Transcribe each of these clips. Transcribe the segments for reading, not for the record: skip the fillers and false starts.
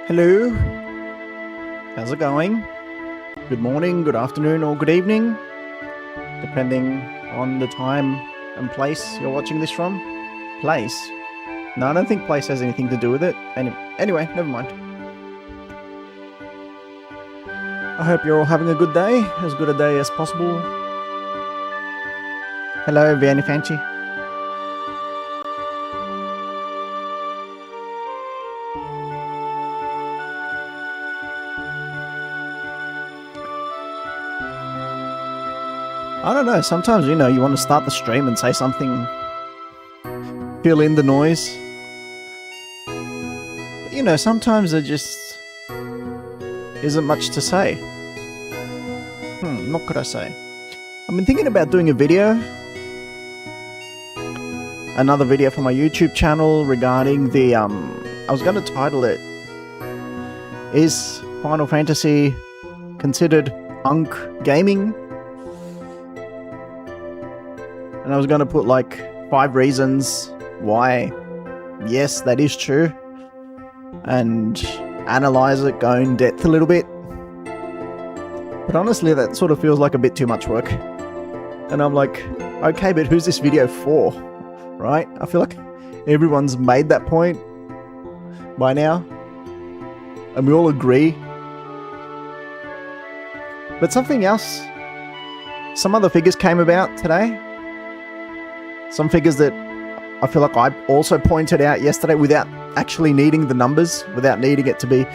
Hello, how's it going? Good morning, good afternoon, or good evening, depending on the time and place you're watching this from. Place? No, I don't think place has anything to do with it. Anyway, never mind. I hope you're all having a good day, as good a day as possible. Hello, VII Reimagined. I don't know, sometimes, you want to start the stream and say something, fill in the noise. But, sometimes there just isn't much to say. What could I say? I've been thinking about doing a video. Another video for my YouTube channel regarding the, I was going to title it, Is Final Fantasy Considered Unk Gaming? And I was going to put like 5 reasons why, yes, that is true. And analyze it, go in depth a little bit. But honestly, that sort of feels like a bit too much work. And I'm like, okay, but who's this video for? Right? I feel like everyone's made that point by now. And we all agree. But something else, some other figures came about today. Some figures that I feel like I also pointed out yesterday without actually needing the numbers, without needing it to be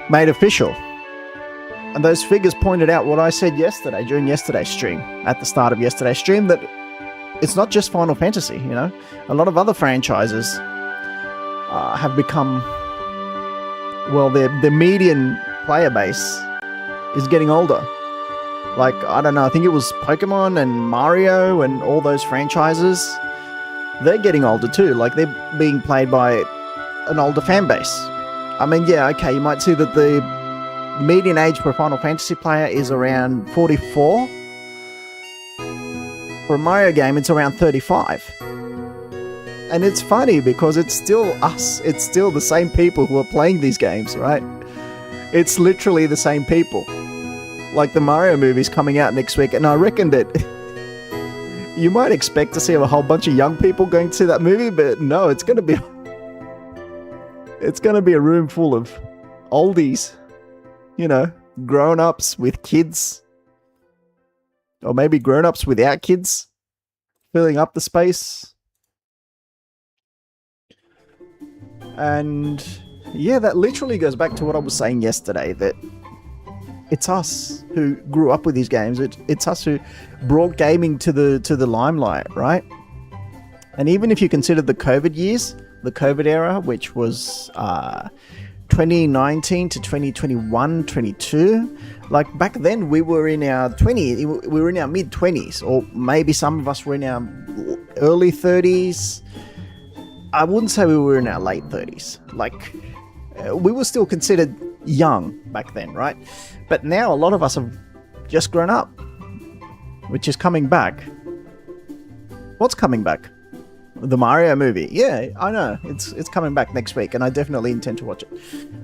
made official. And those figures pointed out what I said yesterday, during yesterday's stream, at the start of yesterday's stream, that it's not just Final Fantasy, A lot of other franchises have become, well, their median player base is getting older. Like, I don't know, I think it was Pokemon and Mario and all those franchises. They're getting older too. Like, they're being played by an older fan base. I mean, yeah, okay, you might see that the median age for a Final Fantasy player is around 44. For a Mario game, it's around 35. And it's funny because it's still us. It's still the same people who are playing these games, right? It's literally the same people. Like, the Mario movie's coming out next week, and I reckon that you might expect to see a whole bunch of young people going to see that movie, but no, it's going to be a room full of oldies, grown-ups with kids, or maybe grown-ups without kids, filling up the space. And yeah, that literally goes back to what I was saying yesterday, that it's us who grew up with these games. It's us who brought gaming to the limelight, right? And even if you consider the COVID years, the COVID era, which was 2019 to 2021, 22, like back then we were in our 20s, we were in our mid-20s, or maybe some of us were in our early 30s. I wouldn't say we were in our late 30s. Like, we were still considered young back then, right? But now a lot of us have just grown up, which is coming back. What's coming back? The Mario movie. Yeah, I know. It's coming back next week, and I definitely intend to watch it.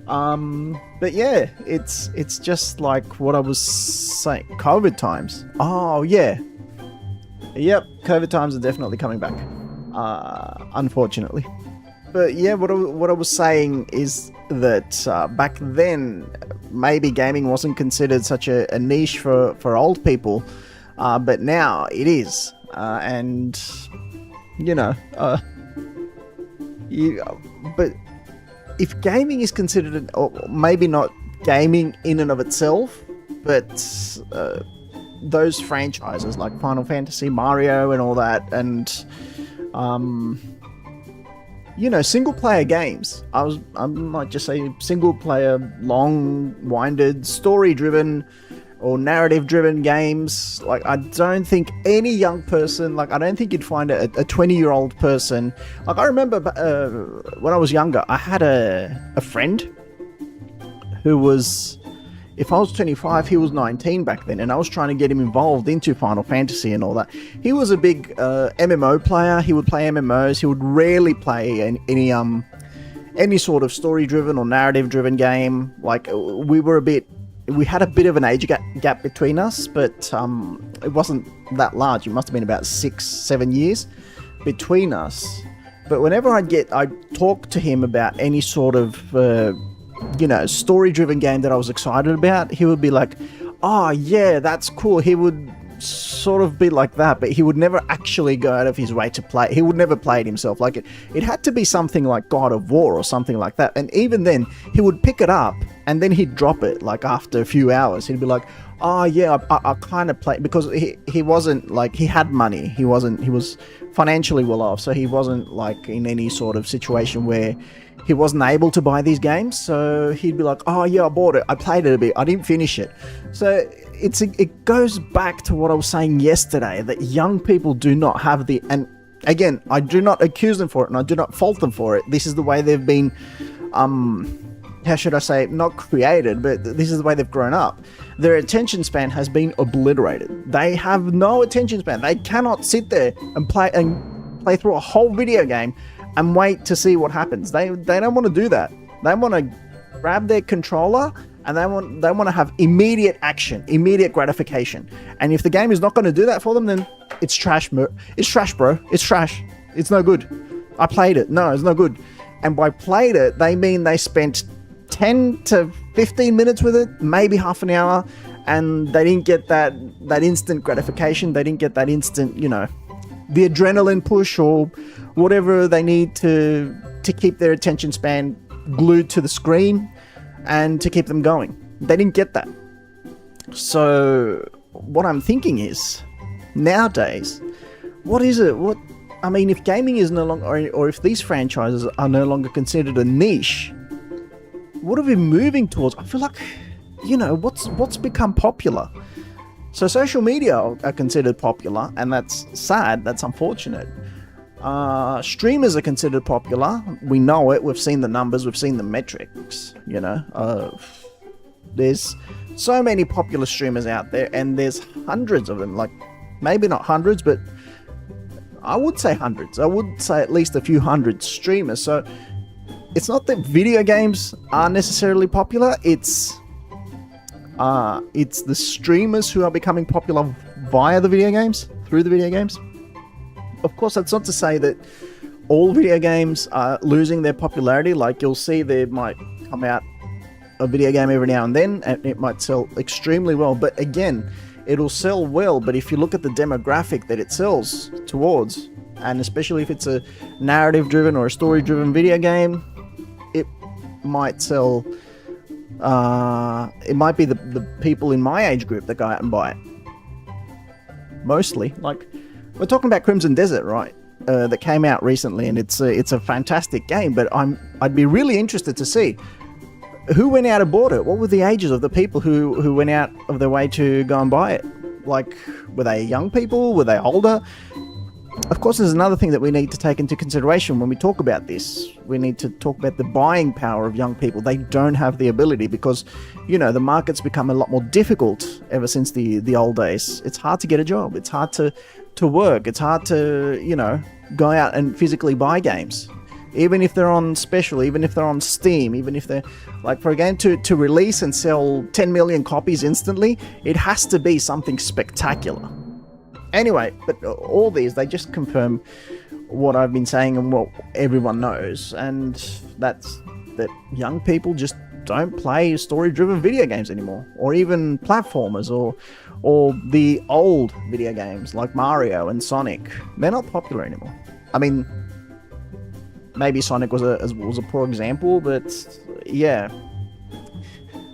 But yeah, it's just like what I was saying. COVID times. Oh yeah. Yep, COVID times are definitely coming back. Unfortunately. But yeah, what I was saying is that back then, maybe gaming wasn't considered such a niche for old people, but now it is. And, but if gaming is considered, or maybe not gaming in and of itself, but those franchises like Final Fantasy, Mario, and all that, and single player games. I might just say single player, long winded, story driven or narrative driven games. Like, I don't think any young person, like, I don't think you'd find a 20-year-old person. Like, I remember when I was younger, I had a friend who was, if I was 25, he was 19 back then, and I was trying to get him involved into Final Fantasy and all that. He was a big MMO player. He would play MMOs. He would rarely play any sort of story-driven or narrative-driven game. Like, we had a bit of an age gap between us, but it wasn't that large. It must have been about 6-7 years between us. But whenever I'd talk to him about any sort of story-driven game that I was excited about, he would be like, "Oh yeah, that's cool." He would sort of be like that, but he would never actually go out of his way to play. He would never play it himself. Like, it had to be something like God of War or something like that. And even then, he would pick it up and then he'd drop it. Like, after a few hours, he'd be like, "Oh yeah, I kind of play," because he wasn't like, he had money. He was financially well off, so he wasn't like in any sort of situation where he wasn't able to buy these games. So he'd be like, "Oh yeah, I bought it. I played it a bit. I didn't finish it." So it goes back to what I was saying yesterday, that young people do not have the, and again, I do not accuse them for it and I do not fault them for it. This is the way they've been, how should I say, not created, but this is the way they've grown up. Their attention span has been obliterated. They have no attention span. They cannot sit there and play through a whole video game and wait to see what happens. They don't want to do that. They want to grab their controller and they want to have immediate action, immediate gratification. And if the game is not going to do that for them, then it's trash. It's trash, bro. It's trash. It's no good. I played it. No, it's no good. And by played it, they mean they spent 10 to 15 minutes with it, maybe half an hour, and they didn't get that instant gratification. They didn't get that instant, the adrenaline push or whatever they need to keep their attention span glued to the screen and to keep them going. They didn't get that. So what I'm thinking is, nowadays, what is it? If gaming is no longer, or if these franchises are no longer considered a niche, what are we moving towards? I feel like, what's become popular? So social media are considered popular, and that's sad, that's unfortunate. Streamers are considered popular. We know it, we've seen the numbers, we've seen the metrics, there's so many popular streamers out there, and there's hundreds of them. Like, maybe not hundreds, but I would say hundreds. I would say at least a few hundred streamers. So it's not that video games are necessarily popular, it's the streamers who are becoming popular via the video games, through the video games. Of course, that's not to say that all video games are losing their popularity. Like, you'll see there might come out a video game every now and then, and it might sell extremely well. But again, it'll sell well, but if you look at the demographic that it sells towards, and especially if it's a narrative-driven or a story-driven video game, it might sell... it might be the people in my age group that go out and buy it. Mostly. Like, we're talking about Crimson Desert, right? That came out recently, and it's a fantastic game, but I'd be really interested to see who went out and bought it. What were the ages of the people who went out of their way to go and buy it? Like, were they young people? Were they older? Of course, there's another thing that we need to take into consideration when we talk about this. We need to talk about the buying power of young people. They don't have the ability because, the market's become a lot more difficult ever since the old days. It's hard to get a job. It's hard to work. It's hard to, go out and physically buy games. Even if they're on special, even if they're on Steam, even if they're, like, for a game to release and sell 10 million copies instantly, it has to be something spectacular. Anyway, but all these, they just confirm what I've been saying and what everyone knows, and that's that young people just don't play story-driven video games anymore, or even platformers, or the old video games like Mario and Sonic. They're not popular anymore. I mean, maybe Sonic was a poor example, but yeah.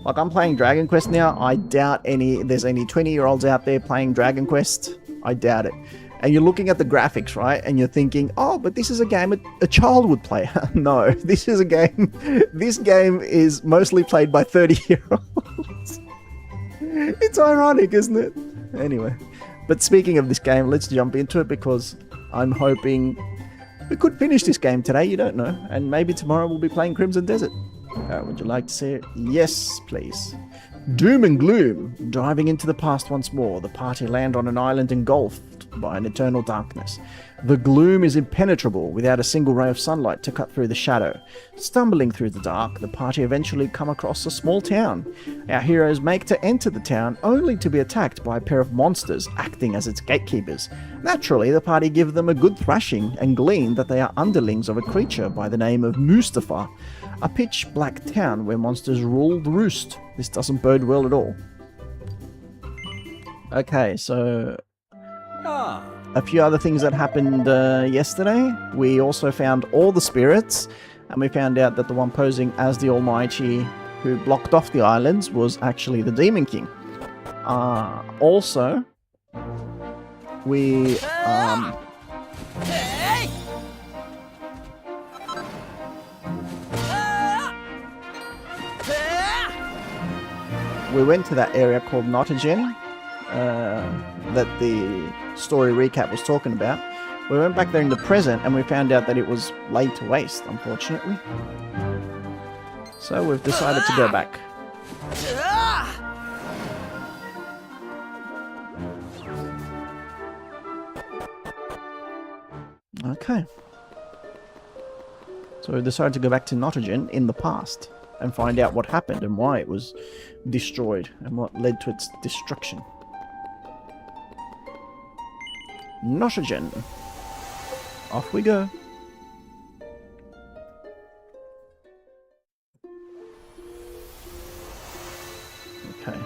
Like, I'm playing Dragon Quest now. I doubt there's any 20-year-olds out there playing Dragon Quest. I doubt it. And you're looking at the graphics, right? And you're thinking, oh, but this is a game a child would play. No, this is a game. This game is mostly played by 30-year-olds. It's ironic, isn't it? Anyway. But speaking of this game, let's jump into it because I'm hoping we could finish this game today. You don't know. And maybe tomorrow we'll be playing Crimson Desert. Would you like to see it? Yes, please. Doom and gloom. Diving into the past once more, the party land on an island engulfed by an eternal darkness. The gloom is impenetrable without a single ray of sunlight to cut through the shadow. Stumbling through the dark, the party eventually come across a small town. Our heroes make to enter the town only to be attacked by a pair of monsters acting as its gatekeepers. Naturally, the party give them a good thrashing and glean that they are underlings of a creature by the name of Mustafa, a pitch-black town where monsters rule the roost. This doesn't bode well at all. Okay, so a few other things that happened yesterday. We also found all the spirits, and we found out that the one posing as the Almighty who blocked off the islands was actually the Demon King. Also, we we went to that area called Nottagen that the story recap was talking about. We went back there in the present and we found out that it was laid to waste, unfortunately. So we've decided to go back. Okay. So we decided to go back to Nottagen in the past and find out what happened and why it was destroyed and what led to its destruction. Nottagen. Off we go. Okay.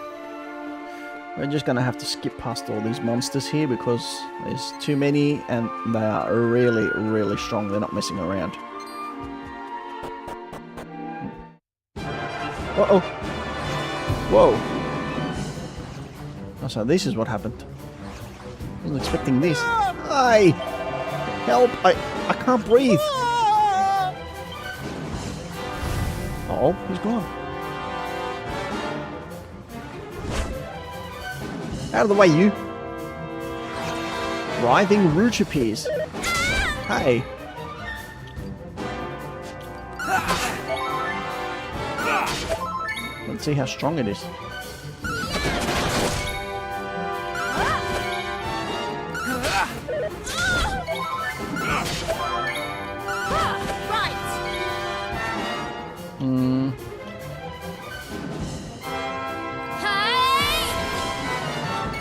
We're just gonna have to skip past all these monsters here because there's too many and they are really, really strong. They're not messing around. Uh-oh. Whoa. Oh, so this is what happened. I wasn't expecting this. Hi! Help! I can't breathe! Uh-oh, he's gone. Out of the way, you! Writhing root appears. Hey! Let's see how strong it is.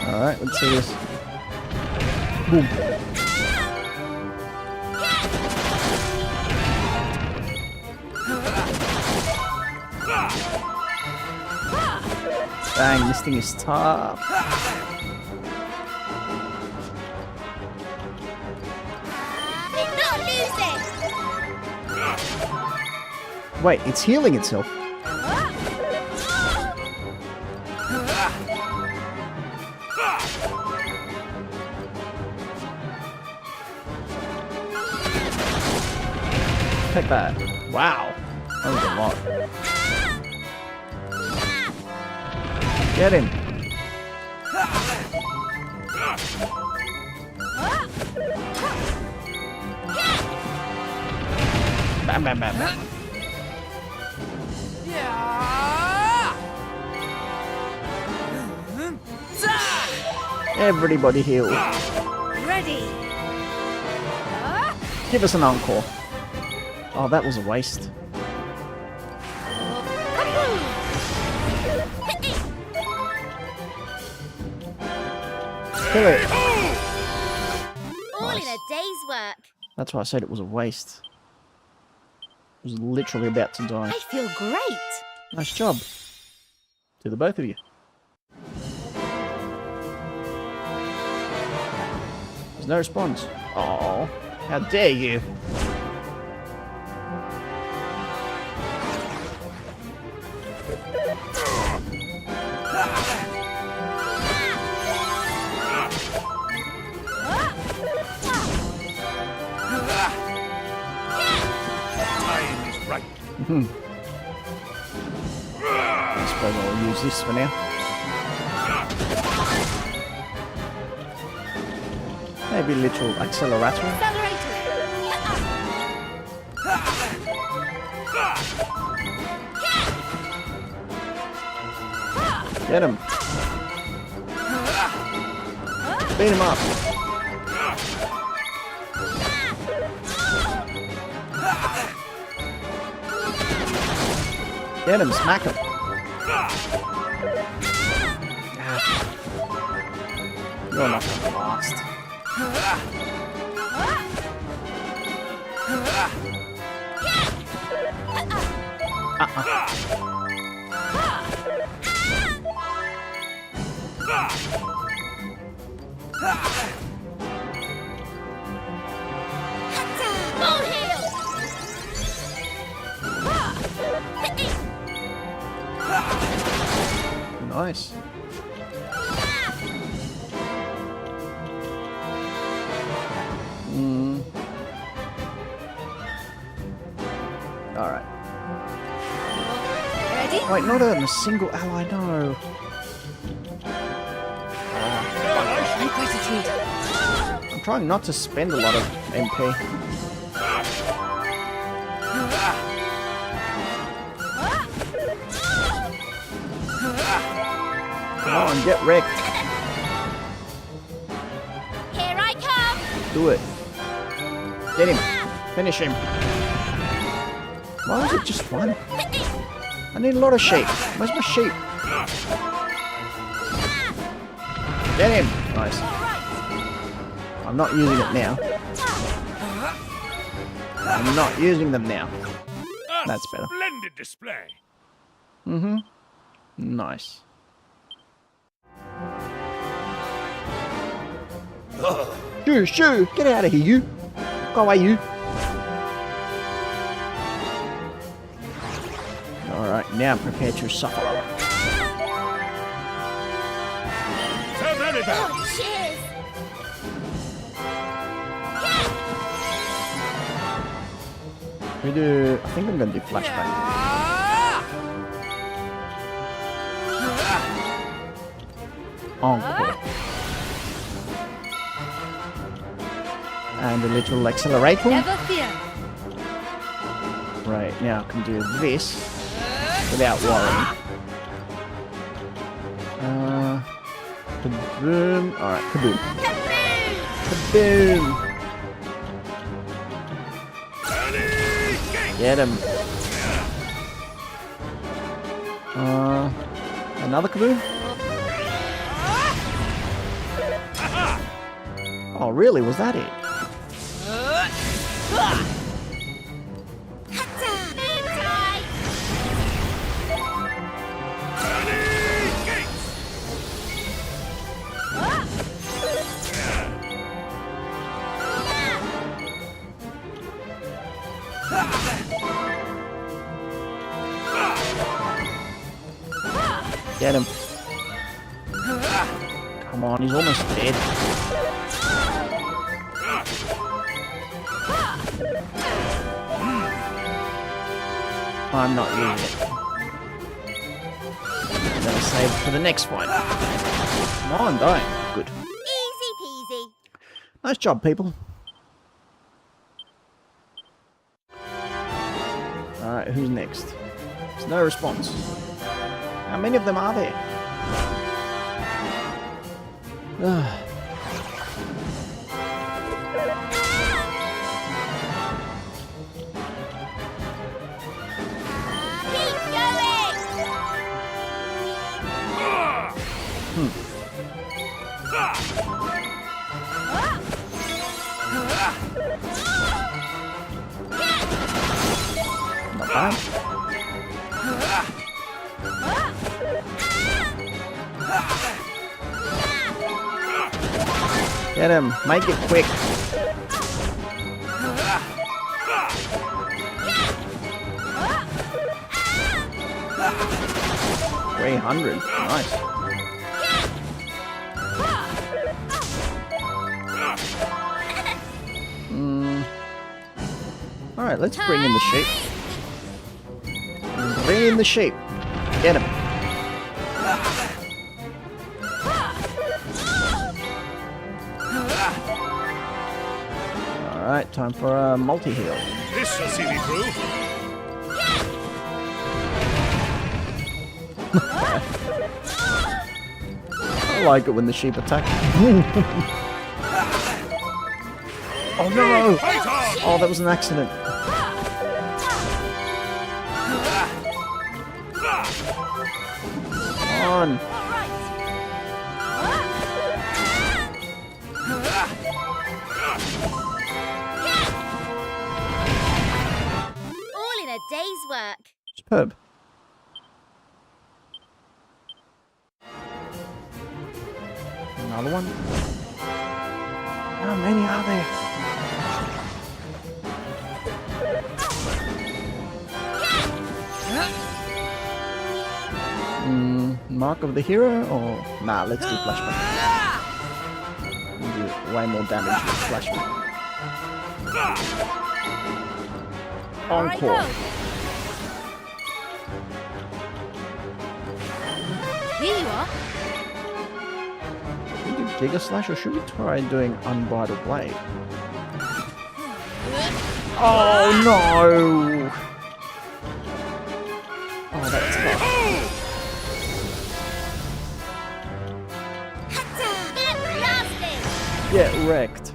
Alright, let's see this. Boom. Dang, this thing is tough. Did not lose it. Wait, it's healing itself. Take that. Wow. That was a lot. Get him. Bam, bam, bam, bam. Everybody heal. Ready. Give us an encore. Oh, that was a waste. Kill it. All in a day's work. That's why I said it was a waste. It was literally about to die. I feel great. Nice job. To the both of you. There's no response. Oh, how dare you! I suppose I'll use this for now. Maybe a little accelerator. Get him. Beat him up. Get him, smack him. You're not gonna last. Full heal. Nice. Alright. Ready? Wait, not a single ally, no. I'm trying not to spend a lot of MP. Come on, get wrecked. Here I come. Do it. Get him. Finish him. Why was it just one? I need a lot of sheep. Where's my sheep? Get him. Nice. I'm not using it now. I'm not using them now. That's better. Splendid display. Mm-hmm. Nice. Shoo! Get out of here, you! Go away, you! Alright, now prepare to suffer. So many back. Oh, cheers. We do... I think I'm gonna do flashback. Encore. And a little accelerator. Never fear. Right, now I can do this without worrying. Kaboom. Alright, kaboom. Kaboom! Get him. Another kaboom? Oh, really? Was that it? Get him. Come on, he's almost dead. I'm not using it. I'm gonna save it for the next fight. Come on, die. Good. Easy peasy. Nice job, people. Alright, who's next? There's no response. How many of them are there? Keep going. Not bad. Get him. Make it quick. $300. Nice. Alright, let's bring in the sheep. Bring in the sheep. Get him. Alright, time for a multi-heal. This shall see me through. I like it when the sheep attack. Oh no! Fight on! Oh, that was an accident. Come on. All in a day's work. Superb. Another one. How many are there? Mark of the hero or nah? Let's do flashback. We'll do way more damage with flashback. Encore. Here you are. Should we do Giga Slash or should we try doing Unbridled Blade? Oh no! Oh, that's tough. Get wrecked.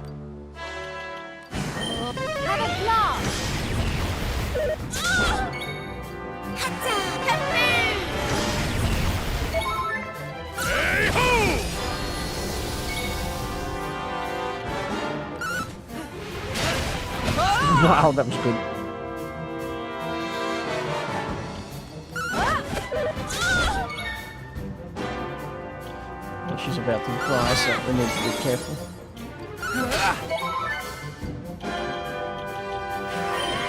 Have a blast. Hey-ho! Wow, that was good. She's about to cry, so we need to be careful.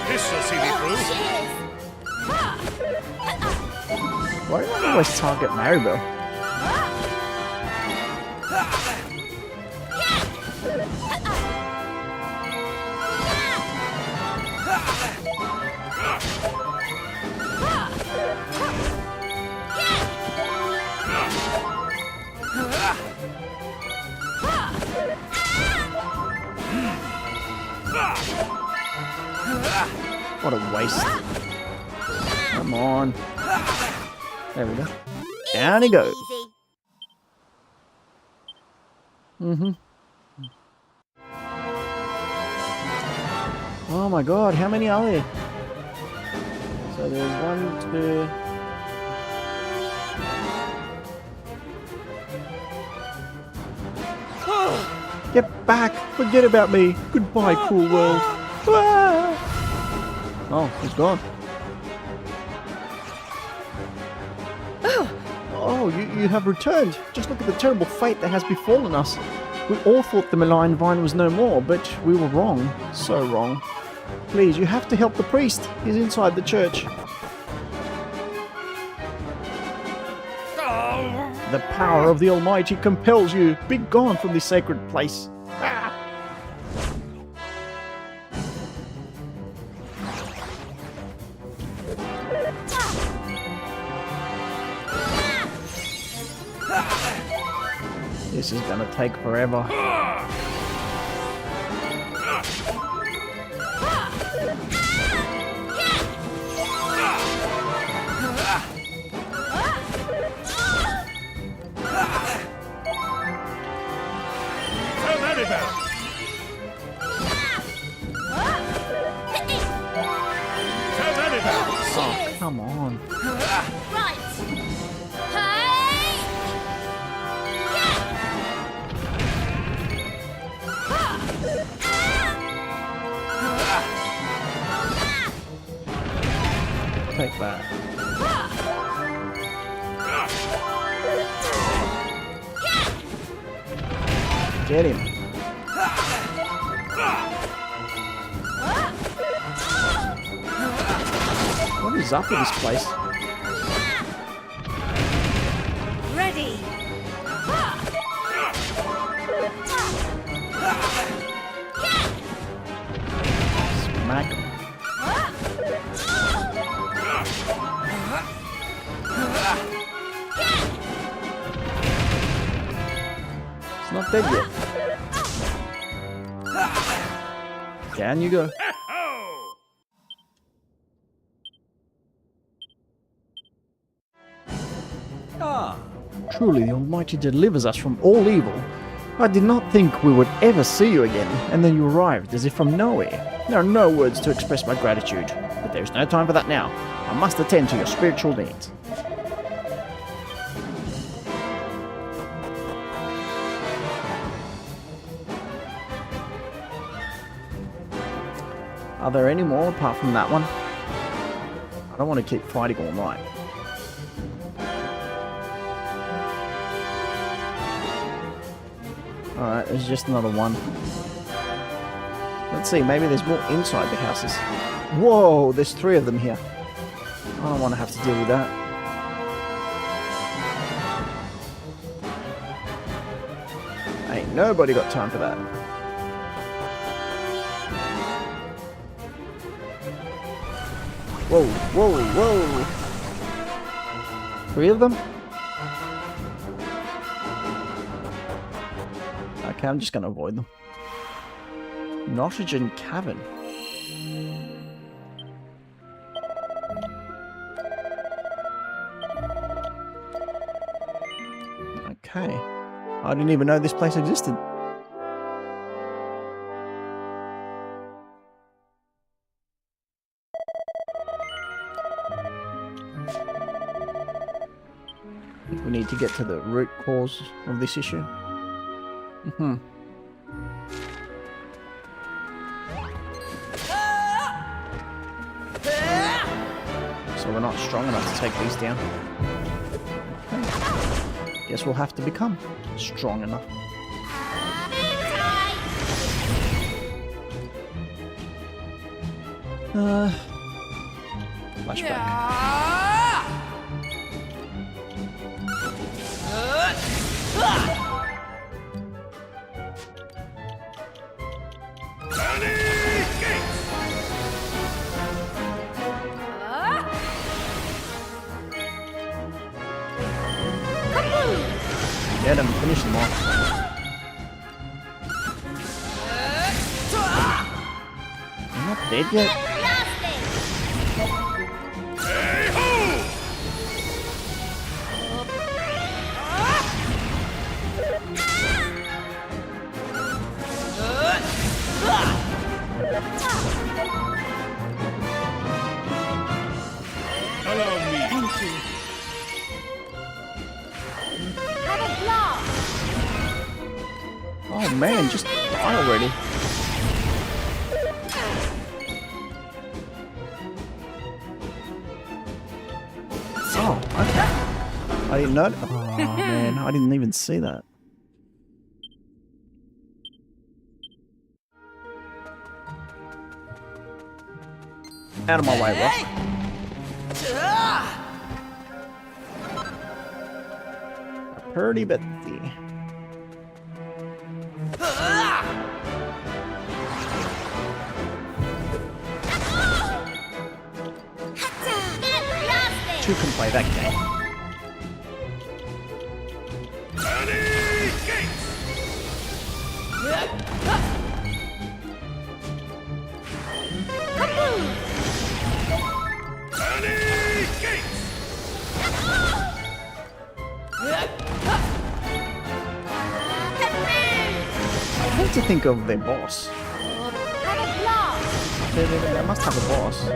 This shall see me through. Why do I always target Maribel? What a waste. Come on. There we go. Down he goes. Easy. Oh my god, how many are there? So there's 1, 2... Get back! Forget about me! Goodbye, cruel world! Ah! Oh, he's gone. Oh, you have returned. Just look at the terrible fate that has befallen us. We all thought the malign vine was no more, but we were wrong. So wrong. Please, you have to help the priest. He's inside the church. The power of the Almighty compels you. Be gone from this sacred place. Ah! This is gonna take forever. Oh, come on. Right. Take that. Get him. What is up with this place? Ready. Smack him. dead yet. Down you go. Ho! Truly, the Almighty delivers us from all evil. I did not think we would ever see you again, and then you arrived as if from nowhere. There are no words to express my gratitude, but there is no time for that now. I must attend to your spiritual needs. Are there any more apart from that one? I don't want to keep fighting all night. Alright, there's just another one. Let's see, maybe there's more inside the houses. Whoa, there's 3 of them here. I don't want to have to deal with that. Ain't nobody got time for that. Whoa, whoa, whoa! 3 of them? Okay, I'm just going to avoid them. Nottagen Cavern. Okay. I didn't even know this place existed. I think we need to get to the root cause of this issue. So we're not strong enough to take these down. Okay. Guess we'll have to become strong enough. Flashback. Get him, finish them off. I'm not dead yet. Allow me. Thank you. Have a blast. Oh man, just die already. Oh, okay. I didn't know. Oh man, I didn't even see that. Out of my way, Rock. Purdy Betty. Two can play that game. I hate to think of their boss. They must have a boss.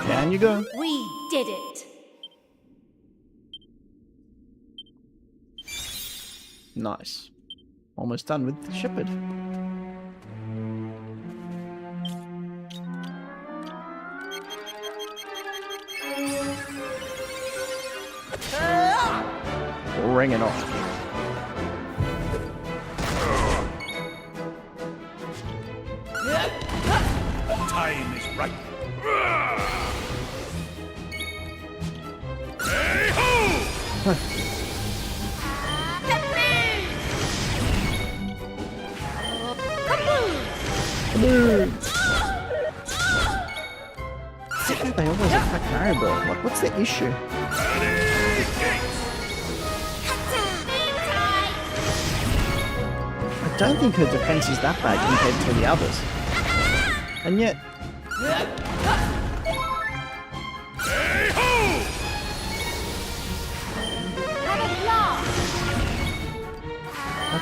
Down you go. We did it. Nice. Almost done with the shepherd. Ring it off. Time is right. Hey ho! They always attack Maribel. Like, what's the issue? I don't think her defense is that bad compared to the others. And yet, Hey ho!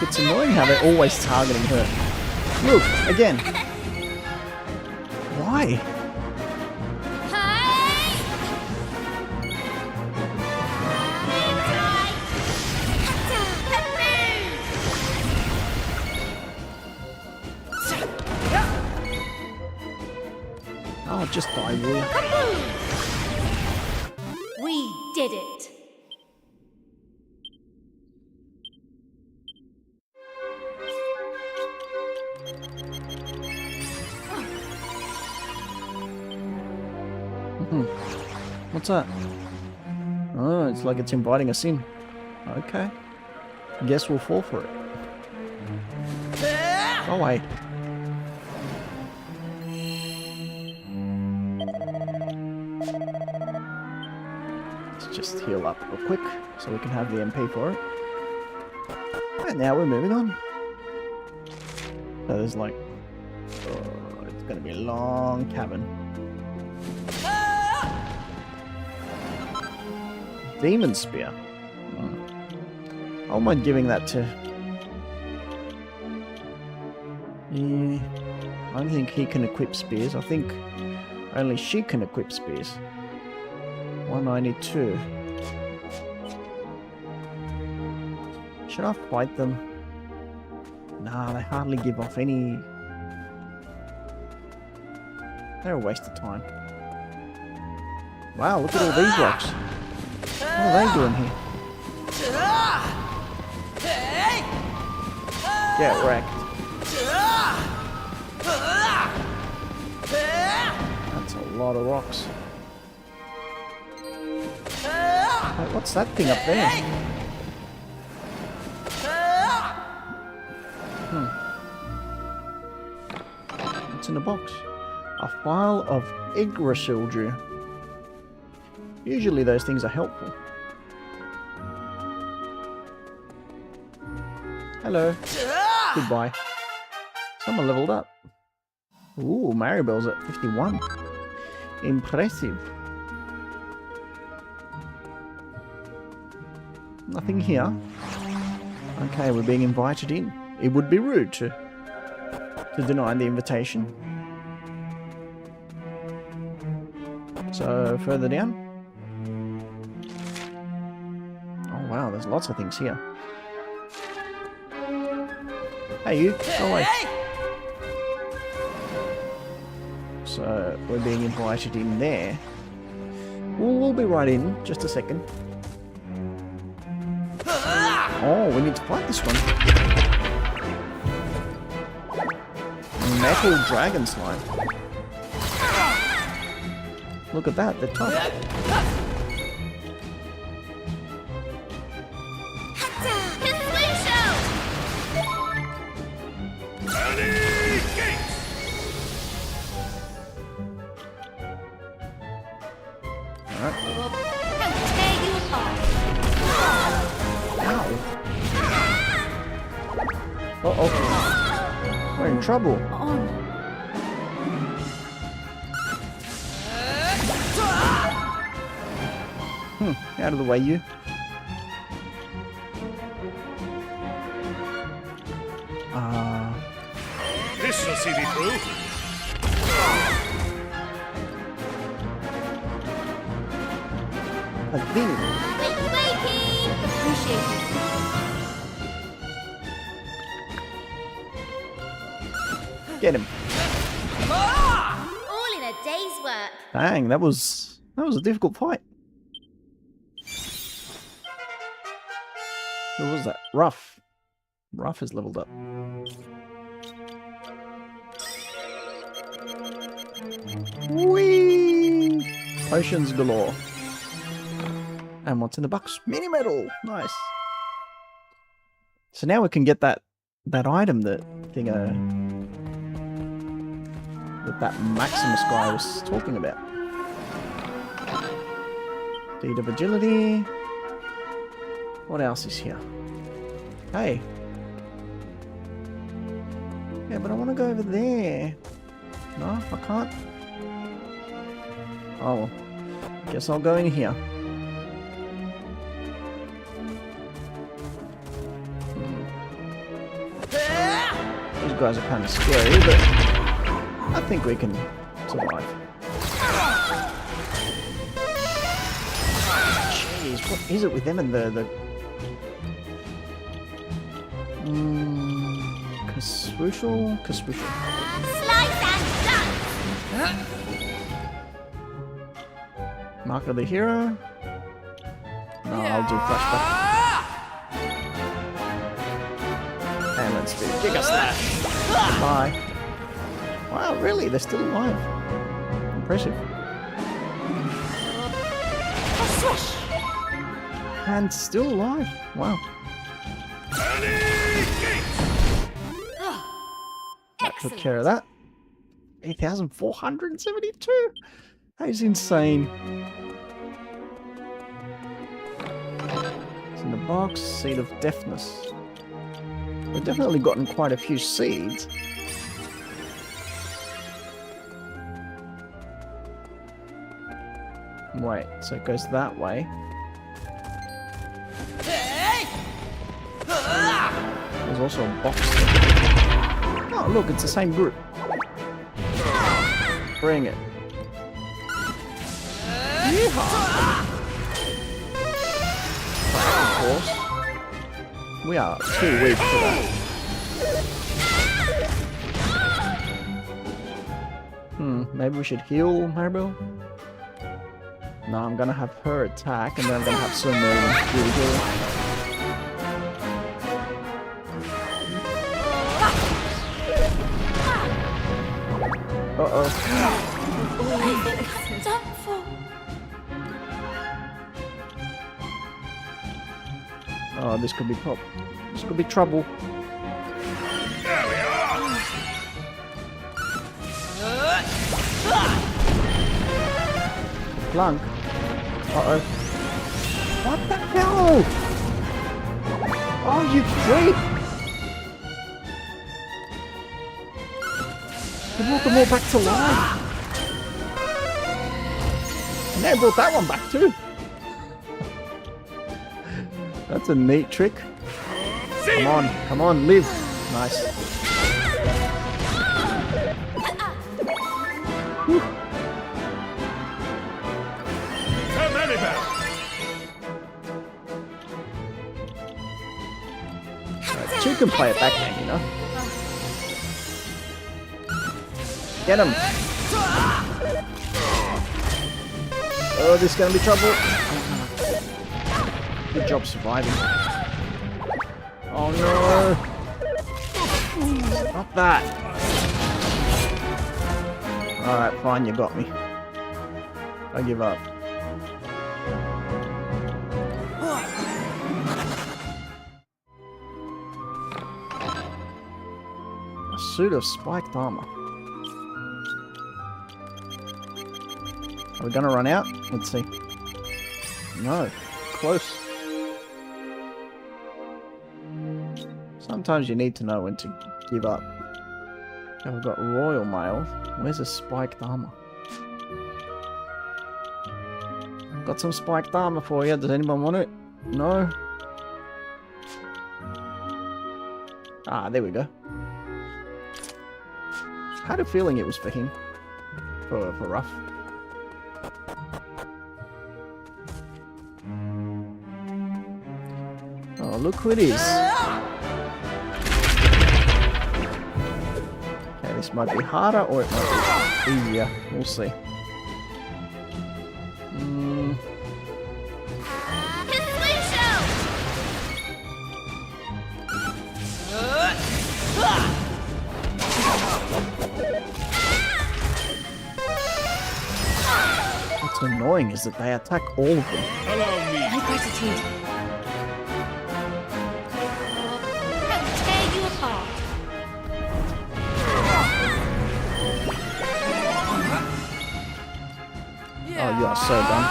like, it's annoying how they're always targeting her. Look, again. Why? Oh, just die, will ya? We did it. What's that? Oh, it's like it's inviting us in. Okay. Guess we'll fall for it. Go away. Let's just heal up real quick so we can have the MP for it. And now we're moving on. So there's like... Oh, it's going to be a long cabin. Demon Spear. I don't mind giving that to... Yeah, I don't think he can equip spears. I think only she can equip spears. 192. Should I fight them? Nah, they hardly give off any... They're a waste of time. Wow, look at all these rocks. What are they doing here? Get wrecked. That's a lot of rocks. Wait, what's that thing up there? What's in the box? A file of Yggdrasil. Usually those things are helpful. Hello. Goodbye. Someone leveled up. Ooh, Maribel's at 51. Impressive. Nothing here. Okay, we're being invited in. It would be rude to deny the invitation. So, further down. Oh wow, there's lots of things here. Hey you, go away. So, we're being invited in there. We'll be right in, just a second. Oh, we need to fight this one. Metal dragon slime. Look at that, they're tough. Uh-oh. We're in trouble. Out of the way, you. This shall see me through. I think. Wakey! Appreciate it. Get him. All in a day's work. Dang, that was a difficult fight. Who was that? Ruff. Ruff has leveled up. Whee! Potions galore. And what's in the box? Mini medal. Nice. So now we can get that item that that Maximus guy was talking about. Deed of agility. What else is here? Hey. Yeah, but I want to go over there. No, I can't. Oh, guess I'll go in here. These guys are kind of scary, but I think we can survive. Jeez, what is it with them and the Kaswushal? Slice and dance! Mark of the hero? No, I'll do flashback. And let's do Giga Slash. Bye. Wow, really? They're still alive. Impressive. And still alive. Wow. That took care of that. 8,472. That is insane. It's in the box. Seed of Deafness. We've definitely gotten quite a few seeds. Wait, so it goes that way. There's also a box there. Oh, look, it's the same group. Bring it. Yeehaw! Of course. We are too weak for that. Maybe we should heal Maribel? No, I'm gonna have her attack, and then I'm gonna have Sumer and heal. Uh-oh. Oh, this could be This could be trouble. There we are. Plunk. Uh-oh. What the hell? Oh, you creep! They brought them all back to life. And they brought that one back too. That's a neat trick. Come on, live. Nice. Whew. Two can play it back then, you know. Get him. Oh, this is gonna be trouble. Good job surviving. Oh no! Not that. Alright, fine, you got me. I give up. A suit of spiked armor. Are we gonna run out? Let's see. No. Close. Sometimes you need to know when to give up. And we've got Royal Mail. Where's a spiked armor? Got some spiked armor for you. Does anyone want it? No? Ah, there we go. I had a feeling it was for him. For Ruff. Oh, look who it is. Okay, this might be harder or it might be easier. We'll see. most annoying is that they attack all of them. Allow me. My gratitude. I'll tear you apart. Oh, you are so done.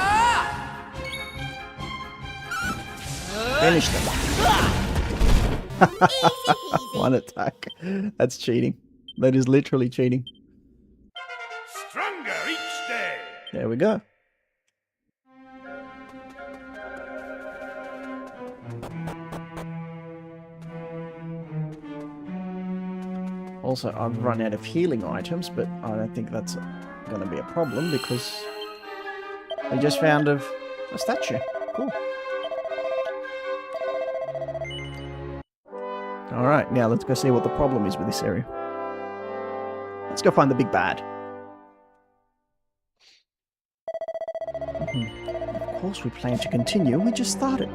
Finish them. Easy peasy. One attack. That's cheating. That is literally cheating. Stronger each day. There we go. Also, I've run out of healing items, but I don't think that's going to be a problem because we just found a statue. Cool. Alright, now let's go see what the problem is with this area. Let's go find the big bad. Of course we plan to continue, we just started.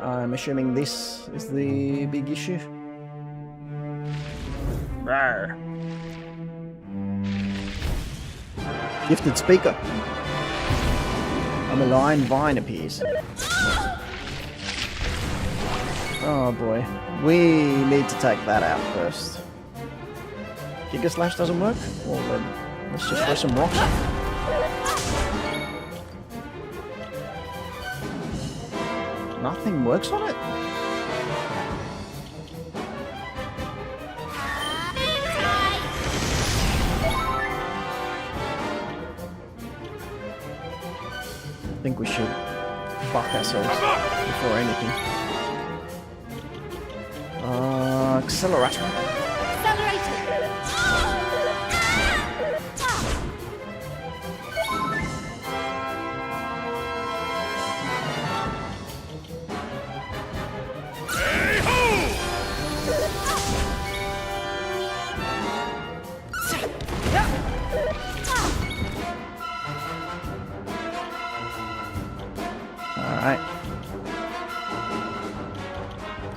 I'm assuming this is the big issue. Rawr. Gifted speaker. A malign vine appears. Oh boy. We need to take that out first. Giga Slash doesn't work? Well then, let's just throw some rocks. Nothing works on it? I think we should buck ourselves before anything. Accelerator. Accelerator. Alright,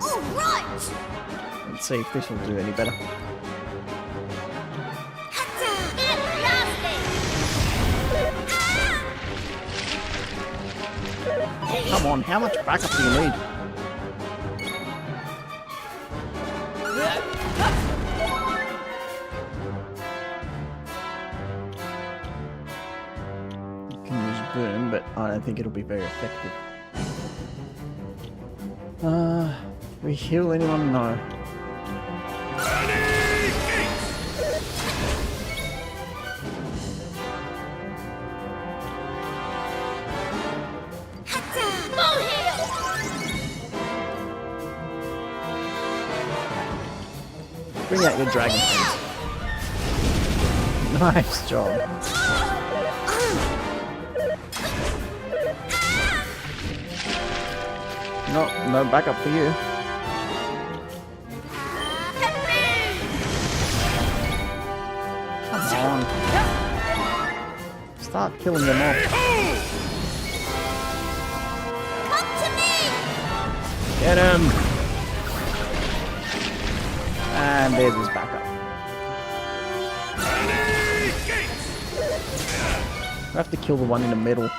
All right. let's see if this will do any better. Get blasted. Come on, how much backup do you need? You can use boom, but I don't think it'll be very effective. We heal anyone? No. Full heal. Bring out your dragon friends. Nice job. No backup for you. Come on. Start killing them off. Come to me. Get him! And there's his backup. I have to kill the one in the middle.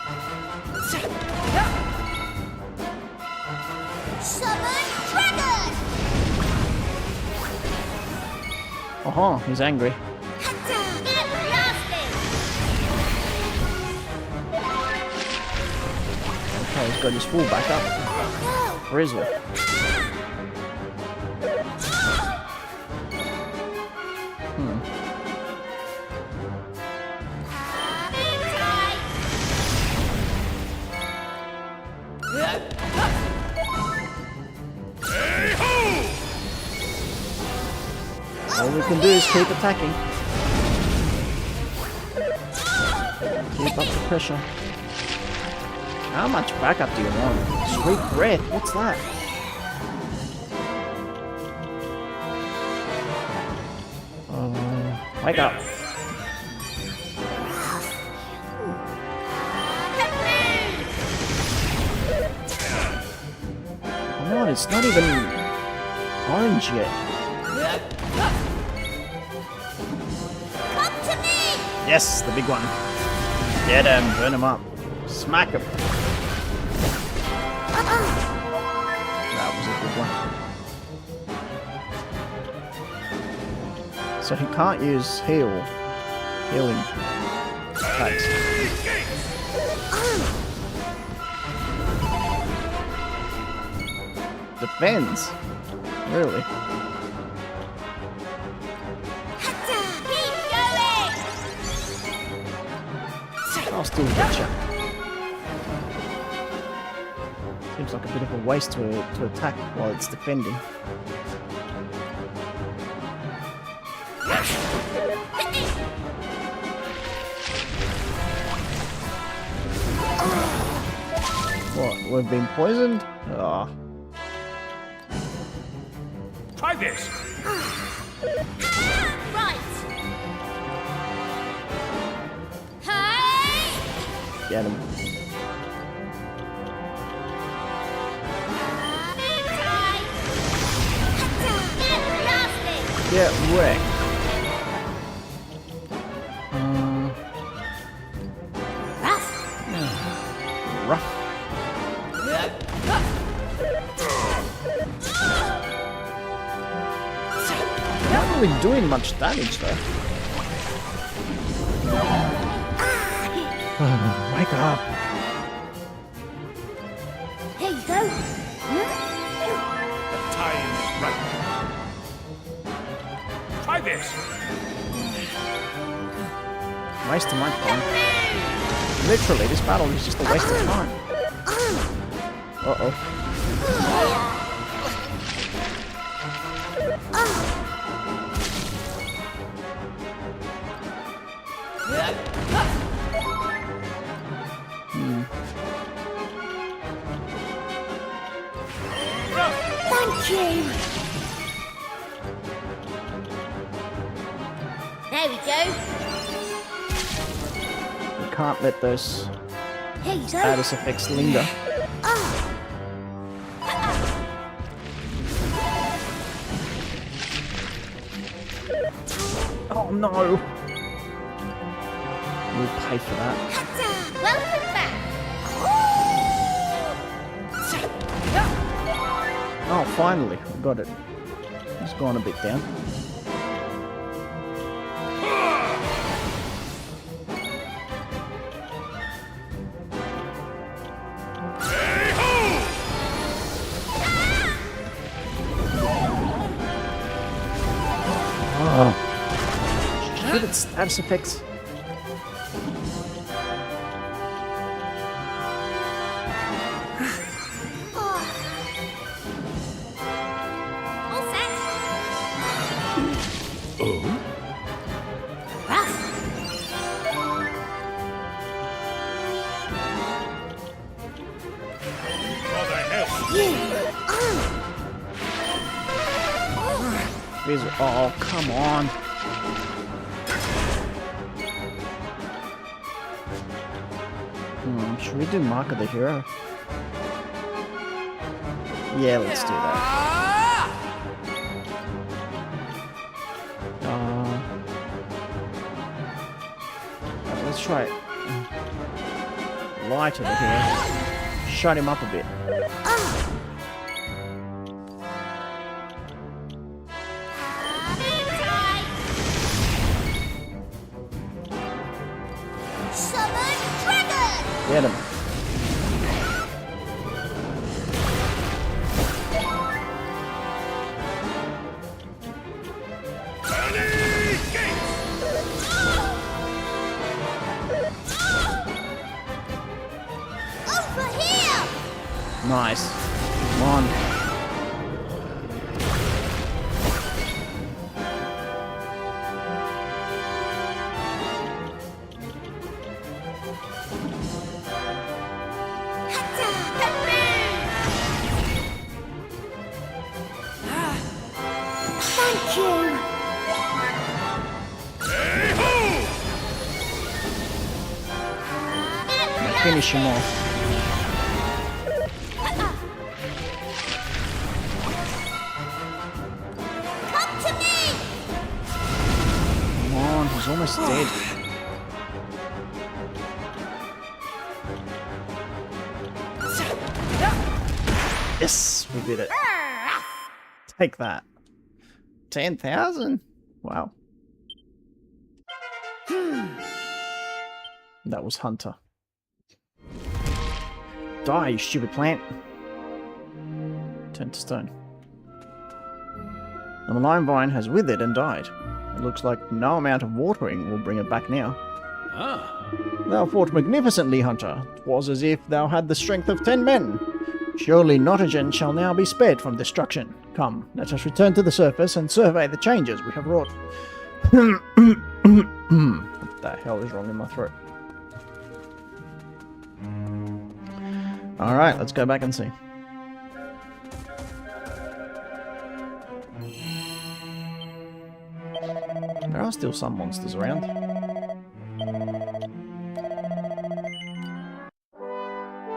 Summon dragon. Oh, he's angry. Get blasted. Okay, he's got his full backup. Grizzle. All we can do is keep attacking. Keep up the pressure. How much backup do you want? Sweet breath, what's that? Wake up. Come on, it's not even orange yet. Yes, the big one. Get him, burn him up. Smack him. That was a good one. So he can't use healing attacks. Defends? Really? Keep going! I'll still get you. Seems like a bit of a waste to attack while it's defending. What? We've been poisoned? Oh. Try this. Right! Hey! Get him. Time! Get blasted! Get wrecked. Rough. Not really doing much damage though. Wake up. Here you go. The time is right. Try this. Waste of my time. Literally, this battle is just a waste of time. Uh-oh. Thank you. There we go. You can't let those Here you go. status effects linger. Oh no! We'll pay for that. Welcome back. Oh, finally, we got it. It's gone a bit down. Oh. Give it status effects. All set. For the help. Oh, come on. Should we do Mark of the Hero? Yeah, let's do that. Let's try it. Light of the Hero. Shut him up a bit. Summon dragon. Get him. Over here. Nice. Come on. Thank you. Finish him off. Come to me. Come on, he's almost dead. did it. Take that. 10,000? Wow. That was Hunter. Die, you stupid plant. Turned to stone. And the lime vine has withered and died. It looks like no amount of watering will bring it back now. Ah. Thou fought magnificently, Hunter. 'Twas as if thou had the strength of 10 men. Surely Nottagen shall now be spared from destruction. Come, let us return to the surface and survey the changes we have wrought. What the hell is wrong in my throat? Alright, let's go back and see. There are still some monsters around.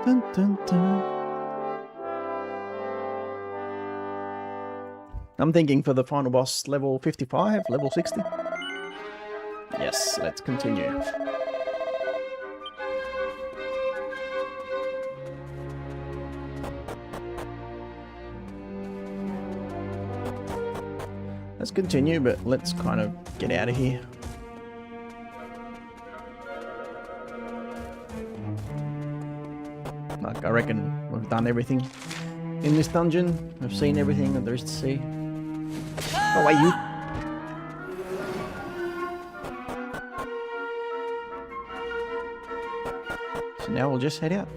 Dun, dun, dun. I'm thinking for the final boss, level 55, level 60. Yes, let's continue. Let's continue, but let's kind of get out of here. Like, I reckon we've done everything in this dungeon. We've seen everything that there is to see. Go away, you! So now we'll just head out.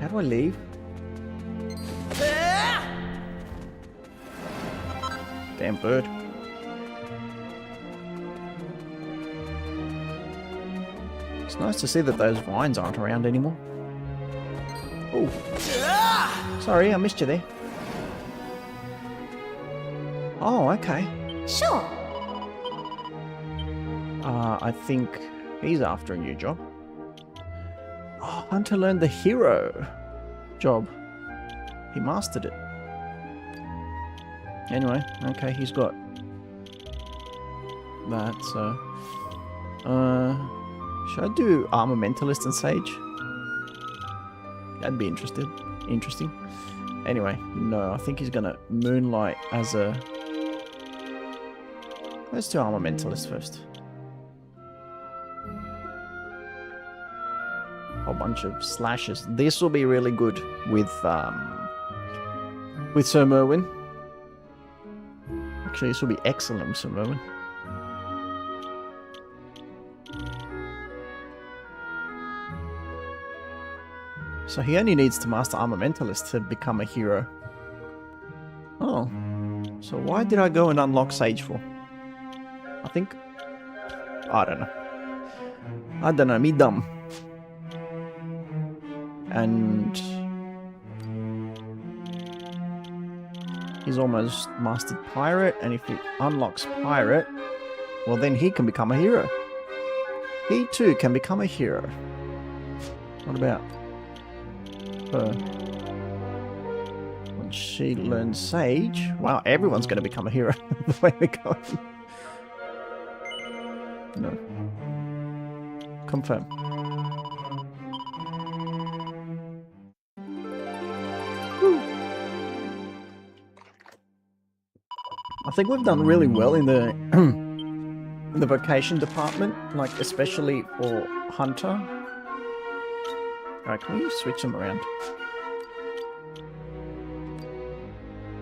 How do I leave? Damn bird. It's nice to see that those vines aren't around anymore. Oh. Sorry, I missed you there. Oh, okay. Sure. I think he's after a new job. Oh, Hunter learned the hero job. He mastered it. Anyway, okay, he's got that, so... should I do Armamentalist and Sage? That'd be interesting. Anyway, no, I think he's gonna moonlight as a... Let's do Armamentalist first. A bunch of slashes. This will be really good with Sir Merwin. Actually, this will be excellent with Sir Merwin. So he only needs to master Armamentalist to become a hero. Oh. So why did I go and unlock Sage for? I think... I don't know, me dumb. And... he's almost mastered Pirate, and if he unlocks Pirate, well then he can become a hero. He too can become a hero. What about her? When she learns Sage... Wow, everyone's going to become a hero the way we're going. No. Confirm. I think we've done really well in the in the vocation department, like especially for Hunter. Alright, can we switch them around?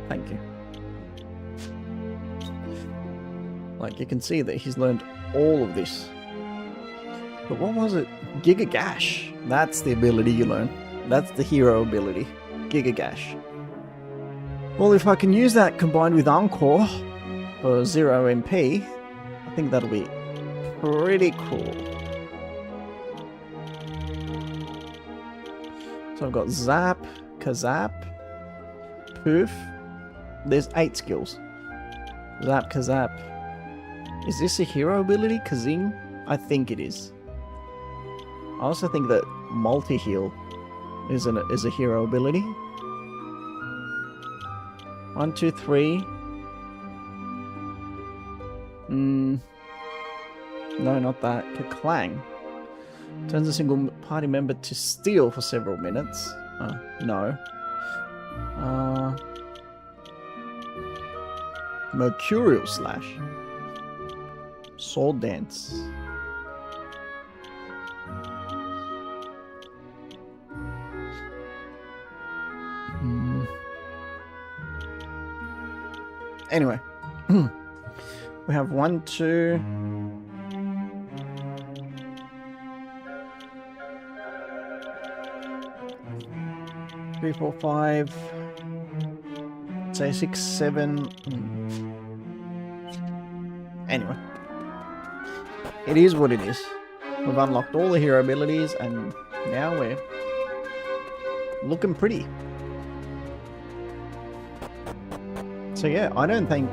Thank you. Like, you can see that he's learned all of this. But what was it? Giga Gash. That's the ability you learn. That's the hero ability. Giga Gash. Well, if I can use that combined with Encore for 0 MP, I think that'll be pretty cool. So I've got Zap, Kazap, Poof. There's 8 skills. Zap, Kazap. Is this a hero ability? Kazing? I think it is. I also think that multi-heal is a hero ability. 1, 2, 3. No, not that. Clang. Turns a single party member to steal for several minutes. No. Mercurial Slash. Sword Dance. Anyway. We have 1, 2... 3, 4, 5... Say 6, 7... Anyway. It is what it is. We've unlocked all the hero abilities and now we're looking pretty. So yeah, I don't think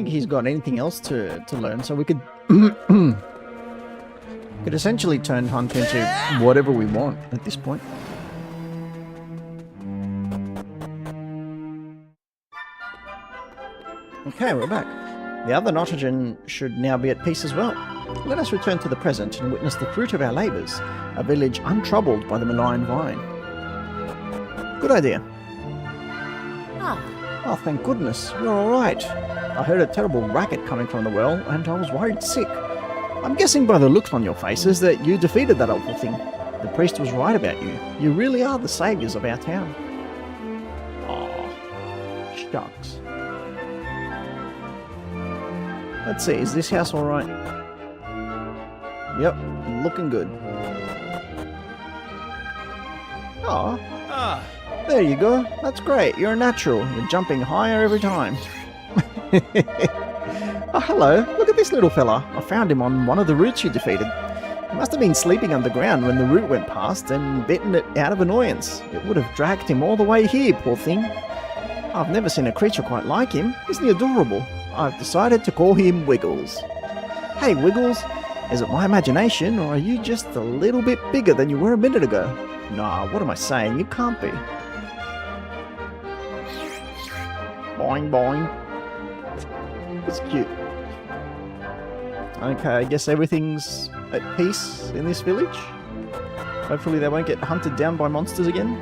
he's got anything else to learn, so we could could essentially turn Hunt into whatever we want at this point. Okay, we're back. The other Nottagen should now be at peace as well. Let us return to the present and witness the fruit of our labours, a village untroubled by the malign vine. Good idea. Oh, thank goodness, you're alright. I heard a terrible racket coming from the well, and I was worried sick. I'm guessing by the looks on your faces that you defeated that awful thing. The priest was right about you. You really are the saviours of our town. Aw, shucks. Let's see, is this house alright? Yep, looking good. Aw. There you go. That's great. You're a natural. You're jumping higher every time. Oh, hello. Look at this little fella. I found him on one of the roots you defeated. He must have been sleeping underground when the root went past and bitten it out of annoyance. It would have dragged him all the way here, poor thing. I've never seen a creature quite like him. Isn't he adorable? I've decided to call him Wiggles. Hey, Wiggles. Is it my imagination, or are you just a little bit bigger than you were a minute ago? Nah, what am I saying? You can't be. Boing, boing. It's cute. Okay, I guess everything's at peace in this village. Hopefully they won't get hunted down by monsters again.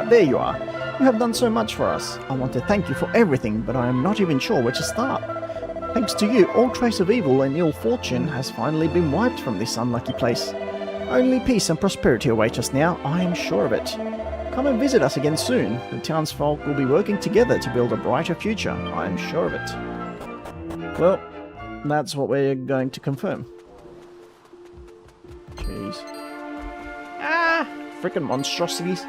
There you are. You have done so much for us. I want to thank you for everything, but I am not even sure where to start. Thanks to you, all trace of evil and ill fortune has finally been wiped from this unlucky place. Only peace and prosperity await us now, I am sure of it. Come and visit us again soon. The townsfolk will be working together to build a brighter future, I am sure of it. Well, that's what we're going to confirm. Jeez. Ah! Frickin' monstrosities.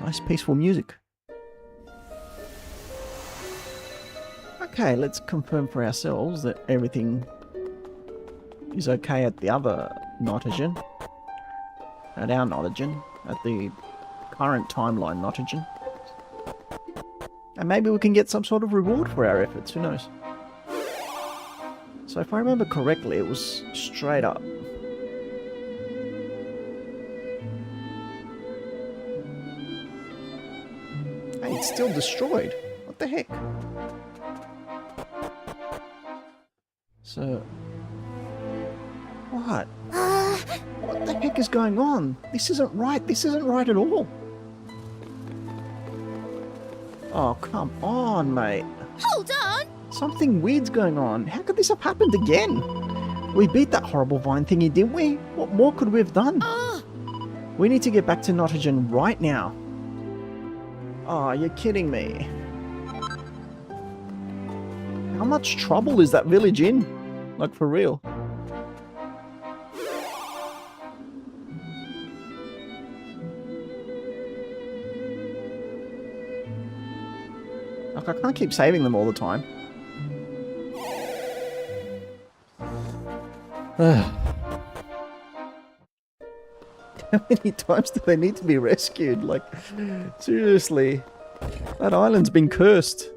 Nice peaceful music. Okay, let's confirm for ourselves that everything is okay at the other Nottagen. At our Nottagen. At the current timeline Nottagen. And maybe we can get some sort of reward for our efforts, who knows. So if I remember correctly, it was straight up. Hey, it's still destroyed. What the heck? So... What? What the heck is going on? This isn't right. This isn't right at all. Oh, come on, mate. Hold on! Something weird's going on. How could this have happened again? We beat that horrible vine thingy, didn't we? What more could we have done? We need to get back to Nottagen right now. Oh, you're kidding me. How much trouble is that village in? Like, for real. Like, I can't keep saving them all the time. How many times do they need to be rescued? Like, seriously. That island's been cursed.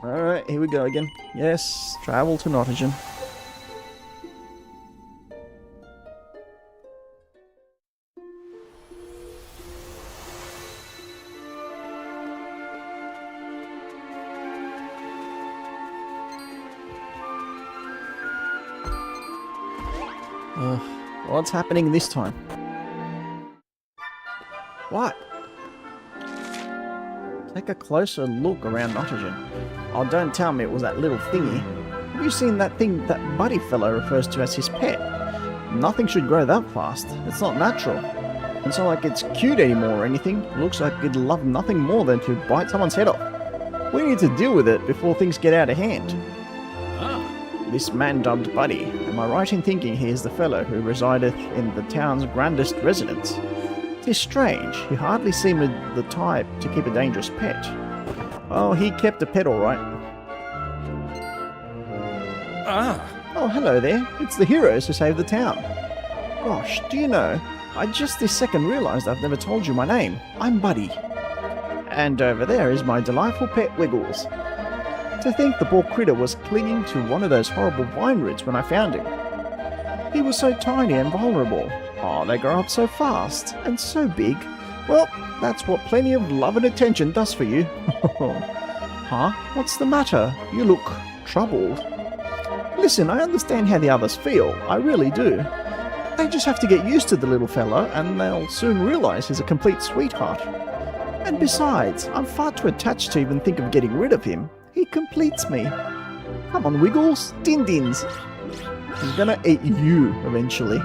Alright, here we go again. Yes, travel to Nottagen. What's happening this time? What? Take a closer look around Nottagen. Oh, don't tell me it was that little thingy. Have you seen that thing that Buddy fellow refers to as his pet? Nothing should grow that fast. It's not natural. It's not like it's cute anymore or anything. It looks like it'd love nothing more than to bite someone's head off. We need to deal with it before things get out of hand. This man dubbed Buddy, am I right in thinking he is the fellow who resideth in the town's grandest residence? 'Tis strange, he hardly seemed the type to keep a dangerous pet. Oh, he kept a pet all right. Oh, hello there. It's the heroes who saved the town. Gosh, do you know, I just this second realised I've never told you my name. I'm Buddy. And over there is my delightful pet Wiggles. To think the poor critter was clinging to one of those horrible vine roots when I found him. He was so tiny and vulnerable. Oh, they grow up so fast and so big. Well, that's what plenty of love and attention does for you. Huh? What's the matter? You look troubled. Listen, I understand how the others feel. I really do. They just have to get used to the little fella and they'll soon realise he's a complete sweetheart. And besides, I'm far too attached to even think of getting rid of him. He completes me. Come on, Wiggles. Din-dins. He's gonna eat you eventually.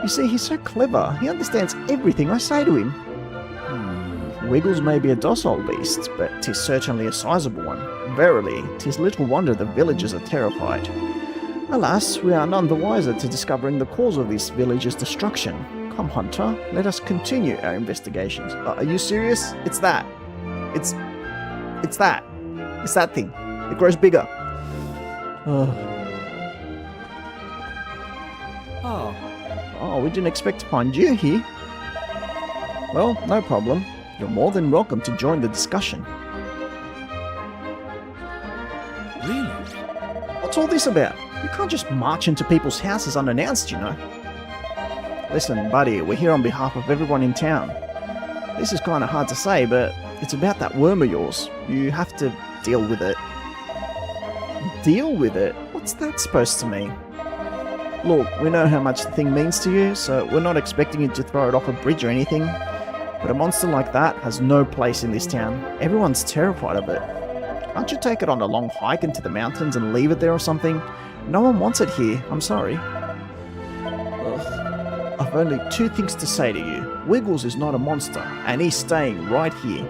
You see, he's so clever. He understands everything I say to him. Wiggles may be a docile beast, but 'tis certainly a sizable one. Verily, 'tis little wonder the villagers are terrified. Alas, we are none the wiser to discovering the cause of this village's destruction. Come, Hunter, let us continue our investigations. Are you serious? It's that. It's that. It's that thing. It grows bigger. Oh, we didn't expect to find you here. Well, no problem. You're more than welcome to join the discussion. Really? What's all this about? You can't just march into people's houses unannounced, you know. Listen, buddy, we're here on behalf of everyone in town. This is kind of hard to say, but it's about that worm of yours. You have to deal with it. Deal with it? What's that supposed to mean? Look, we know how much the thing means to you, so we're not expecting you to throw it off a bridge or anything. But a monster like that has no place in this town. Everyone's terrified of it. Can't you take it on a long hike into the mountains and leave it there or something? No one wants it here, I'm sorry. Ugh. I've only two things to say to you. Wiggles is not a monster, and he's staying right here.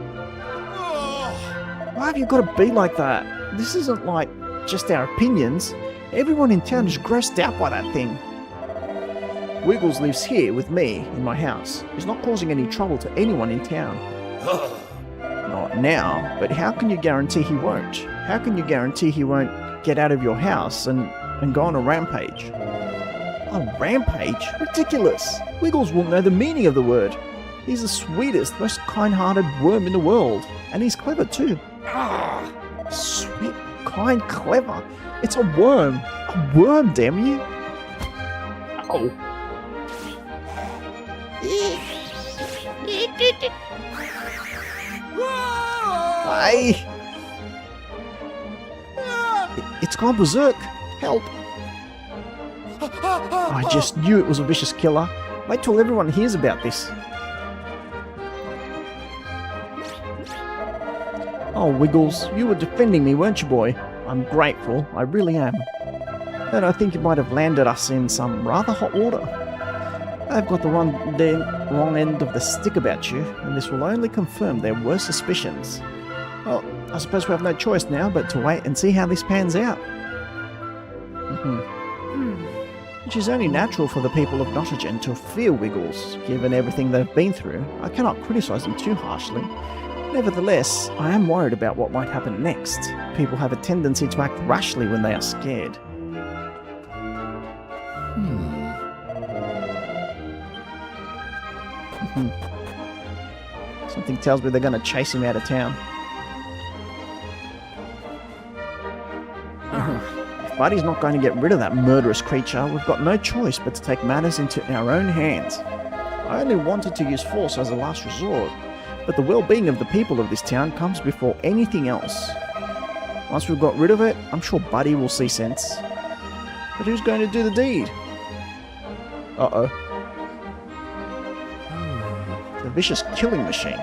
Why have you got to be like that? This isn't like just our opinions. Everyone in town is grossed out by that thing. Wiggles lives here with me in my house. He's not causing any trouble to anyone in town. Not now, but how can you guarantee he won't? How can you guarantee he won't get out of your house and go on a rampage? A rampage? Ridiculous! Wiggles won't know the meaning of the word. He's the sweetest, most kind-hearted worm in the world. And he's clever too. Sweet, kind, clever. It's a worm. A worm, damn you. Oh. Hey! It's gone berserk. Help. I just knew it was a vicious killer. Wait till everyone hears about this. Oh, Wiggles, you were defending me, weren't you, boy? I'm grateful, I really am. But I think you might have landed us in some rather hot water. I've got the wrong end of the stick about you, and this will only confirm their worst suspicions. Well, I suppose we have no choice now but to wait and see how this pans out. Which is only natural for the people of Nottagen to fear Wiggles, given everything they've been through. I cannot criticise them too harshly. Nevertheless, I am worried about what might happen next. People have a tendency to act rashly when they are scared. Something tells me they're going to chase him out of town. If Buddy's not going to get rid of that murderous creature, we've got no choice but to take matters into our own hands. I only wanted to use force as a last resort, but the well-being of the people of this town comes before anything else. Once we've got rid of it, I'm sure Buddy will see sense. But who's going to do the deed? Uh-oh. The vicious killing machine.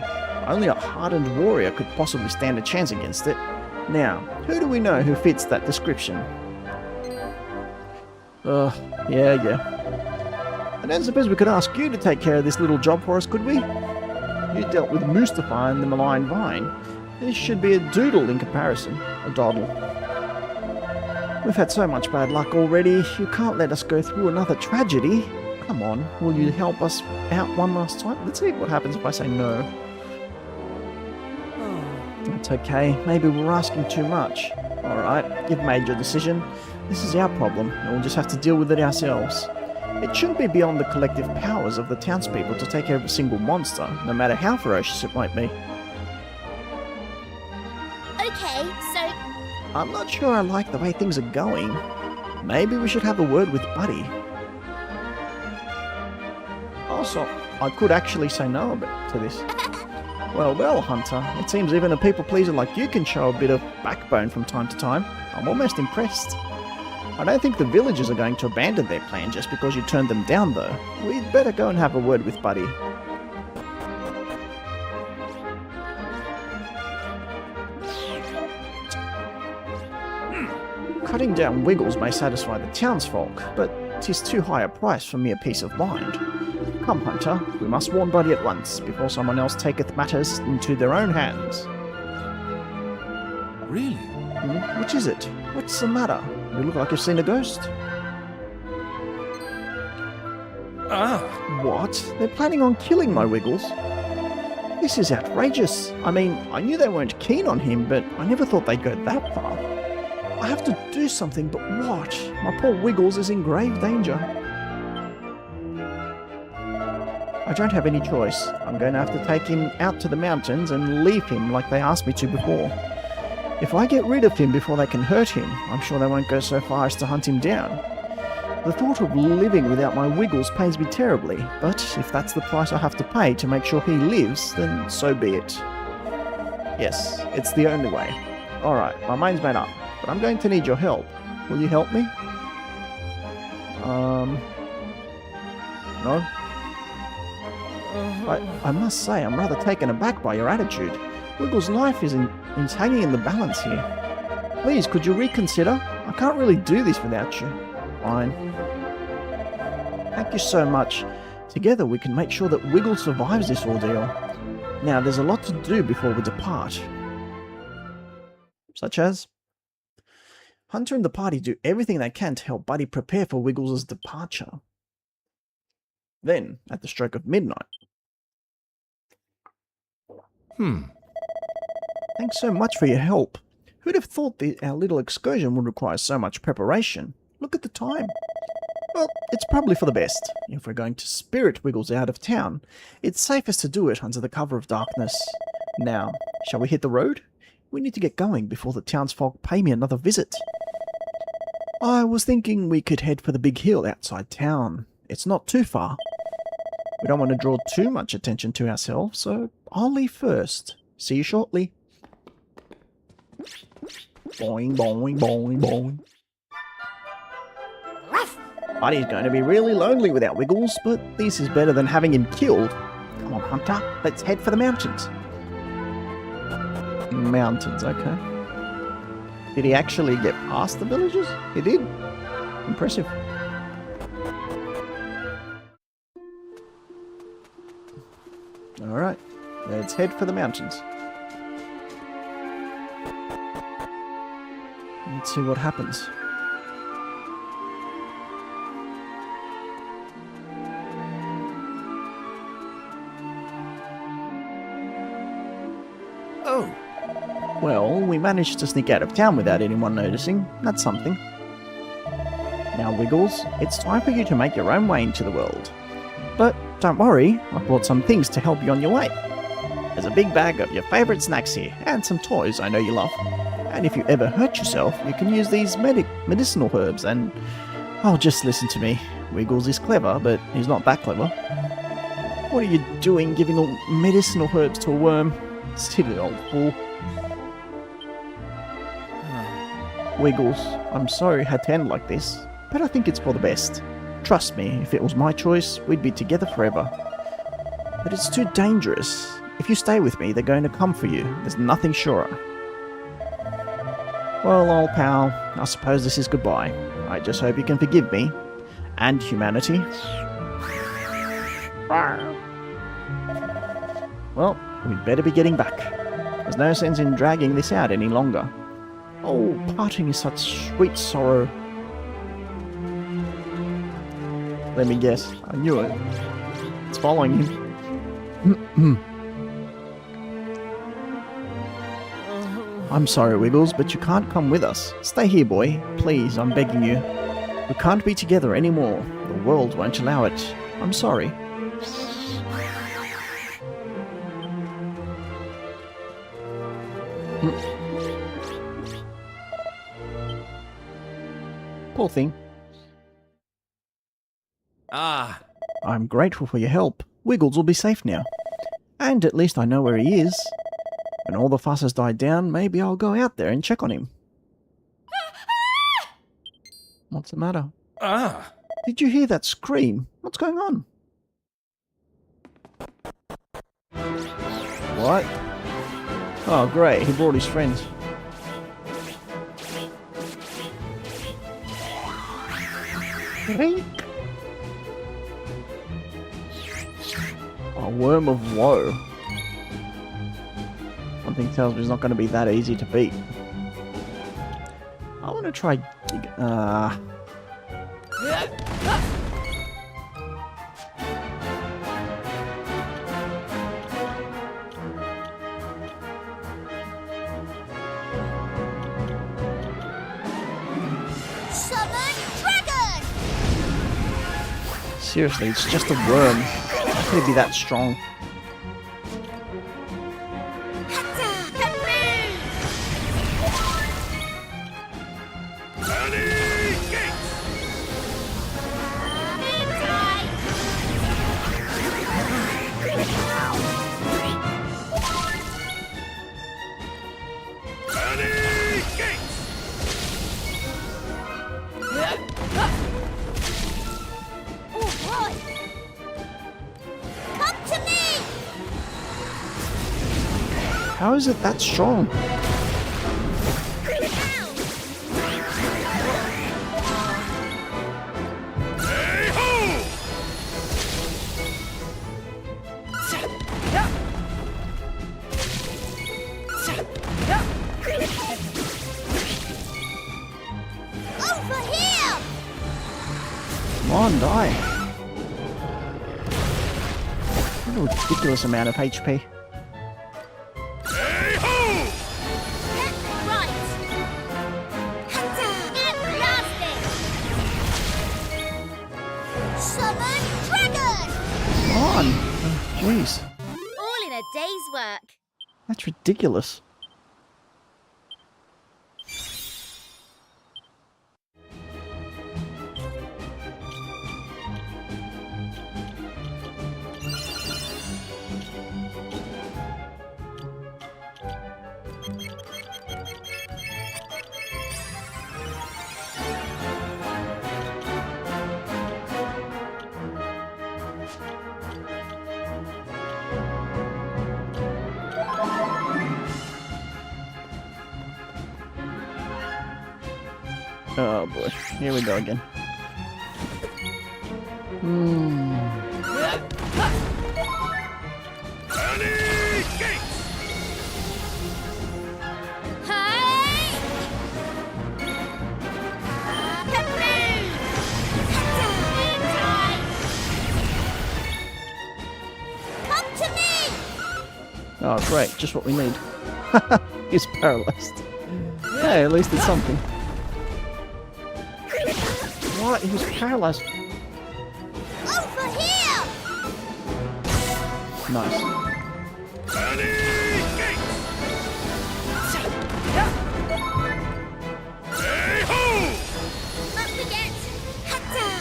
Only a hardened warrior could possibly stand a chance against it. Now, who do we know who fits that description? Yeah. I don't suppose we could ask you to take care of this little job for us, could we? You dealt with Mustafa and the malign vine. This should be a doodle in comparison. A doddle. We've had so much bad luck already. You can't let us go through another tragedy. Come on, will you help us out one last time? Let's see what happens if I say no. It's okay. Maybe we're asking too much. Alright, you've made your decision. This is our problem, and we'll just have to deal with it ourselves. It shouldn't be beyond the collective powers of the townspeople to take care of a single monster, no matter how ferocious it might be. Okay, so I'm not sure I like the way things are going. Maybe we should have a word with Buddy. Also, I could actually say no to this. Well, Hunter, it seems even a people-pleaser like you can show a bit of backbone from time to time. I'm almost impressed. I don't think the villagers are going to abandon their plan just because you turned them down, though. We'd better go and have a word with Buddy. Cutting down Wiggles may satisfy the townsfolk, but 'tis too high a price for mere peace of mind. Come, Hunter, we must warn Buddy at once, before someone else taketh matters into their own hands. Really? Which is it? What's the matter? You look like you've seen a ghost. Ah! What? They're planning on killing my Wiggles? This is outrageous. I mean, I knew they weren't keen on him, but I never thought they'd go that far. I have to do something, but what? My poor Wiggles is in grave danger. I don't have any choice. I'm going to have to take him out to the mountains and leave him like they asked me to before. If I get rid of him before they can hurt him, I'm sure they won't go so far as to hunt him down. The thought of living without my Wiggles pains me terribly, but if that's the price I have to pay to make sure he lives, then so be it. Yes, it's the only way. Alright, my mind's made up, but I'm going to need your help. Will you help me? No? I must say, I'm rather taken aback by your attitude. Wiggles' life is hanging in the balance here. Please, could you reconsider? I can't really do this without you. Fine. Thank you so much. Together we can make sure that Wiggles survives this ordeal. Now, there's a lot to do before we depart. Such as? Hunter and the party do everything they can to help Buddy prepare for Wiggles' departure. Then, at the stroke of midnight. Thanks so much for your help. Who'd have thought our little excursion would require so much preparation? Look at the time. Well, it's probably for the best. If we're going to spirit Wiggles out of town, it's safest to do it under the cover of darkness. Now, shall we hit the road? We need to get going before the townsfolk pay me another visit. I was thinking we could head for the big hill outside town. It's not too far. We don't want to draw too much attention to ourselves, so I'll leave first. See you shortly. Boing, boing, boing, boing. Buddy's going to be really lonely without Wiggles, but this is better than having him killed. Come on, Hunter, let's head for the mountains. Mountains, okay. Did he actually get past the villages? He did. Impressive. Alright, let's head for the mountains. Let's see what happens. Oh! Well, we managed to sneak out of town without anyone noticing. That's something. Now, Wiggles, it's time for you to make your own way into the world. But don't worry, I brought some things to help you on your way. There's a big bag of your favourite snacks here, and some toys I know you love. And if you ever hurt yourself, you can use these medicinal herbs and... Oh, just listen to me. Wiggles is clever, but he's not that clever. What are you doing giving all medicinal herbs to a worm? Silly old fool. Wiggles, I'm sorry it had to end like this. but I think it's for the best. Trust me, if it was my choice, we'd be together forever. But it's too dangerous. If you stay with me, they're going to come for you. There's nothing surer. Well, old pal, I suppose this is goodbye. I just hope you can forgive me. And humanity. Well, we'd better be getting back. There's no sense in dragging this out any longer. Oh, parting is such sweet sorrow. Let me guess. I knew it. It's following him. I'm sorry, Wiggles, but you can't come with us. Stay here, boy. Please, I'm begging you. We can't be together anymore. The world won't allow it. I'm sorry. Poor thing. Ah. I'm grateful for your help. Wiggles will be safe now. And at least I know where he is. When all the fuss has died down, maybe I'll go out there and check on him. What's the matter? Ah. Did you hear that scream? What's going on? What? Oh, great. He brought his friends. A worm of woe. Something tells me it's not going to be that easy to beat. I want to try... Seriously, it's just a worm. How could it be that strong? How is it that strong? Come on, die. What a ridiculous amount of HP. Jeez. All in a day's work. That's ridiculous. Oh boy, here we go again. Oh great, just what we need. He's paralyzed. Hey, at least it's something. What? He was paralyzed. Over here! Nice. Up we get!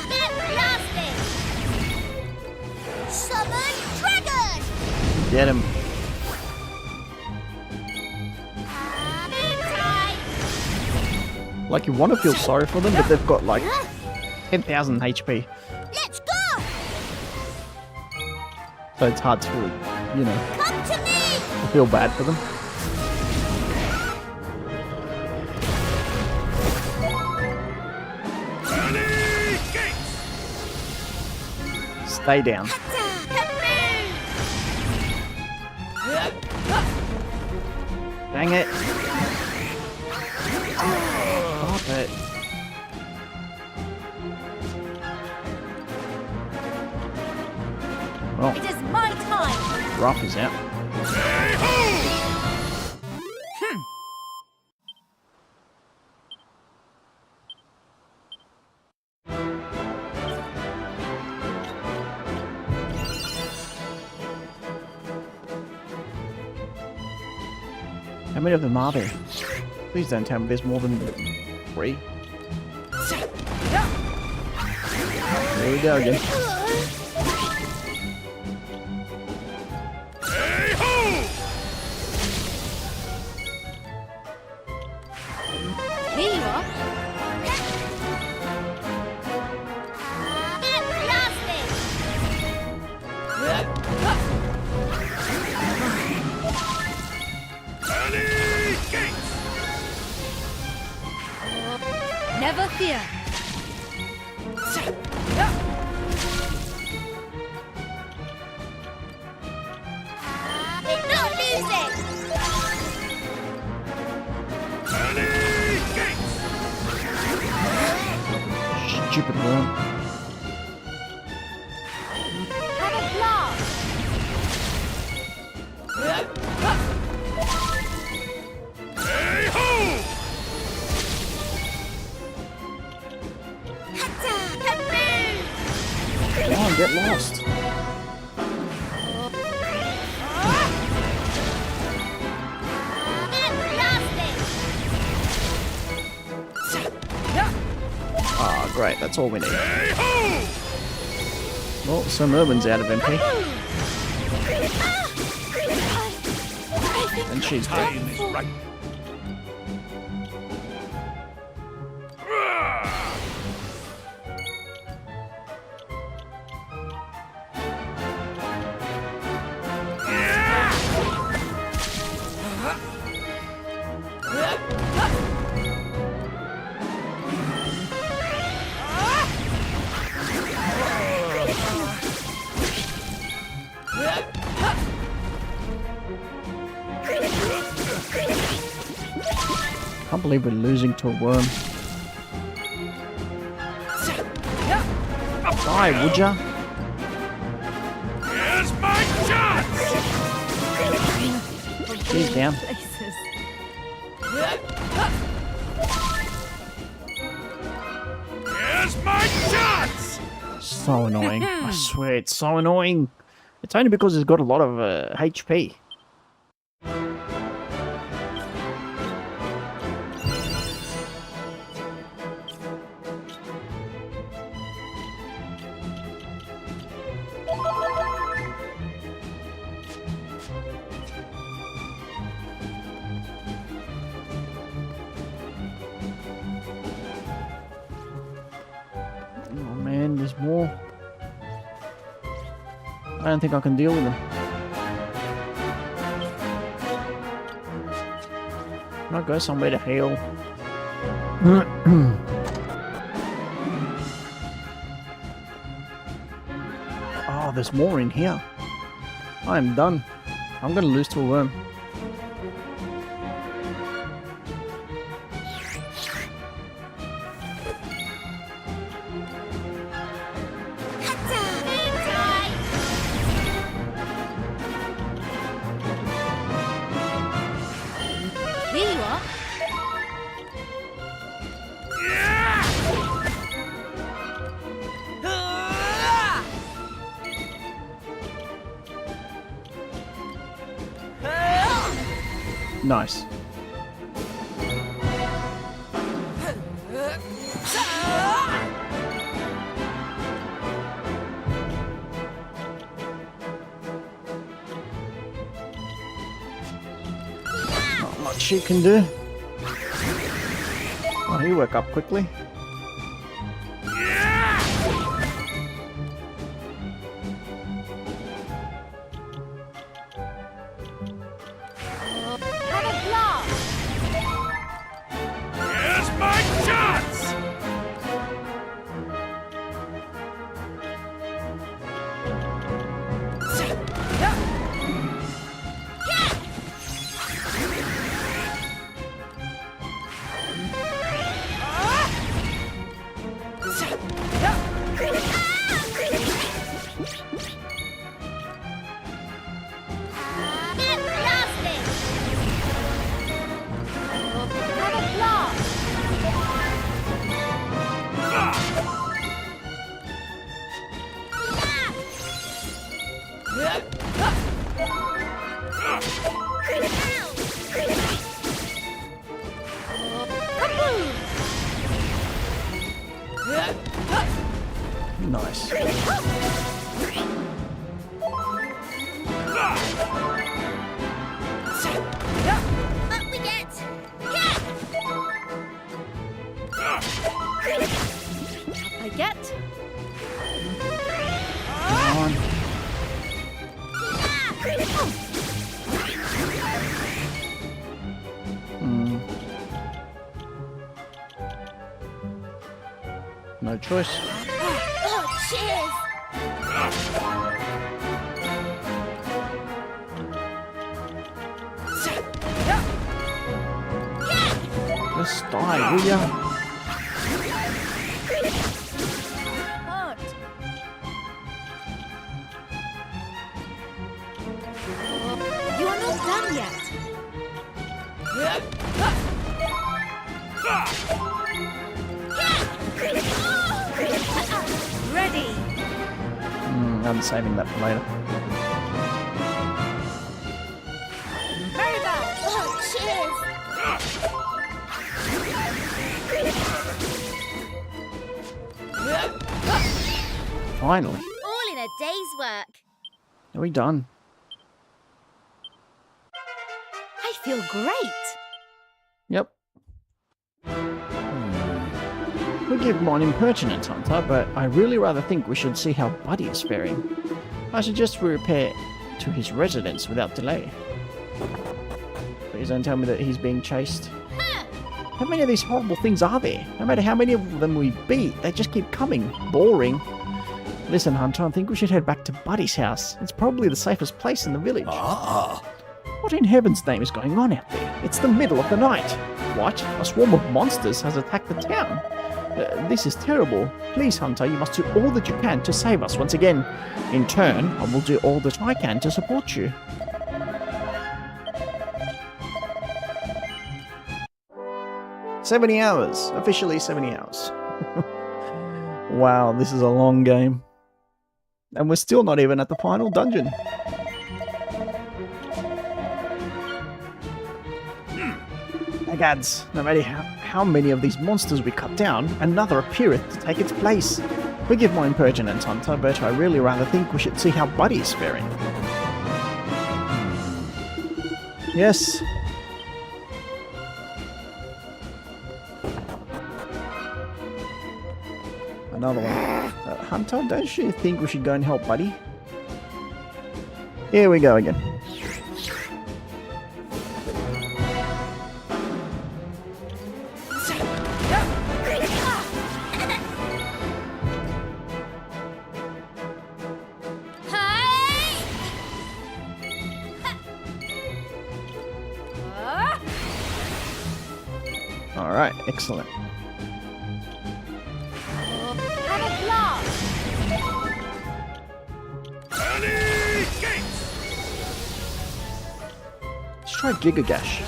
Get blasted! Summon dragon! Get him. Like, you want to feel sorry for them, but they've got, like, 10,000 HP. Let's go! So it's hard to, you know, Come to me! I feel bad for them. Stay down. Dang it. Stop it. Well, It is my time! Ruff is out. How many of them are there? Please don't tell me there's more than 3. There we go again. Here you are. Blasting! Never fear. Did not lose it. Stupid worm. Have a blast. Come on, get lost. Ah, great, that's all we need. Well, some Urban's out of MP. And she's dead. Time is right. Can't believe we're losing to a worm. Die, would ya? Here's my chance! She's down. Here's my chance! So annoying. I swear, it's so annoying. It's only because it's got a lot of HP. Oh man, there's more. I don't think I can deal with them. Can I go somewhere to heal? Oh, there's more in here. I am done. I'm gonna lose to a worm. Here you are. Nice. Not much she can do. Oh, he woke up quickly. Yeah! Nice. Up we get! I get. Come on. No choice. Oh, cheers! Just die, will ya? Hurt. You are not done yet. Ready. I'm saving that for later. Very well. Oh, cheers! Finally. All in a day's work. Are we done? I feel great. Yep. We give mine impertinent, Hunter, but I really rather think we should see how Buddy is faring. I suggest we repair to his residence without delay. Please don't tell me that he's being chased. How many of these horrible things are there? No matter how many of them we beat, they just keep coming. Boring. Listen, Hunter, I think we should head back to Buddy's house. It's probably the safest place in the village. What in heaven's name is going on out there? It's the middle of the night. What? A swarm of monsters has attacked the town. This is terrible. Please, Hunter, you must do all that you can to save us once again. In turn, I will do all that I can to support you. $70. Officially 70 hours. Wow, this is a long game. And we're still not even at the final dungeon. Agads, no matter how many of these monsters we cut down, another appeareth to take its place. Forgive my impertinence, Hunter, but I really rather think we should see how Buddy is faring. Yes. Another one. Hunter, don't you think we should go and help Buddy? Here we go again. Alright, excellent. Have a blast. Early gates! Let's try Giga Gash.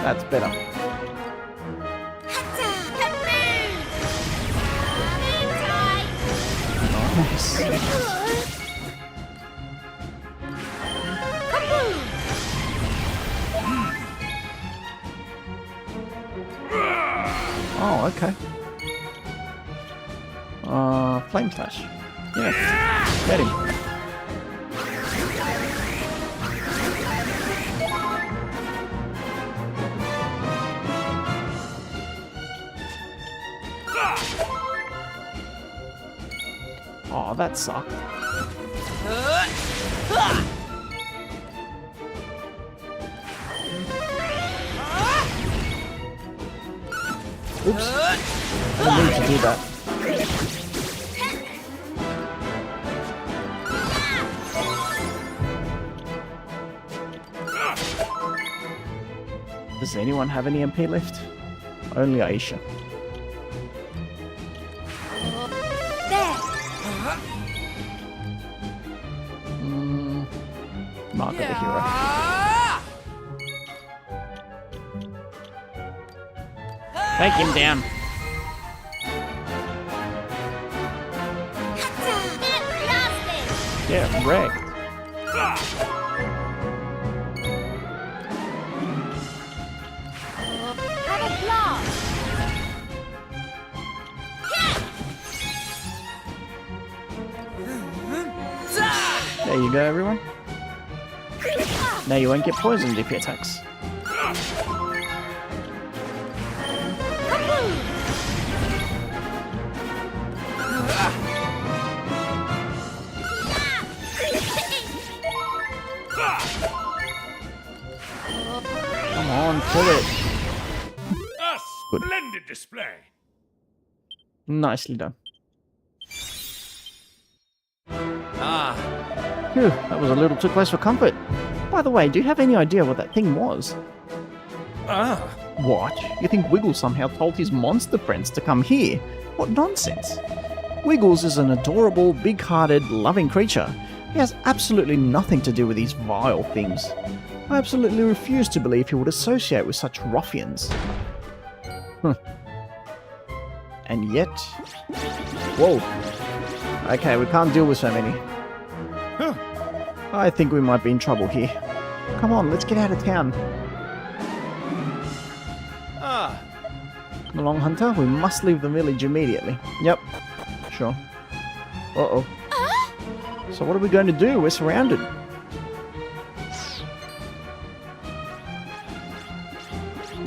That's better. Nice. Oh, okay. Flame Slash. Yeah. Get him. Oh, that sucked. Oops. I didn't mean to do that. Does anyone have any MP left? Only Aisha. Mark of the hero. Take him down. Get wrecked. There you go, everyone. Now you won't get poisoned if he attacks. Come on, pull it. A Good. splendid display. Nicely done. Ah, Phew, that was a little too close for comfort. By the way, do you have any idea what that thing was? What? You think Wiggles somehow told his monster friends to come here? What nonsense! Wiggles is an adorable, big-hearted, loving creature. He has absolutely nothing to do with these vile things. I absolutely refuse to believe he would associate with such ruffians. And yet... Whoa. Okay, we can't deal with so many. I think we might be in trouble here. Come on, let's get out of town. Come along, Hunter. We must leave the village immediately. Yep. Sure. Uh-oh. So what are we going to do? We're surrounded.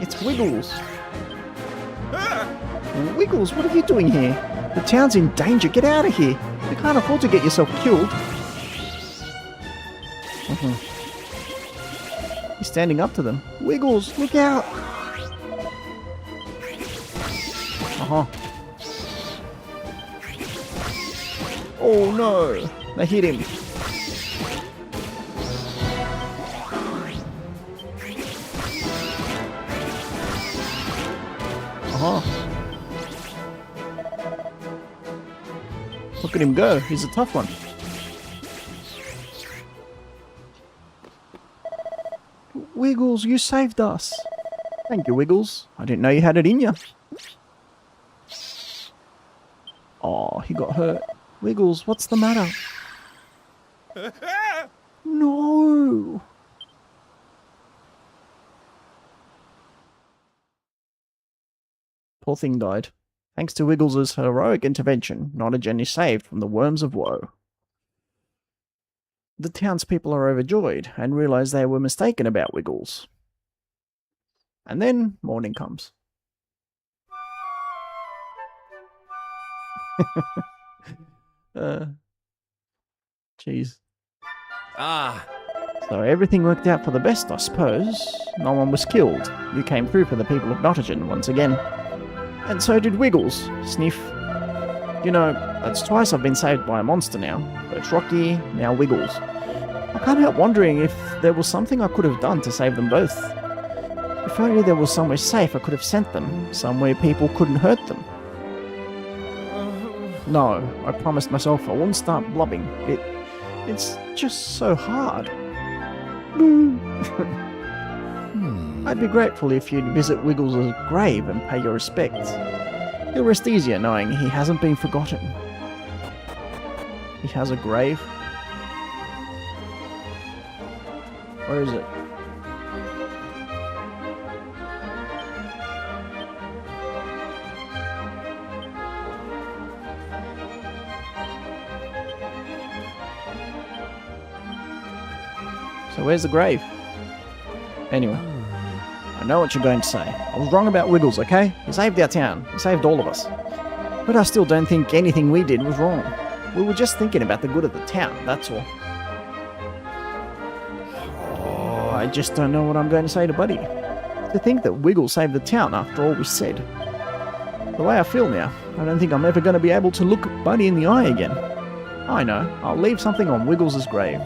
It's Wiggles. Wiggles, what are you doing here? The town's in danger. Get out of here. You can't afford to get yourself killed. He's standing up to them. Wiggles, look out! Oh no! They hit him. Look at him go. He's a tough one. Wiggles, you saved us. Thank you, Wiggles. I didn't know you had it in you. Oh, he got hurt. Wiggles, what's the matter? No! Poor thing died. Thanks to Wiggles' heroic intervention, Nottagen is saved from the worms of woe. The townspeople are overjoyed and realize they were mistaken about Wiggles. And then morning comes. Jeez. So everything worked out for the best, I suppose. No one was killed. You came through for the people of Nottagen once again. And so did Wiggles. Sniff. You know, that's twice I've been saved by a monster now. First Rocky, now Wiggles. I can't help wondering if there was something I could have done to save them both. If only there was somewhere safe I could have sent them, somewhere people couldn't hurt them. No, I promised myself I wouldn't start blubbing. It's just so hard. I'd be grateful if you'd visit Wiggles' grave and pay your respects. He'll rest easier knowing he hasn't been forgotten. He has a grave? Where is it? So where's the grave? Anyway, I know what you're going to say. I was wrong about Wiggles, okay? He saved our town. He saved all of us. But I still don't think anything we did was wrong. We were just thinking about the good of the town, that's all. Oh, I just don't know what I'm going to say to Buddy. To think that Wiggles saved the town after all we said. The way I feel now, I don't think I'm ever going to be able to look Buddy in the eye again. I know, I'll leave something on Wiggles' grave.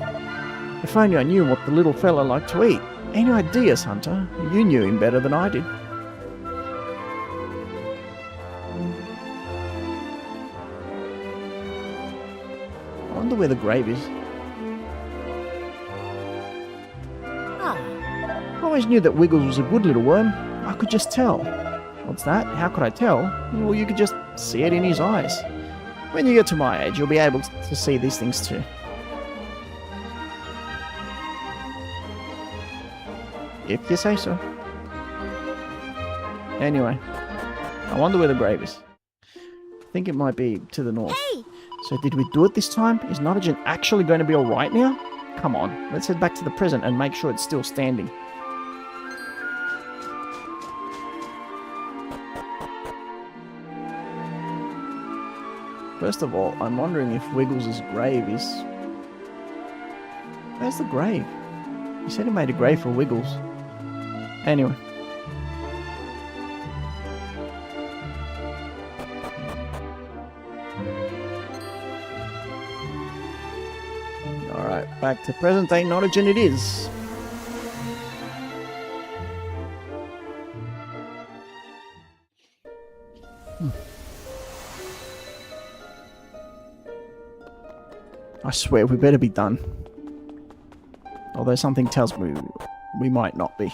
If only I knew what the little fella liked to eat. Any ideas, Hunter? You knew him better than I did. I wonder where the grave is. I always knew that Wiggles was a good little worm. I could just tell. What's that? How could I tell? Well, you could just see it in his eyes. When you get to my age, you'll be able to see these things too. If you say so. Anyway, I wonder where the grave is. I think it might be to the north. Hey! So did we do it this time? Is Nottagen actually going to be alright now? Come on, let's head back to the present and make sure it's still standing. First of all, I'm wondering if Wiggles' grave is... Where's the grave? He said he made a grave for Wiggles. Anyway. Alright, back to present day Nottagen it is. I swear we better be done. Although something tells me we might not be.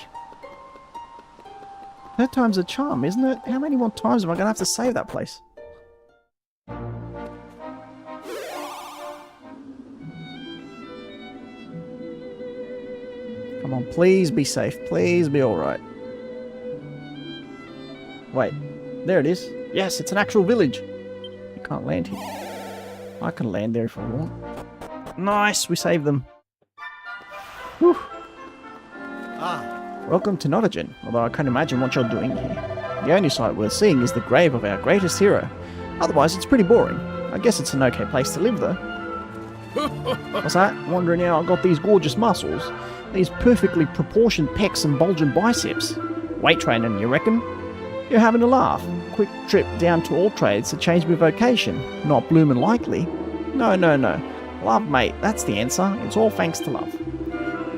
Third time's a charm, isn't it? How many more times am I going to have to save that place? Come on, please be safe. Please be alright. Wait, there it is. Yes, it's an actual village. You can't land here. I can land there if I want. Nice, we saved them. Whew. Welcome to Nottagen, although I can't imagine what you're doing here. The only sight worth seeing is the grave of our greatest hero. Otherwise, it's pretty boring. I guess it's an okay place to live, though. What's that? Wondering how I got these gorgeous muscles? These perfectly proportioned pecs and bulging biceps. Weight training, you reckon? You're having a laugh. Quick trip down to all trades to change my vocation. Not bloomin' likely. No. Love, mate, that's the answer. It's all thanks to love.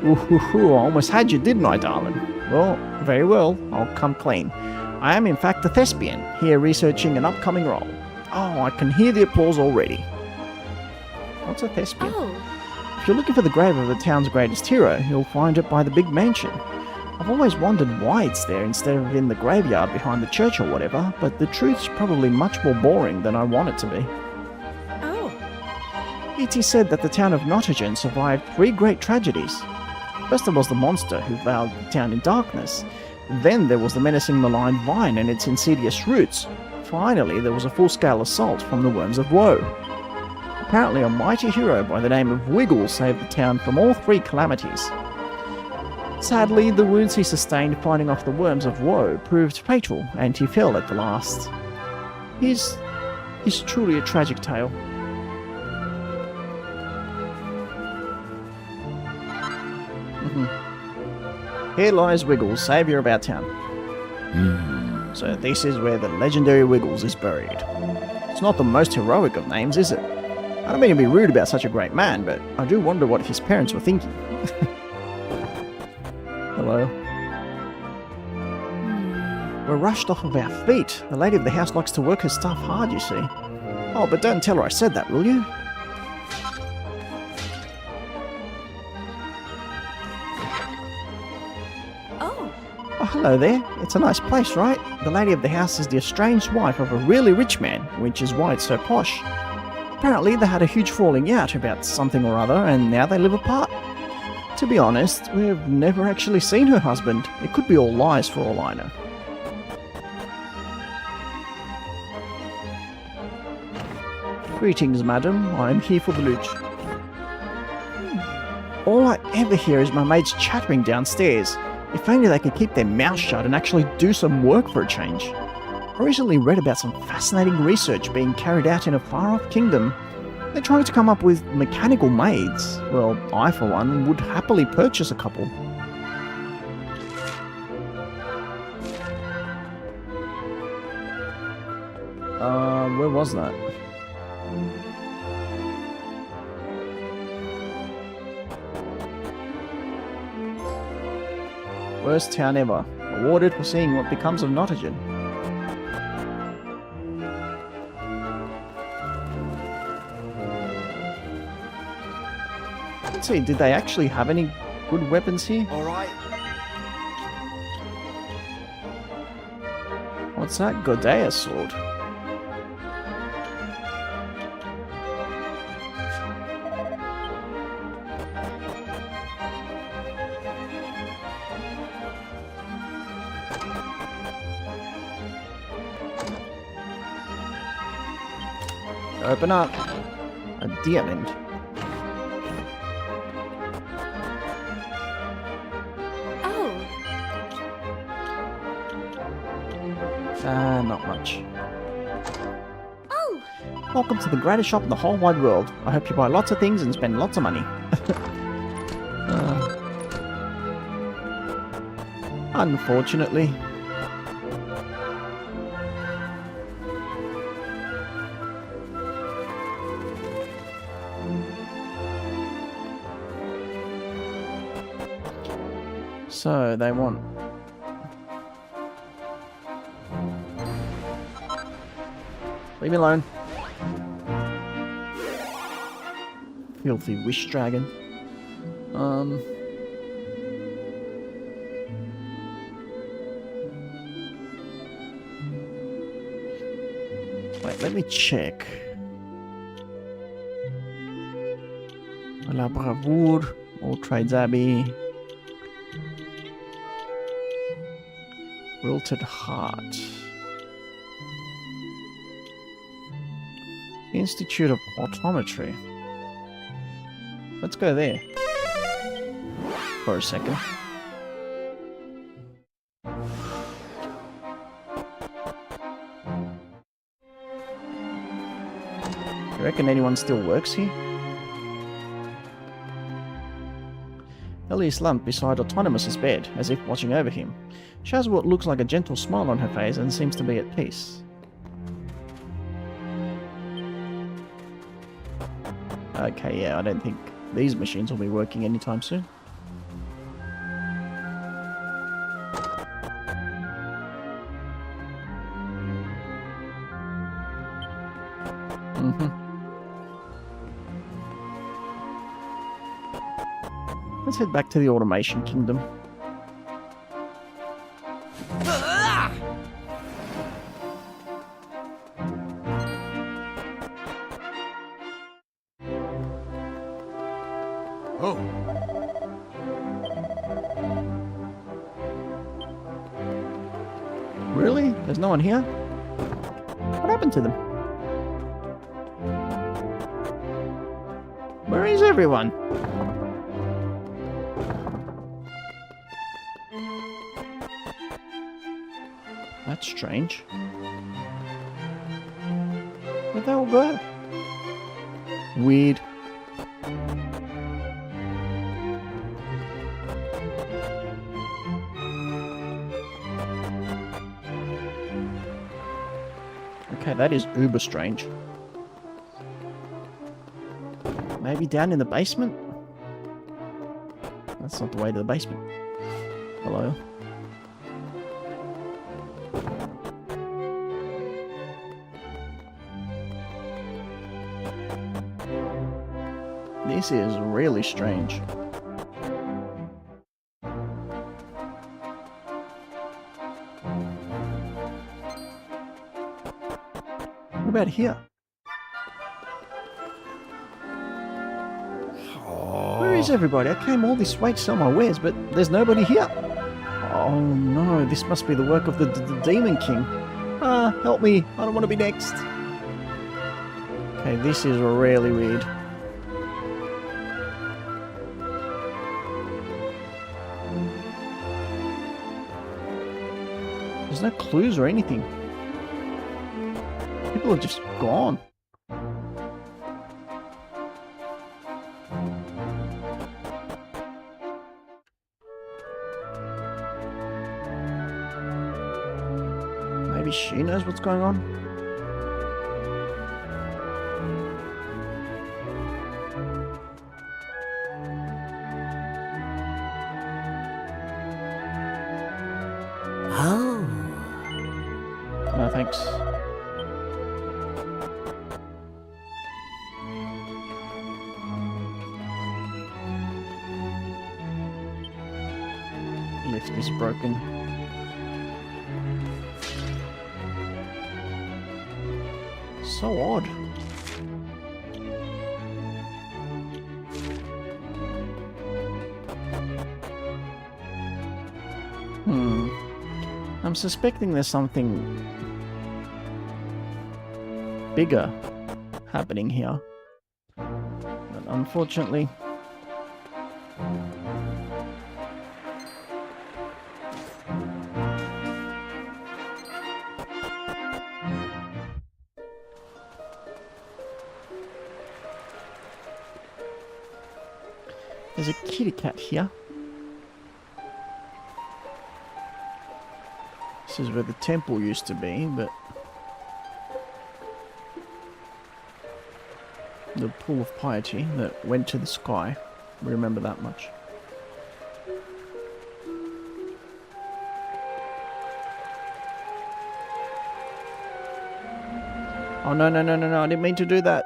Ooh, I almost had you, didn't I, darling? Well, very well. I'll come clean. I am, in fact, a thespian, here researching an upcoming role. Oh, I can hear the applause already. What's a thespian? Oh. If you're looking for the grave of the town's greatest hero, you'll find it by the big mansion. I've always wondered why it's there instead of in the graveyard behind the church or whatever, but the truth's probably much more boring than I want it to be. Oh. It is said that the town of Nottagen survived 3 great tragedies. First there was the monster who veiled the town in darkness. Then there was the menacing malign vine and its insidious roots. Finally, there was a full-scale assault from the Worms of Woe. Apparently a mighty hero by the name of Wiggles saved the town from all 3 calamities. Sadly, the wounds he sustained fighting off the Worms of Woe proved fatal, and he fell at the last. His truly a tragic tale. Here lies Wiggles, saviour of our town. So this is where the legendary Wiggles is buried. It's not the most heroic of names, is it? I don't mean to be rude about such a great man, but I do wonder what his parents were thinking. Hello. We're rushed off of our feet. The lady of the house likes to work her stuff hard, you see. Oh, but don't tell her I said that, will you? Oh, hello there. It's a nice place, right? The lady of the house is the estranged wife of a really rich man, which is why it's so posh. Apparently they had a huge falling out about something or other, and now they live apart. To be honest, we've never actually seen her husband. It could be all lies for all I know. Greetings, madam. I am here for the loot. All I ever hear is my mates chattering downstairs. If only they could keep their mouths shut and actually do some work for a change. I recently read about some fascinating research being carried out in a far-off kingdom. They're trying to come up with mechanical maids. Well, I, for one, would happily purchase a couple. Where was that? Worst town ever. Awarded for seeing what becomes of Nottagen. Let's see, did they actually have any good weapons here? Alright. What's that? Godea's sword. Open up. A diamond. Oh, Not much. oh, Welcome to the greatest shop in the whole wide world. I hope you buy lots of things and spend lots of money. Unfortunately. So they want leave me alone. Filthy wish dragon. Wait, let me check. La Bravoure, All Trades Abbey. Wilted Heart. Institute of Optometry. Let's go there. For a second. You reckon anyone still works here? Ellie is slumped beside Autonomous's bed, as if watching over him. She has what looks like a gentle smile on her face and seems to be at peace. Okay, yeah, I don't think these machines will be working anytime soon. Let's head back to the Automation Kingdom. Oh. Really? There's no one here? What happened to them? Where is everyone? That's strange. Where'd they all go? Weird. Okay, that is uber strange. Maybe down in the basement? That's not the way to the basement. Hello? This is really strange. What about here? Where is everybody? I came all this way to sell my wares, but there's nobody here. Oh no, this must be the work of the Demon King. Help me. I don't want to be next. Okay, this is really weird. There's no clues or anything. People have just gone. Maybe she knows what's going on? Oh. No, thanks. Lift is broken. So odd. I'm suspecting there's something bigger happening here. unfortunately. There's a kitty cat here. This is where the temple used to be, but the pool of piety that went to the sky. We remember that much. Oh no, no, no, no, no, I didn't mean to do that.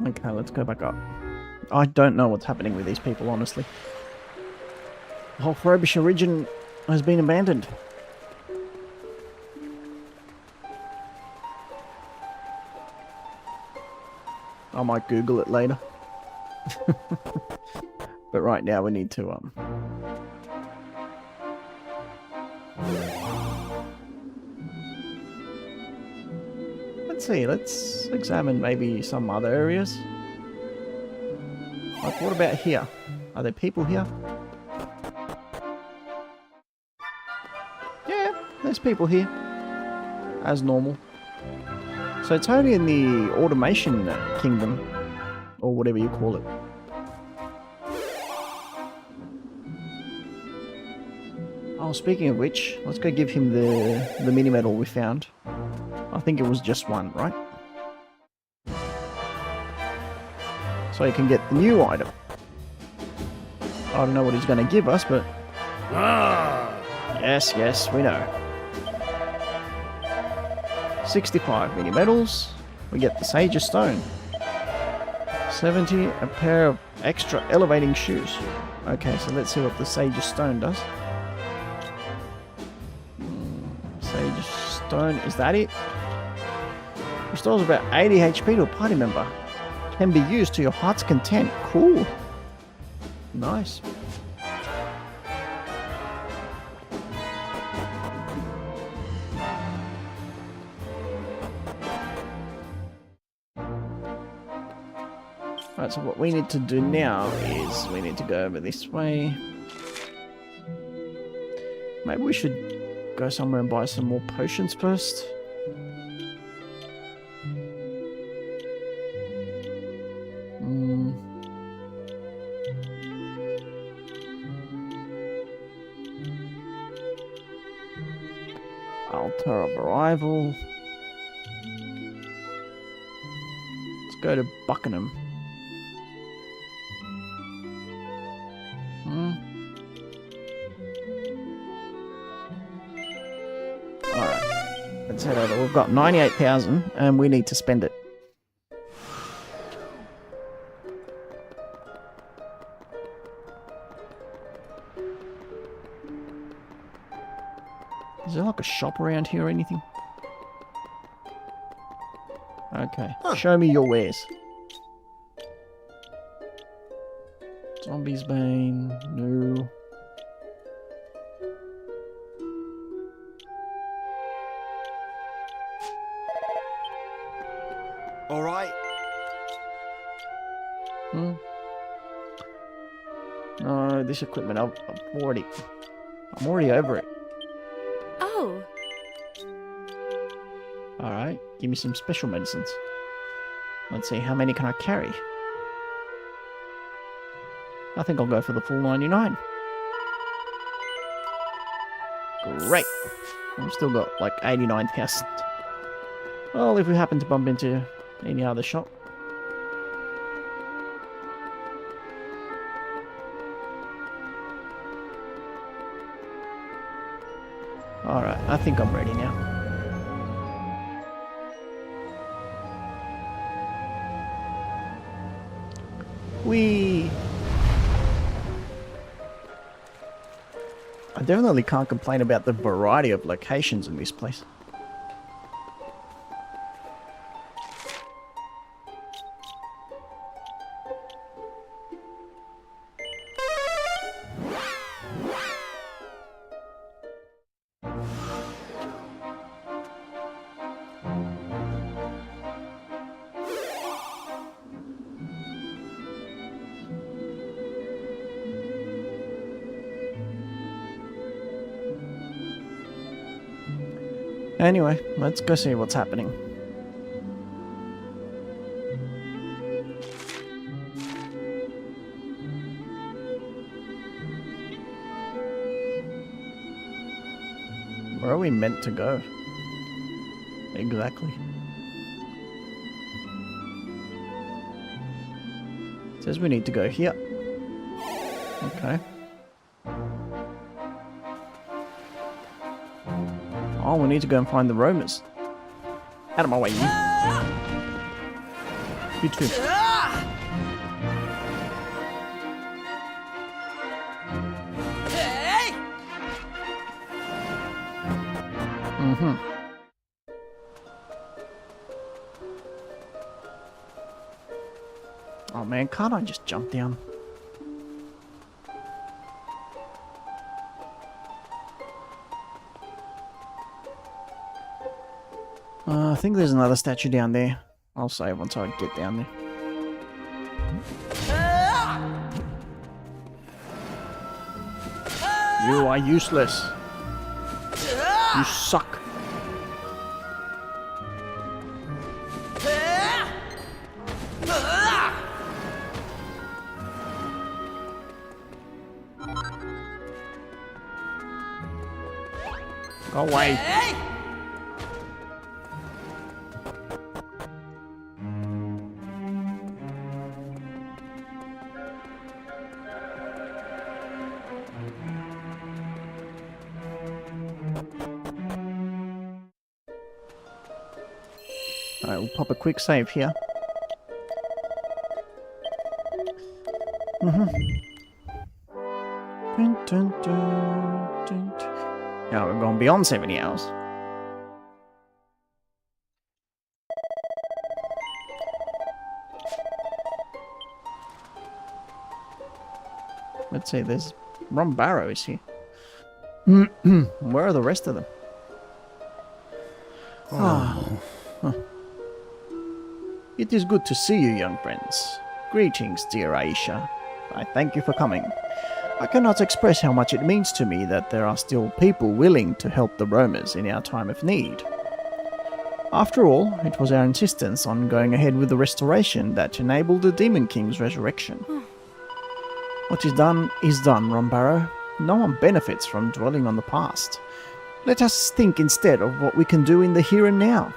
Okay, let's go back up. I don't know what's happening with these people, honestly. The whole Frobisher region has been abandoned. I might Google it later. But right now we need to let's see, let's examine maybe some other areas. Like, what about here? Are there people here? Yeah, there's people here. As normal. So it's only in the automation kingdom, or whatever you call it. Oh, speaking of which, let's go give him the mini medal we found. I think it was just one, right? So you can get the new item. I don't know what he's going to give us, but... Ah! Yes, yes, we know. 65 mini medals. We get the Sage's Stone. 70, a pair of extra elevating shoes. Okay, so let's see what the Sage's Stone does. Sage's Stone, is that it? Restores about 80 HP to a party member. Can be used to your heart's content. Cool. Nice. Alright, so what we need to do now is we need to go over this way. Maybe we should go somewhere and buy some more potions first. Altar of Arrival. Let's go to Buckingham. Alright. Let's head over. We've got 98,000 and we need to spend it. Is there like a shop around here or anything? Okay. Show me your wares. Zombies Bane. No. Alright. No, this equipment, I'm already over it. Oh. Alright, give me some special medicines. Let's see, how many can I carry? I think I'll go for the full 99. Great. I've still got like 89,000. Well, if we happen to bump into any other shop. Alright, I think I'm ready now. Whee! I definitely can't complain about the variety of locations in this place. Anyway, let's go see what's happening. Where are we meant to go? Exactly. It says we need to go here. Okay. Oh, we need to go and find the roamers. Out of my way, you. You too. Mm-hmm. Oh man, can't I just jump down? I think there's another statue down there. I'll save once I get down there. You are useless. You suck. Go away. Alright, we'll pop a quick save here. Now we're going beyond 70 hours. Let's see, there's Ron Barrow is here. Where are the rest of them? Oh. Huh. It is good to see you, young friends. Greetings, dear Aisha. I thank you for coming. I cannot express how much it means to me that there are still people willing to help the roamers in our time of need. After all, it was our insistence on going ahead with the restoration that enabled the Demon King's resurrection. What is done, Ron Barrow. No one benefits from dwelling on the past. Let us think instead of what we can do in the here and now.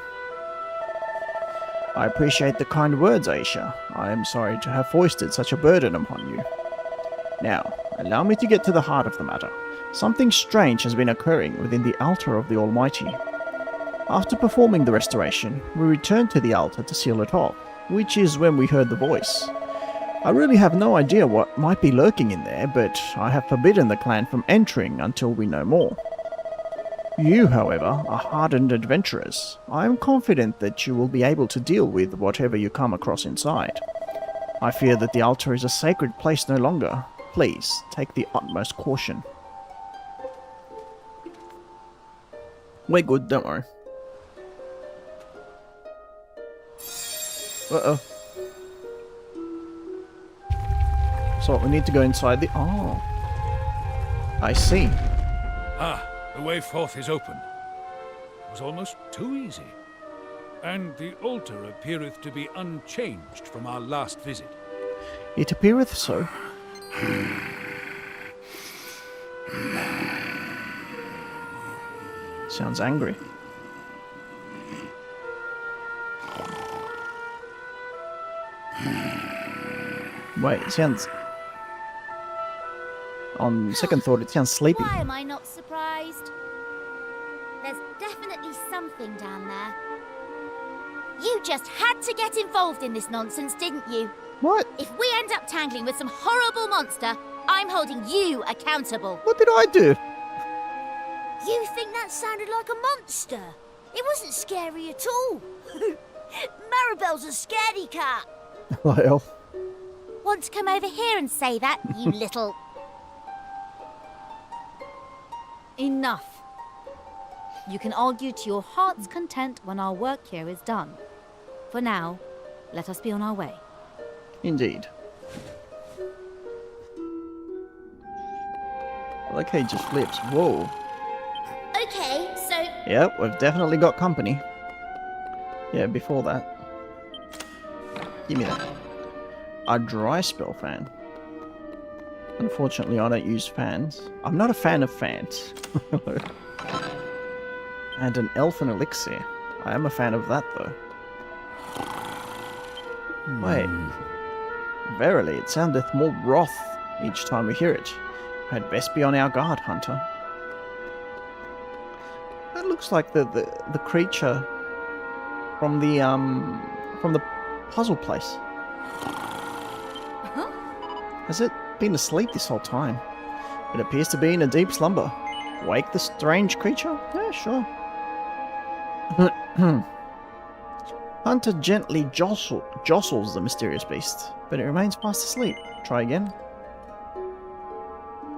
I appreciate the kind words, Aisha. I am sorry to have foisted such a burden upon you. Now, allow me to get to the heart of the matter. Something strange has been occurring within the altar of the Almighty. After performing the restoration, we returned to the altar to seal it off, which is when we heard the voice. I really have no idea what might be lurking in there, but I have forbidden the clan from entering until we know more. You, however, are hardened adventurers. I am confident that you will be able to deal with whatever you come across inside. I fear that the altar is a sacred place no longer. Please, take the utmost caution. We're good, don't worry. Uh-oh. So we need to go inside the... Oh. I see. Ah, the way forth is open. It was almost too easy. And the altar appeareth to be unchanged from our last visit. It appeareth so. Sounds angry. Wait, it sounds... On second thought, it sounds sleepy. Why am I not surprised? There's definitely something down there. You just had to get involved in this nonsense, didn't you? What? If we end up tangling with some horrible monster, I'm holding you accountable. What did I do? You think that sounded like a monster? It wasn't scary at all. Maribel's a scaredy cat. Well... Want to come over here and say that, you little... Enough. You can argue to your heart's content when our work here is done. For now, let us be on our way. Indeed. I like how he just flips. Whoa. Okay, so Yep, we've definitely got company. Yeah, before that. Give me that. A dry spell fan. Unfortunately, I don't use fans. I'm not a fan of fans. And an elfin elixir. I am a fan of that, though. Wait. Verily, it soundeth more wrath each time we hear it. Had best be on our guard, hunter. That looks like the creature from the puzzle place. Huh? Has it been asleep this whole time? It appears to be in a deep slumber. Wake the strange creature? Yeah, sure. Hunter gently jostles the mysterious beast, but it remains fast asleep. Try again.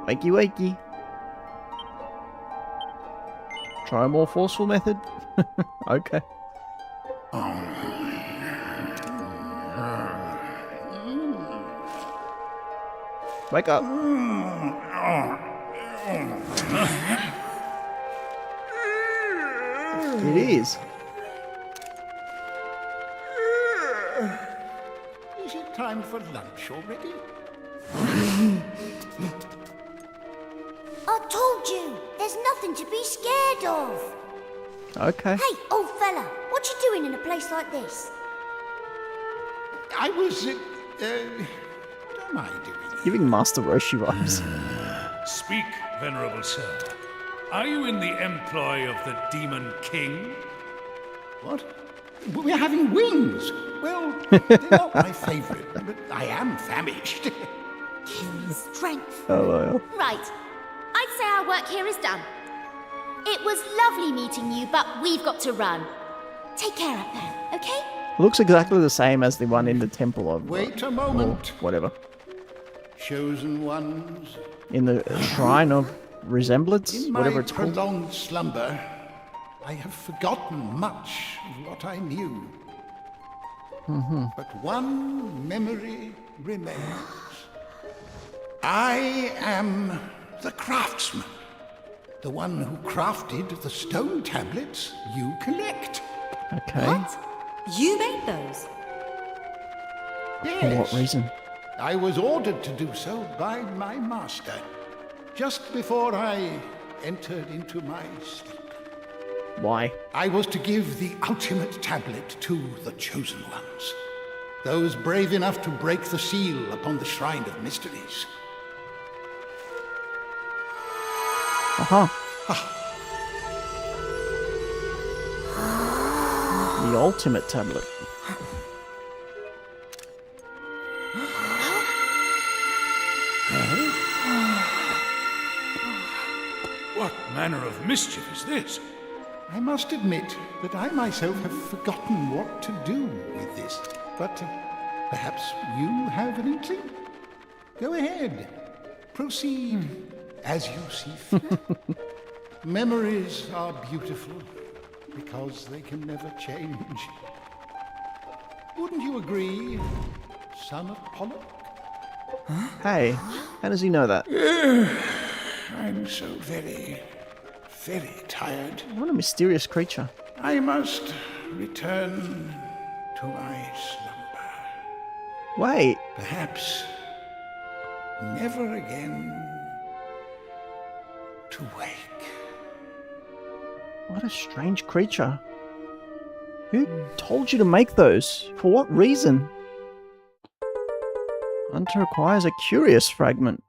Wakey wakey. Try a more forceful method. Okay. Wake up. It is. Is it time for lunch already? I told you, there's nothing to be scared of. Okay. Hey, old fella, what you doing in a place like this? I was, what am I doing? Giving Master Roshi vibes. Speak, venerable sir. Are you in the employ of the Demon King? What? We're having wings. Well, they're not my favourite, but I am famished. Strength. Oh, well. Right. I'd say our work here is done. It was lovely meeting you, but we've got to run. Take care up there, okay? Looks exactly the same as the one in the temple of... Wait a or moment. whatever. Chosen ones. In the shrine of resemblance? In my Whatever it's called. prolonged slumber, I have forgotten much of what I knew. But one memory remains. I am the craftsman. The one who crafted the stone tablets you collect. Okay. What? You made those? For Yes. what reason? I was ordered to do so by my master, just before I entered into my sleep. Why? I was to give the ultimate tablet to the chosen ones, those brave enough to break the seal upon the Shrine of Mysteries. Uh-huh. The ultimate tablet. What manner of mischief is this? I must admit that I myself have forgotten what to do with this, but perhaps you have an inkling? Go ahead. Proceed as you see fit. Memories are beautiful because they can never change. Wouldn't you agree, son of Pollock? Hey, how does he know that? I'm so very tired. What a mysterious creature. I must return to my slumber. Wait, Perhaps never again to wake. what a strange creature. Who told you to make those? For what reason? Hunter acquires a curious fragment.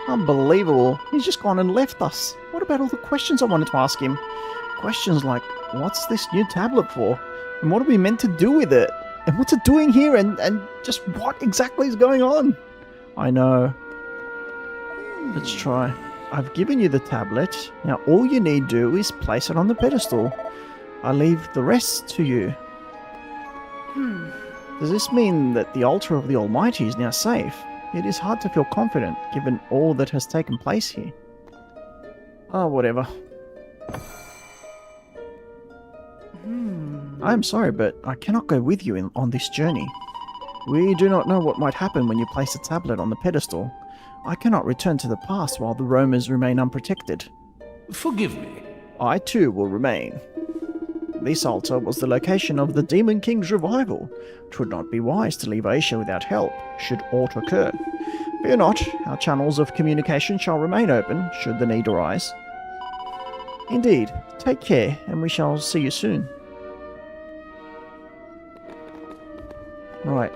Unbelievable. He's just gone and left us. What about all the questions I wanted to ask him? Questions like, what's this new tablet for? And what are we meant to do with it? And what's it doing here? And just what exactly is going on? I know. Let's try. I've given you the tablet. Now all you need to do is place it on the pedestal. I leave the rest to you. Does this mean that the altar of the Almighty is now safe? It is hard to feel confident, given all that has taken place here. Oh, whatever. I am sorry, but I cannot go with you on this journey. We do not know what might happen when you place a tablet on the pedestal. I cannot return to the past while the roamers remain unprotected. Forgive me. I too will remain. This altar was the location of the Demon King's revival. 'Twould not be wise to leave Asia without help, should aught occur. Fear not, our channels of communication shall remain open, should the need arise. Indeed, take care, and we shall see you soon. Right.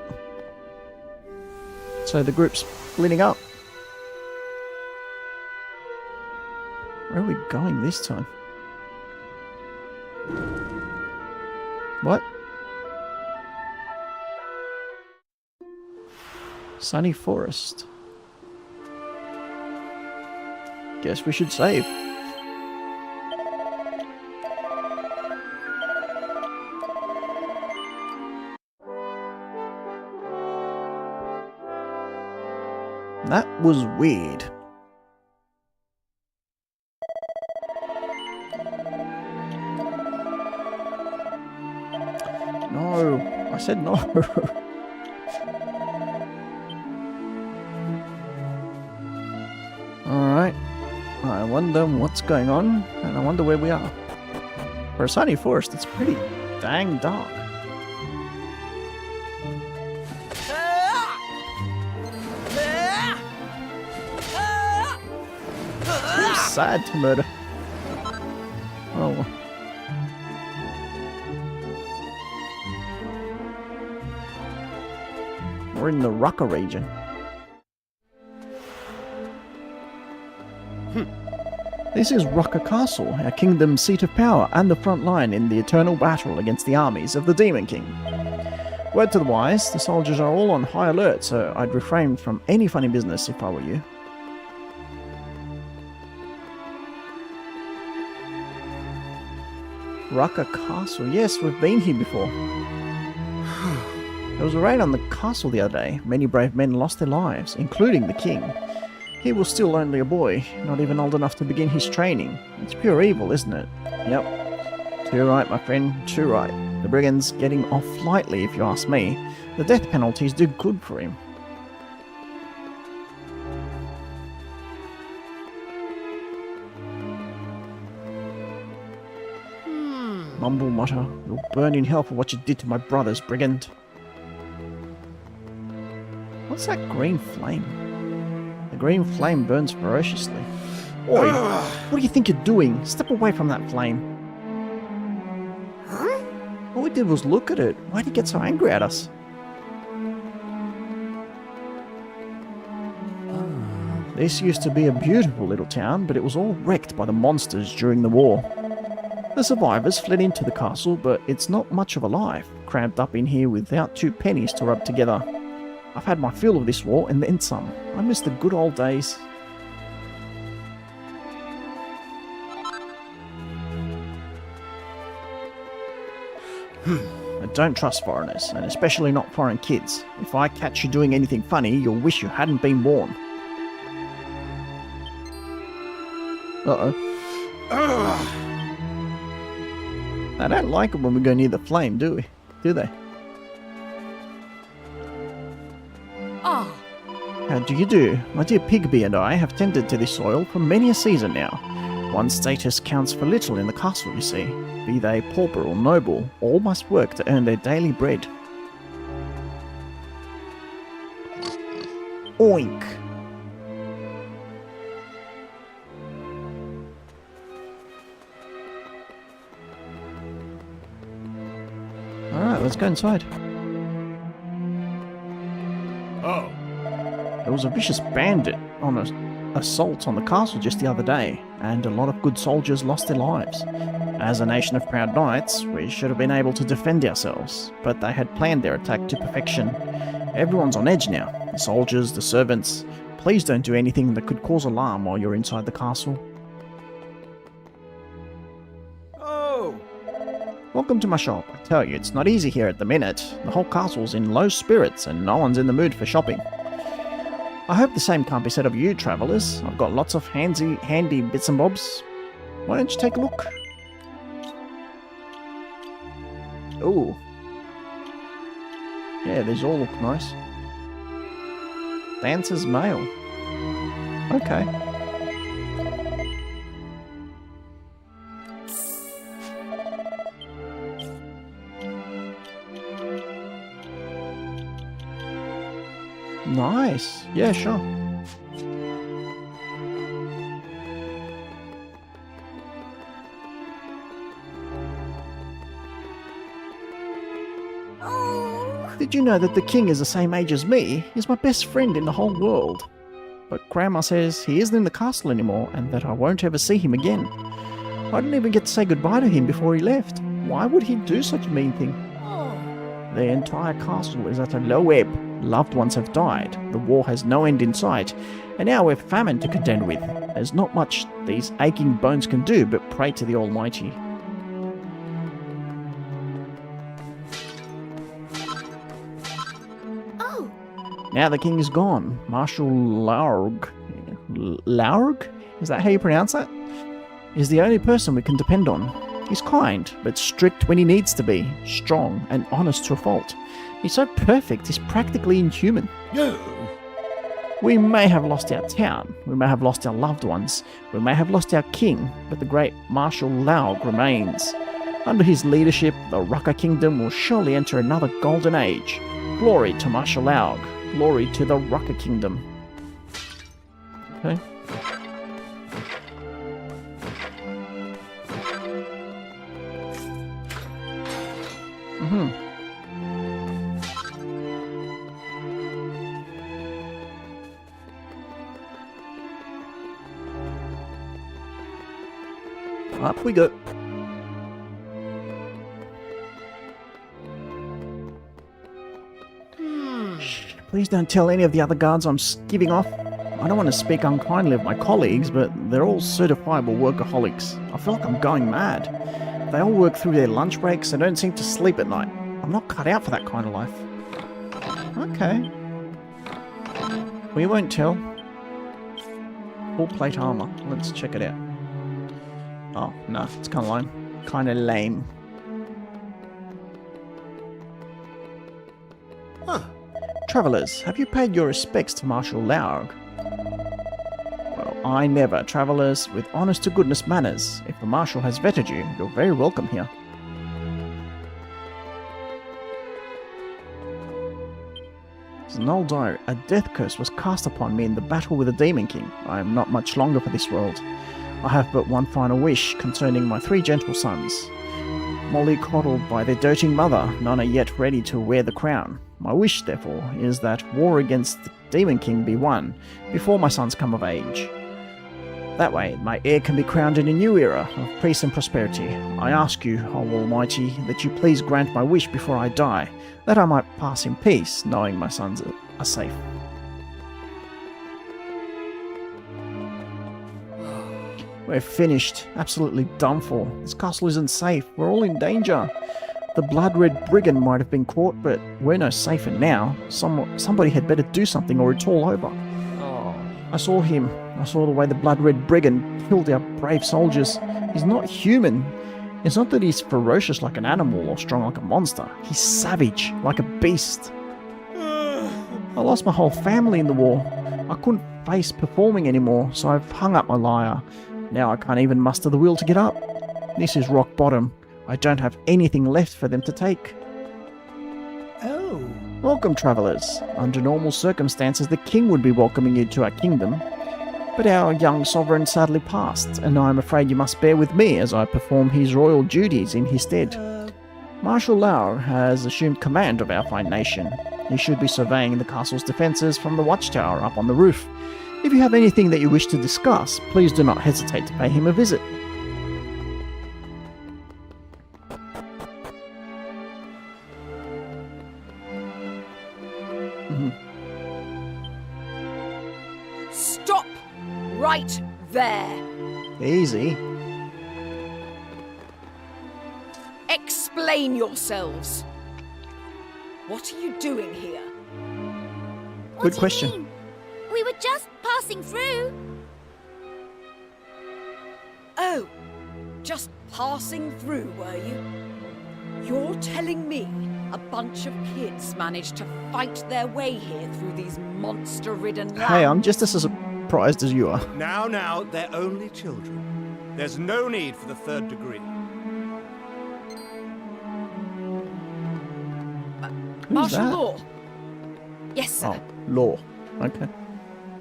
So the group's splitting up. Where are we going this time? What? Sunny Forest. Guess we should save. That was weird. No, I said no. Alright, I wonder what's going on, and I wonder where we are. For a sunny forest, it's pretty dang dark. Too sad to murder. Oh. We're in the Rucker region. This is Rucker Castle, our kingdom's seat of power and the front line in the eternal battle against the armies of the Demon King. Word to the wise, the soldiers are all on high alert, so I'd refrain from any funny business if I were you. Rucker Castle, yes, we've been here before. There was a raid on the castle the other day. Many brave men lost their lives, including the king. He was still only a boy, not even old enough to begin his training. It's pure evil, isn't it? Yep. Too right, my friend, too right. The brigand's getting off lightly, if you ask me. The death penalties do good for him. Mumble mutter, you'll burn in hell for what you did to my brothers, brigand. What's that green flame? The green flame burns ferociously. Oi! What do you think you're doing? Step away from that flame. Huh? All we did was look at it. Why'd he get so angry at us? This used to be a beautiful little town, but it was all wrecked by the monsters during the war. The survivors fled into the castle, but it's not much of a life, cramped up in here without 2 pennies to rub together. I've had my fill of this war and then some. I miss the good old days. I don't trust foreigners, and especially not foreign kids. If I catch you doing anything funny, you'll wish you hadn't been born. Uh-oh. I don't like it when we go near the flame, do we? Do they? Ah, How do you do? My dear Pigby and I have tended to this soil for many a season now. One's status counts for little in the castle, you see. Be they pauper or noble, all must work to earn their daily bread. Oink! Alright, let's go inside. Oh, There was a vicious bandit on an assault on the castle just the other day, and a lot of good soldiers lost their lives. As a nation of proud knights, we should have been able to defend ourselves, but they had planned their attack to perfection. Everyone's on edge now. The soldiers, the servants. Please don't do anything that could cause alarm while you're inside the castle. Oh! Welcome to my shop. I tell you, it's not easy here at the minute. The whole castle's in low spirits and no one's in the mood for shopping. I hope the same can't be said of you, travellers. I've got lots of handy bits and bobs. Why don't you take a look? Ooh. Yeah, these all look nice. Dancer's mail. Okay. Nice. Yeah, sure. Oh, Did you know that the king is the same age as me? He's my best friend in the whole world. But Grandma says he isn't in the castle anymore and that I won't ever see him again. I didn't even get to say goodbye to him before he left. Why would he do such a mean thing? The entire castle is at a low ebb. Loved ones have died. The war has no end in sight. And now we're famine to contend with. There's not much these aching bones can do but pray to the Almighty. oh, Now the king is gone. Marshal Laurg. Laurg? Is that how you pronounce that? Is the only person we can depend on. He's kind, but strict when he needs to be. Strong and honest to a fault. He's so perfect, he's practically inhuman. No. We may have lost our town, we may have lost our loved ones, we may have lost our king, but the great Marshal Laurg remains. Under his leadership, the Rucker Kingdom will surely enter another golden age. Glory to Marshal Laurg. Glory to the Rucker Kingdom. Okay. Up we go. Shh, please don't tell any of the other guards I'm giving off. I don't want to speak unkindly of my colleagues, but they're all certifiable workaholics. I feel like I'm going mad. They all work through their lunch breaks and don't seem to sleep at night. I'm not cut out for that kind of life. Okay. We won't tell. Full plate armor. Let's check it out. Oh, no, it's kind of lame. Kind of lame. Huh. Travelers, have you paid your respects to Marshal Laurg? Well, I never. Travelers with honest-to-goodness manners. If the Marshal has vetted you, you're very welcome here. Null Diary, a death curse was cast upon me in the battle with the Demon King. I am not much longer for this world. I have but one final wish concerning my 3 gentle sons. Mollycoddled by their doting mother, none are yet ready to wear the crown. My wish, therefore, is that war against the Demon King be won before my sons come of age. That way, my heir can be crowned in a new era of peace and prosperity. I ask you, O Almighty, that you please grant my wish before I die, that I might pass in peace, knowing my sons are safe. We're finished. Absolutely done for. This castle isn't safe. We're all in danger. The blood-red brigand might have been caught, but we're no safer now. Somebody had better do something or it's all over. Oh. I saw him. I saw the way the blood-red brigand killed our brave soldiers. He's not human. It's not that he's ferocious like an animal or strong like a monster. He's savage, like a beast. I lost my whole family in the war. I couldn't face performing anymore, so I've hung up my lyre. Now I can't even muster the will to get up. This is rock bottom. I don't have anything left for them to take. Oh. Welcome, travellers. Under normal circumstances, the king would be welcoming you to our kingdom. But our young sovereign sadly passed, and I am afraid you must bear with me as I perform his royal duties in his stead. Marshal Laurg has assumed command of our fine nation. He should be surveying the castle's defences from the watchtower up on the roof. If you have anything that you wish to discuss, please do not hesitate to pay him a visit. Stop right there. Easy. Explain yourselves. What are you doing here? What Good do you question. mean? We were just passing through. Oh, just passing through, were you? You're telling me a bunch of kids managed to fight their way here through these monster-ridden lands? Hey, I'm just as surprised as you are. Now, they're only children. There's no need for the third degree. Martial that? law. Yes, sir. Oh, law. Okay.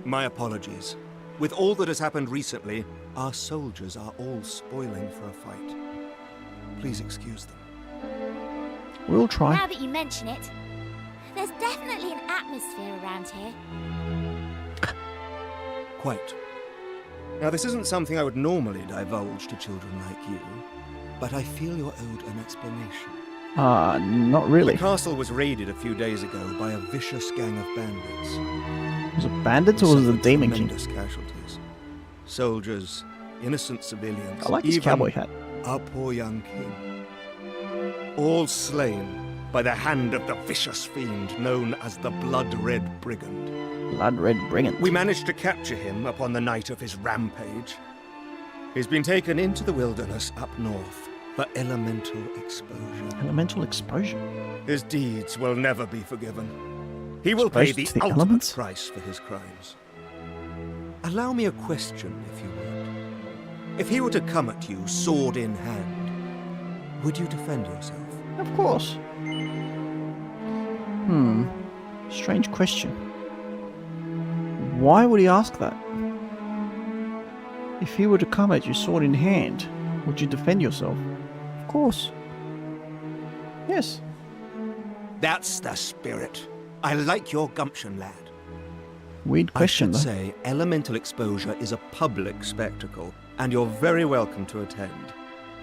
My apologies. With all that has happened recently, our soldiers are all spoiling for a fight. Please excuse them. We'll try. Now that you mention it, there's definitely an atmosphere around here. Quite. Now, this isn't something I would normally divulge to children like you, but I feel you're owed an explanation. Not really. The castle was raided a few days ago by a vicious gang of bandits. Was it bandits or was it the Demon King? Tremendous casualties. Soldiers, innocent civilians. I like his even cowboy hat. our poor young king. All slain by the hand of the vicious fiend known as the Blood-Red Brigand. Blood-Red Brigand. We managed to capture him upon the night of his rampage. He's been taken into the wilderness up north for elemental exposure. Elemental exposure. His deeds will never be forgiven. He will pay Exposed the to the ultimate elements? price for his crimes. Allow me a question, if you would. If he were to come at you, sword in hand, would you defend yourself? Of course. Strange question. Why would he ask that? If he were to come at you sword in hand, would you defend yourself? Of course. Yes. That's the spirit. I like your gumption, lad. Weird question, I though. should say elemental exposure is a public spectacle, and you're very welcome to attend.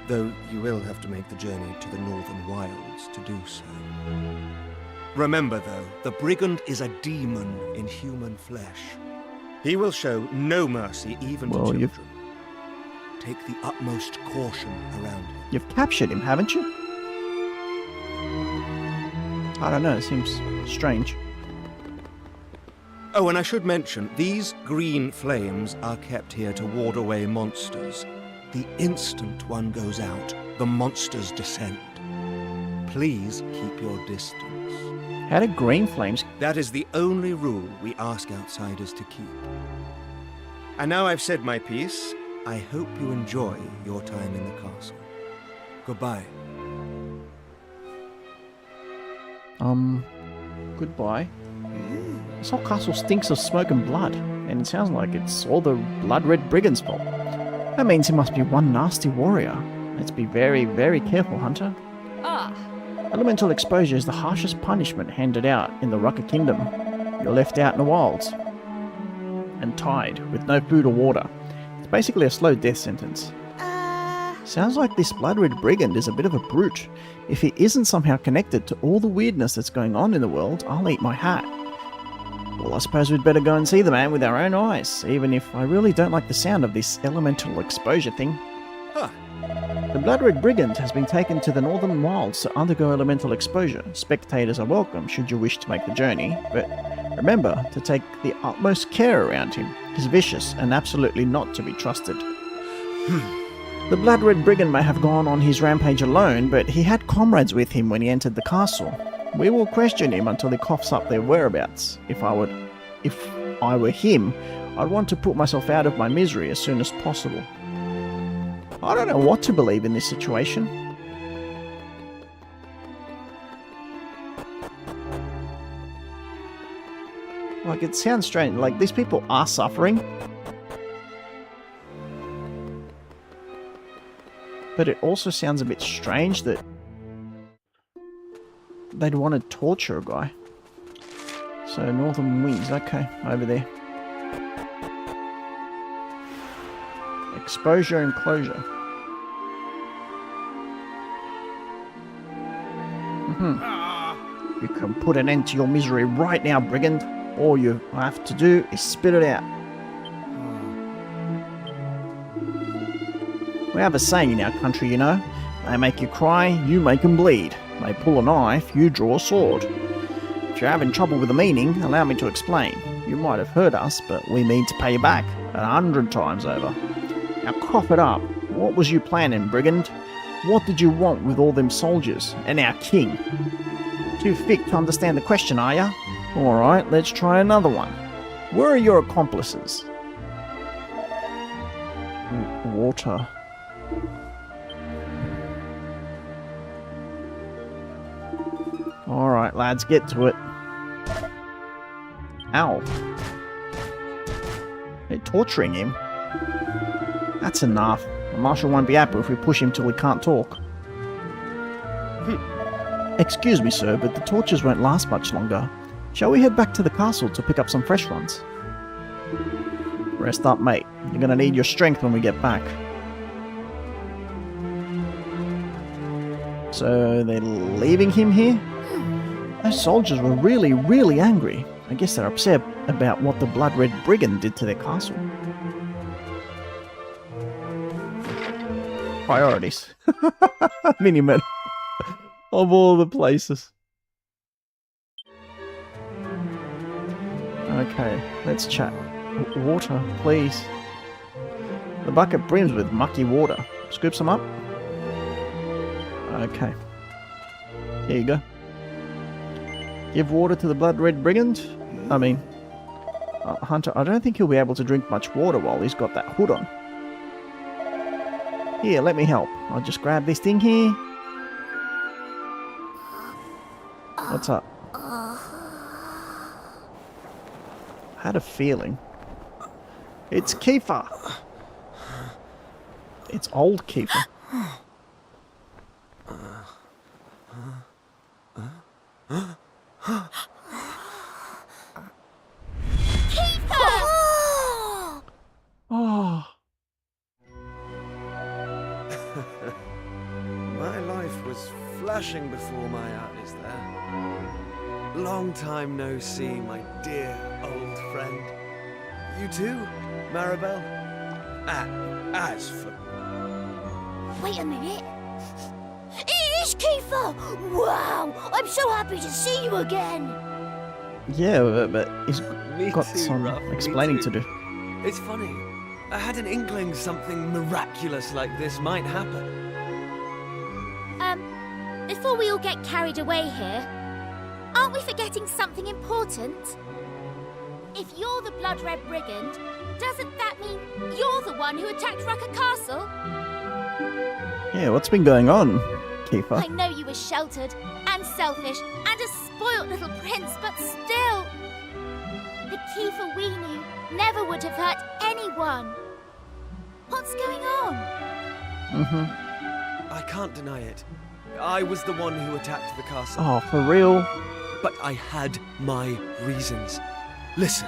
Though you will have to make the journey to the northern wilds to do so. Remember, though, the brigand is a demon in human flesh. He will show no mercy even to children. Take the utmost caution around him. You've captured him, haven't you? I don't know, it seems strange. Oh, and I should mention, these green flames are kept here to ward away monsters. The instant one goes out, the monsters descend. Please keep your distance. How do green flames... That is the only rule we ask outsiders to keep. And now I've said my piece, I hope you enjoy your time in the castle. Goodbye. Goodbye. This whole castle stinks of smoke and blood, and it sounds like it's all the Blood-Red Brigand's fault. That means he must be one nasty warrior. Let's be very, very careful, Hunter. Ah, Elemental exposure is the harshest punishment handed out in the Rucker Kingdom. You're left out in the wilds and tied with no food or water. It's basically a slow death sentence. Sounds like this Blood-Red Brigand is a bit of a brute. If he isn't somehow connected to all the weirdness that's going on in the world, I'll eat my hat. Well, I suppose we'd better go and see the man with our own eyes, even if I really don't like the sound of this elemental exposure thing. Huh. The Blood-Red Brigand has been taken to the northern wilds to undergo elemental exposure. Spectators are welcome should you wish to make the journey, but remember to take the utmost care around him. He's vicious and absolutely not to be trusted. The Blood-Red Brigand may have gone on his rampage alone, but he had comrades with him when he entered the castle. We will question him until he coughs up their whereabouts. If I were him, I'd want to put myself out of my misery as soon as possible. I don't know what to believe in this situation. Like, it sounds strange. Like, these people are suffering. But it also sounds a bit strange that they'd want to torture a guy. So, northern winds, okay, over there. Exposure and closure. You can put an end to your misery right now, brigand. All you have to do is spit it out. We have a saying in our country, you know. They make you cry, you make them bleed. They pull a knife, you draw a sword. If you're having trouble with the meaning, allow me to explain. You might have heard us, but we mean to pay you back 100 times over. Now cough it up. What was you planning, brigand? What did you want with all them soldiers and our king? Too thick to understand the question, are ya? Alright, let's try another one. Where are your accomplices? water. Alright, lads, get to it. Ow. They're torturing him. That's enough. The Marshal won't be happy if we push him till he can't talk. Excuse me, sir, but the tortures won't last much longer. Shall we head back to the castle to pick up some fresh ones? Rest up, mate. You're gonna need your strength when we get back. So they're leaving him here? Those soldiers were really, really angry. I guess they're upset about what the Blood Red Brigand did to their castle. Priorities. Miniman. Of all the places. Okay, let's chat. Water, please. The bucket brims with mucky water. Scoop some up. Okay. Here you go. Give water to the Blood Red Brigand? I mean, Hunter, I don't think he'll be able to drink much water while he's got that hood on. Here, let me help. I'll just grab this thing here. What's up? Had a feeling. It's Kiefer. It's old Kiefer. Oh. My life was flashing before my eyes there. Long time no see, my dear old friend. You too, Maribel? As for... Wait a minute. It is Kiefer! Wow! I'm so happy to see you again! Yeah, but he's Me got too, some Ruff, me explaining too. to do. It's funny. I had an inkling something miraculous like this might happen. Before we all get carried away here, aren't we forgetting something important? If you're the Blood Red Brigand, doesn't that mean you're the one who attacked Rucker Castle? Yeah, what's been going on, I Kiefer? know you were sheltered and selfish and a spoilt little prince, but still, the Kiefer we knew never would have hurt anyone. What's going on? Mm-hmm. I can't deny it. I was the one who attacked the castle. Oh, for real? But I had my reasons. Listen,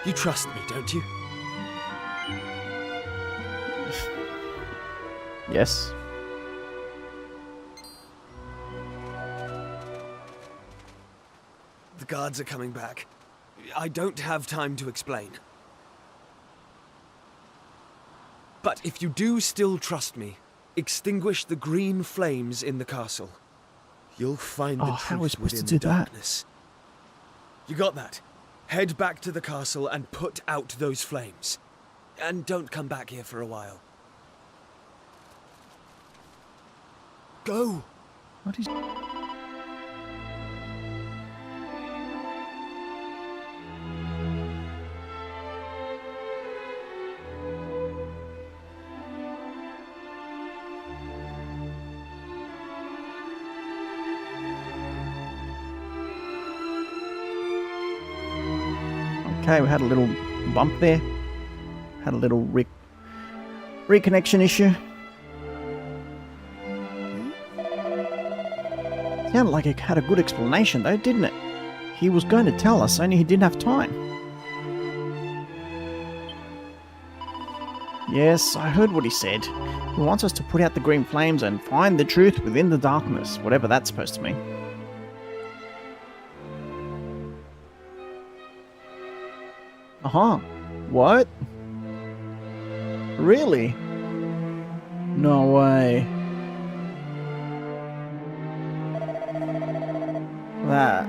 you trust me, don't you? Yes. The guards are coming back. I don't have time to explain. But if you do still trust me, extinguish the green flames in the castle. You'll find the how are we truth supposed to within do the that? darkness. You got that? Head back to the castle and put out those flames. And don't come back here for a while. Go! What is... Okay, we had a little bump there. Had a little reconnection issue. Sounded like it had a good explanation though, didn't it? He was going to tell us, only he didn't have time. Yes, I heard what he said. He wants us to put out the green flames and find the truth within the darkness, whatever that's supposed to mean. Uh-huh. What? Really? No way. That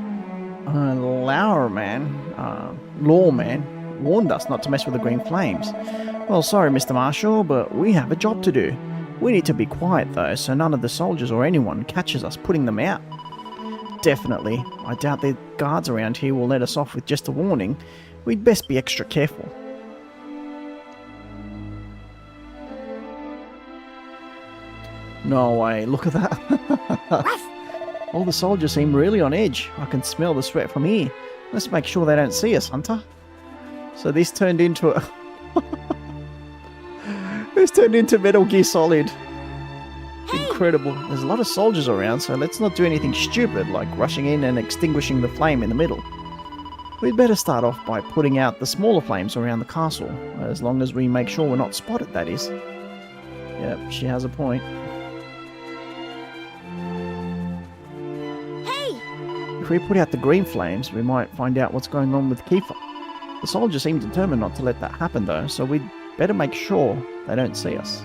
lawman warned us not to mess with the green flames. Well, sorry, Mr. Marshall, but we have a job to do. We need to be quiet, though, so none of the soldiers or anyone catches us putting them out. Definitely. I doubt the guards around here will let us off with just a warning. We'd best be extra careful. No way, look at that. All the soldiers seem really on edge. I can smell the sweat from here. Let's make sure they don't see us, Hunter. So this turned into a... This turned into Metal Gear Solid. Incredible. There's a lot of soldiers around, so let's not do anything stupid like rushing in and extinguishing the flame in the middle. We'd better start off by putting out the smaller flames around the castle, as long as we make sure we're not spotted, that is. Yep, she has a point. Hey! If we put out the green flames, we might find out what's going on with Kiefer. The soldiers seem determined not to let that happen though, so we'd better make sure they don't see us.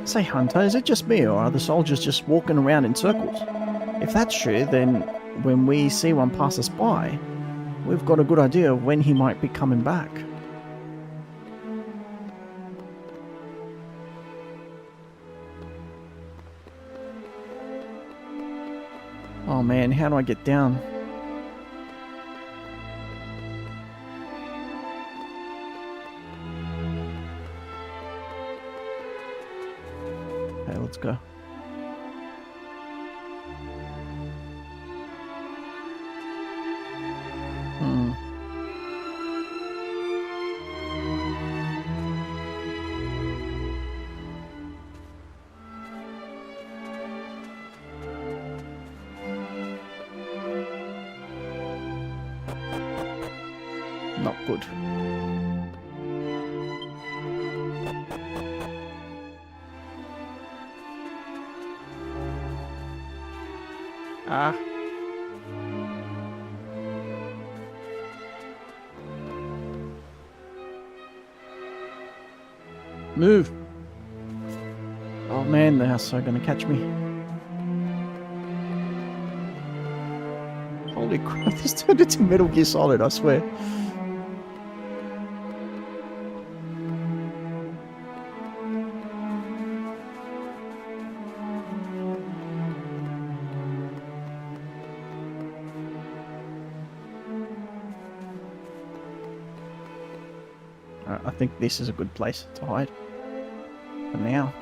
Say, Hunter, is it just me or are the soldiers just walking around in circles? If that's true, then when we see one pass us by, we've got a good idea of when he might be coming back. Oh man, how do I get down? Okay, let's go. Not good. Ah. Move. Oh man, they're so gonna catch me. Holy crap, this turned into Metal Gear Solid, I swear. I think this is a good place to hide for now.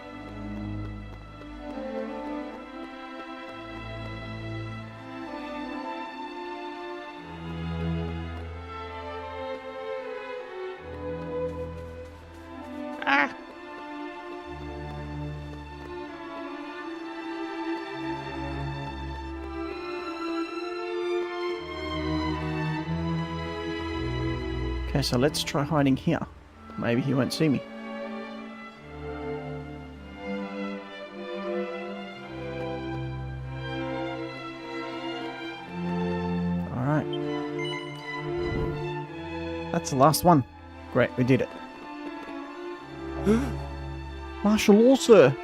Ah! Okay, so let's try hiding here. Maybe he won't see me. Alright. That's the last one. Great, we did it. Martial law, sir.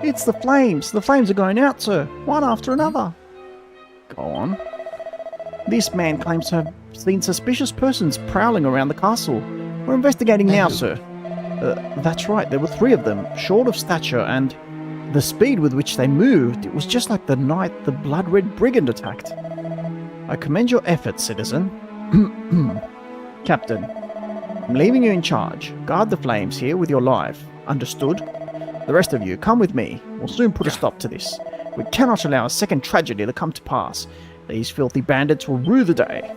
It's the flames. The flames are going out, sir. One after another. Go on. This man claims to have seen suspicious persons prowling around the castle. We're investigating now, sir. That's right, there were 3 of them, short of stature, and the speed with which they moved, it was just like the night the blood-red brigand attacked. I commend your efforts, citizen. Captain, I'm leaving you in charge. Guard the flames here with your life. Understood? The rest of you, come with me. We'll soon put a stop to this. We cannot allow a second tragedy to come to pass. These filthy bandits will rue the day.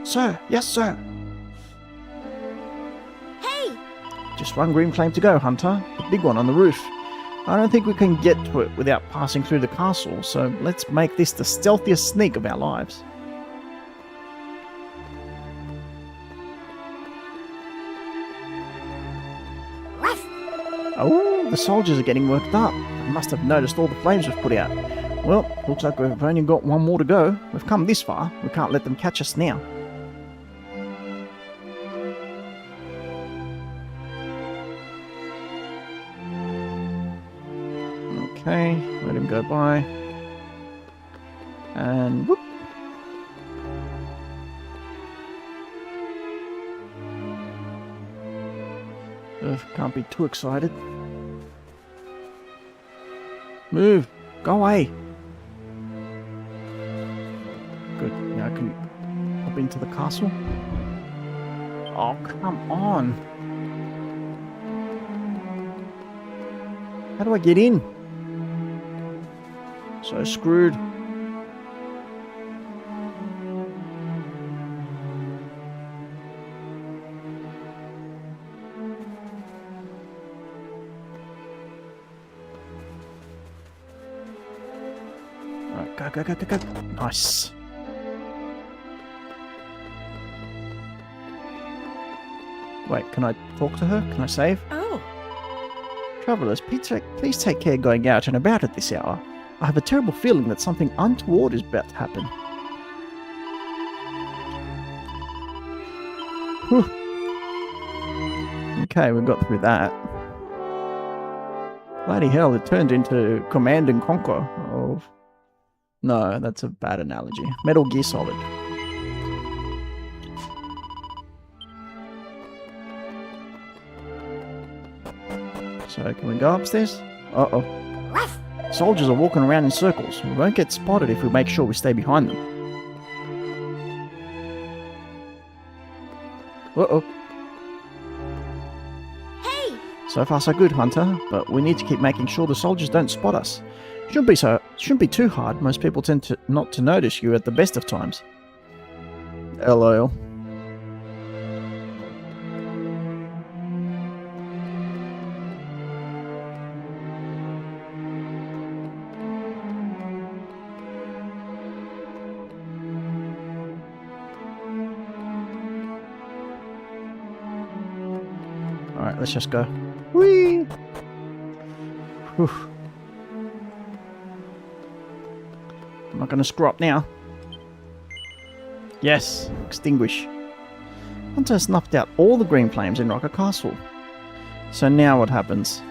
Sir, yes, sir. Hey! Just one green flame to go, Hunter. The big one on the roof. I don't think we can get to it without passing through the castle, so let's make this the stealthiest sneak of our lives. Ruff! Oh, the soldiers are getting worked up. They must have noticed all the flames we've put out. Well, looks like we've only got one more to go. We've come this far. We can't let them catch us now. Okay, let him go by. And whoop. Can't be too excited. Move! Go away! Good. Now I can hop into the castle. Oh, come on! How do I get in? So screwed. Alright, go. Nice. Wait, can I talk to her? Can I save? Oh, Travelers, please take care going out and about at this hour. I have a terrible feeling that something untoward is about to happen. Whew. Okay, we got through that. Bloody hell, it turned into Command and Conquer. Oh. No, that's a bad analogy. Metal Gear Solid. So, can we go upstairs? Uh-oh. Soldiers are walking around in circles. We won't get spotted if we make sure we stay behind them. Uh-oh. Hey! So far so good, Hunter, but we need to keep making sure the soldiers don't spot us. Shouldn't be too hard. Most people tend to not to notice you at the best of times. LOL. Alright, let's just go. Whee! Whew. I'm not going to screw up now. Yes, extinguish. Hunter snuffed out all the green flames in Rocker Castle. So now what happens?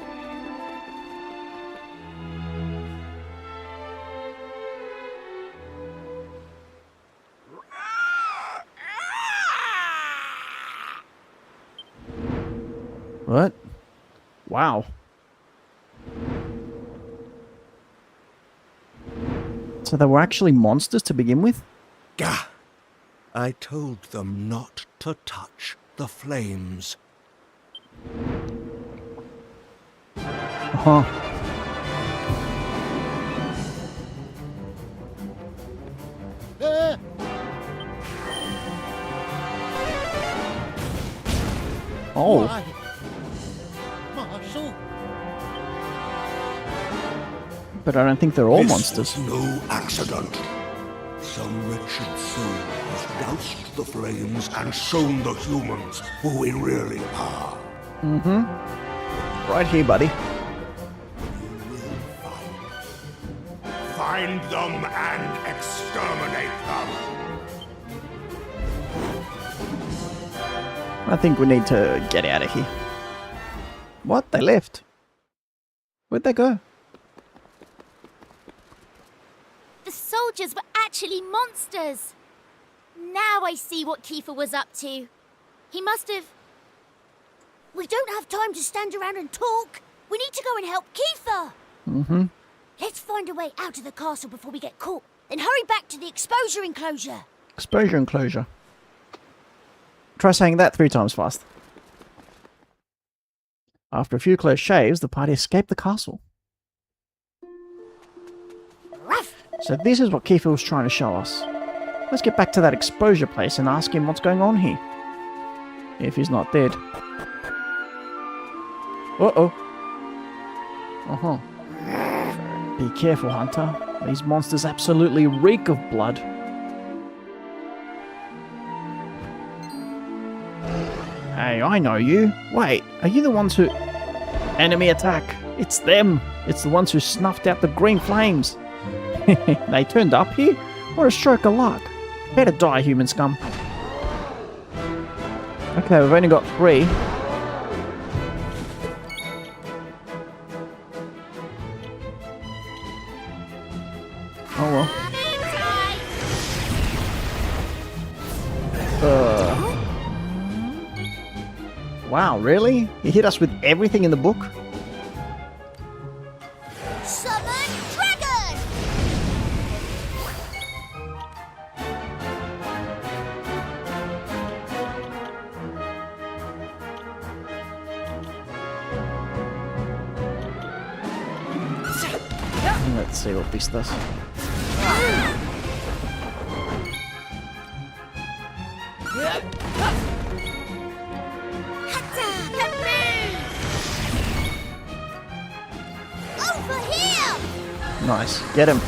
What? Wow. So they were actually monsters to begin with? Gah! I told them not to touch the flames. Uh-huh. Oh. Why? Marshal? But I don't think they're all This monsters. was no accident. Some wretched soul has doused the flames and shown the humans who we really are. Mm-hmm. Right here, buddy. You will find them and exterminate them. I think we need to get out of here. What? They left. Where'd they go? The soldiers were actually monsters. Now I see what Kiefer was up to. He must have... We don't have time to stand around and talk. We need to go and help Kiefer. Mm-hmm. Let's find a way out of the castle before we get caught. Then hurry back to the exposure enclosure. Exposure enclosure. Try saying that 3 times fast. After a few close shaves, the party escaped the castle. So this is what Kiefer was trying to show us. Let's get back to that exposure place and ask him what's going on here. If he's not dead. Uh-oh. Uh-huh. Be careful, Hunter. These monsters absolutely reek of blood. Hey, I know you. Wait, are you the ones who... Enemy attack. It's them. It's the ones who snuffed out the green flames. They turned up here? What a stroke of luck. Better die, human scum. Okay, we've only got 3. Oh well. Wow, really? He hit us with everything in the book? Summon dragon! Let's see what this does. Over here! Nice. Get him.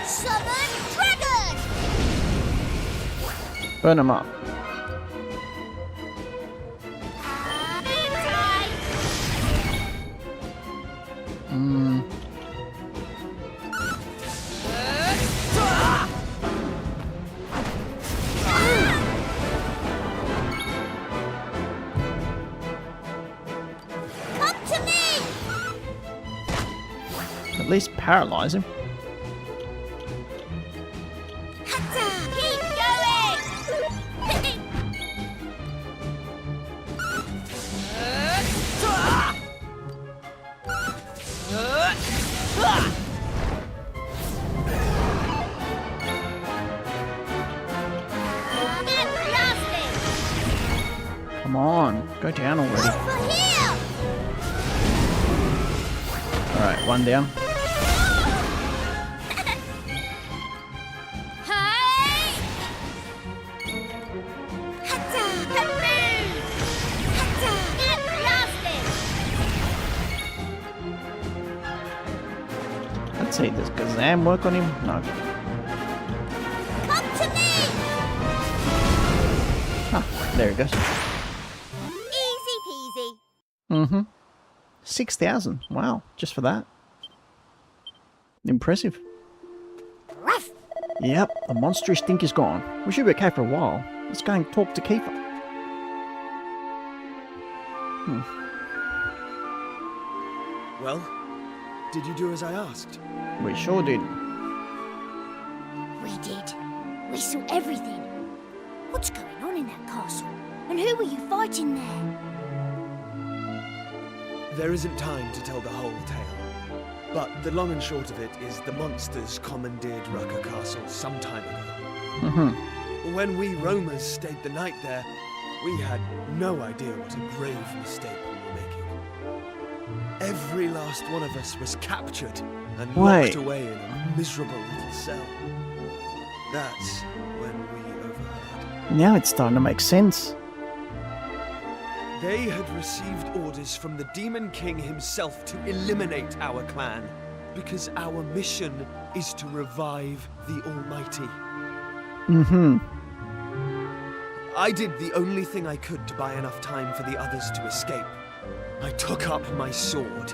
Summon dragon! Burn him up. Come to me! At least paralyze him. Keep going! Get blasted! Come on. Go down already. Over here! Alright, one down. Hey! Kaboom! Get blasted! Let's see, does Kazam work on him? No. Come to me! Ah, there he goes. Easy peasy. Mm-hmm. 6,000. Wow, just for that. Impressive. Ruff! Yep, the monstrous stink is gone. We should be okay for a while. Let's go and talk to Kiefer. Well, did you do as I asked? We sure did. We did. We saw everything. What's going on in that castle? And who were you fighting there? There isn't time to tell the whole tale. But the long and short of it is the monsters commandeered Rucker Castle some time ago. Mm-hmm. When we roamers stayed the night there, we had no idea what a grave mistake we were making. Every last one of us was captured and locked away in a miserable little cell. That's when we overheard. Now it's starting to make sense. They had received orders from the Demon King himself to eliminate our clan, because our mission is to revive the Almighty. Mm-hmm. I did the only thing I could to buy enough time for the others to escape. I took up my sword.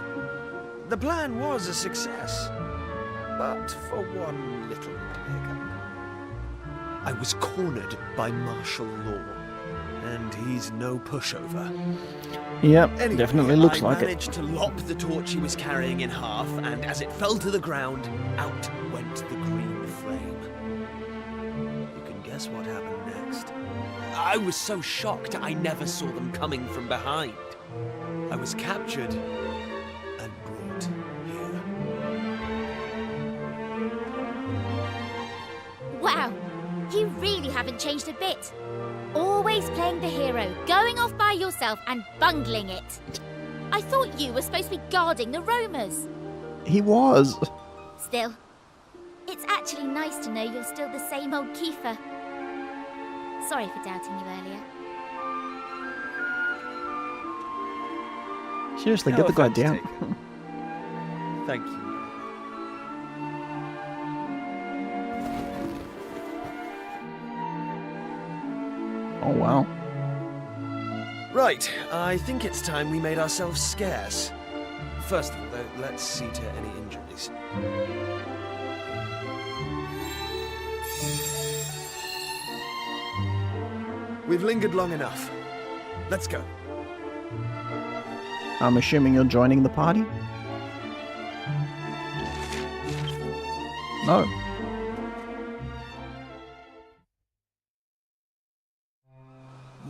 The plan was a success, but for one little hiccup. I was cornered by martial law, and he's no pushover. Yep, Anyway, definitely looks like I it. managed to lop the torch he was carrying in half, and as it fell to the ground, out went the green flame. You can guess what happened next. I was so shocked I never saw them coming from behind. I was captured and brought here. Wow, you really haven't changed a bit. Always playing the hero, going off by yourself and bungling it. I thought you were supposed to be guarding the roamers. He was. Still, it's actually nice to know you're still the same old Kiefer. Sorry for doubting you earlier. Seriously, No get the guy offense down. taken. Thank you. Oh, wow. Right, I think it's time we made ourselves scarce. First of all, though, let's see to any injuries. We've lingered long enough. Let's go. I'm assuming you're joining the party? No.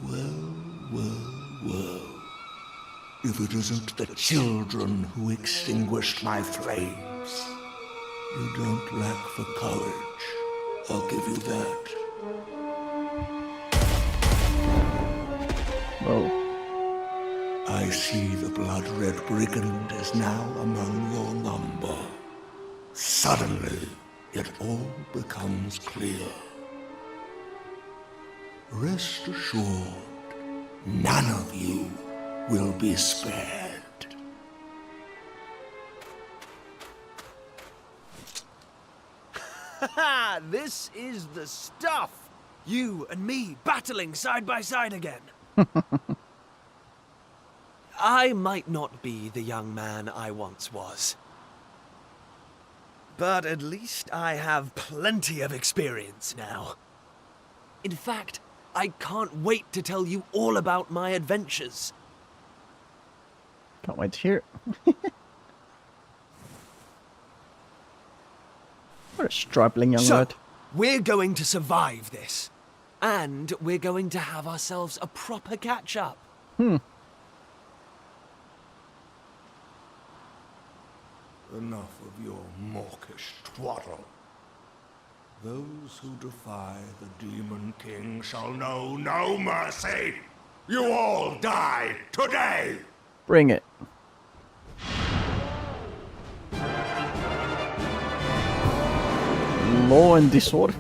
Well. If it isn't the children who extinguished my flames. You don't lack for courage. I'll give you that. Whoa. I see the blood-red brigand is now among your number. Suddenly, it all becomes clear. Rest assured, none of you will be spared. Ha! This is the stuff! You and me battling side by side again. I might not be the young man I once was. But at least I have plenty of experience now. In fact, I can't wait to tell you all about my adventures. Can't wait to hear it. What a stripling young lad. We're going to survive this. And we're going to have ourselves a proper catch-up. Enough of your mawkish twaddle. Those who defy the Demon King shall know no mercy. You all die today! Bring it. Law and disorder.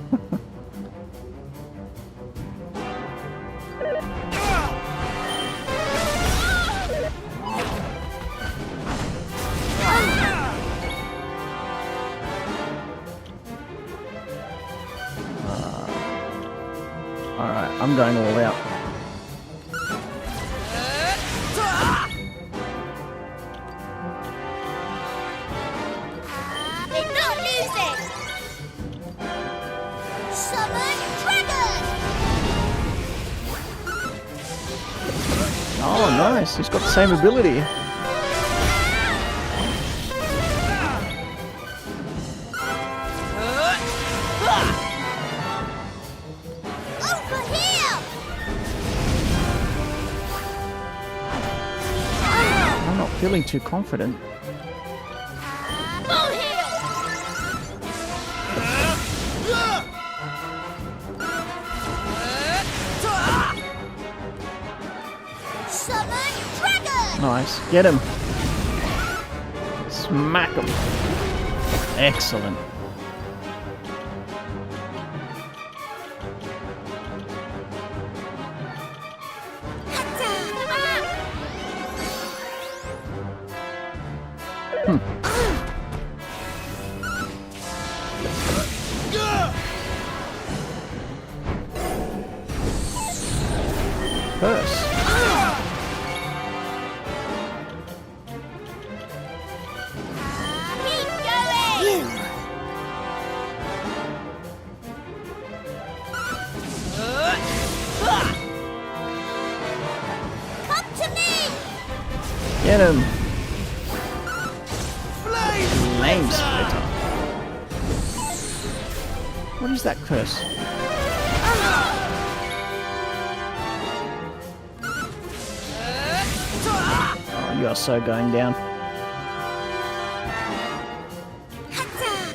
Alright, I'm going all out. Did not lose it! Summon dragon! Oh, nice. He's got the same ability. Over here! I'm not feeling too confident. Bull heel! Summon dragon! Nice. Get him. Smack him. Excellent. Curse. Keep going! Come to me! Get him. Flame Flame splitter. What is that curse? Oh, you are so going down.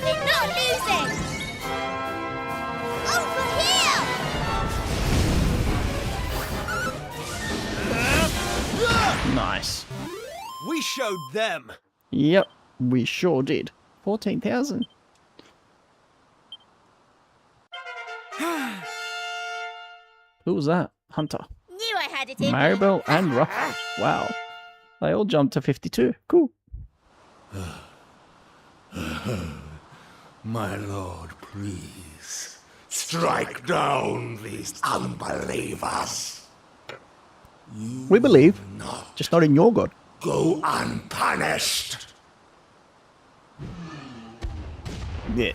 Did not lose it! Over here! Nice. We showed them. Yep, we sure did. 14,000. Who was that? Hunter. Knew I had it in. Maribel and Ruff. Wow. They all jumped to 52. Cool. My lord, please. Strike down these unbelievers. You We believe, will not just not in your god. go unpunished. Yeah.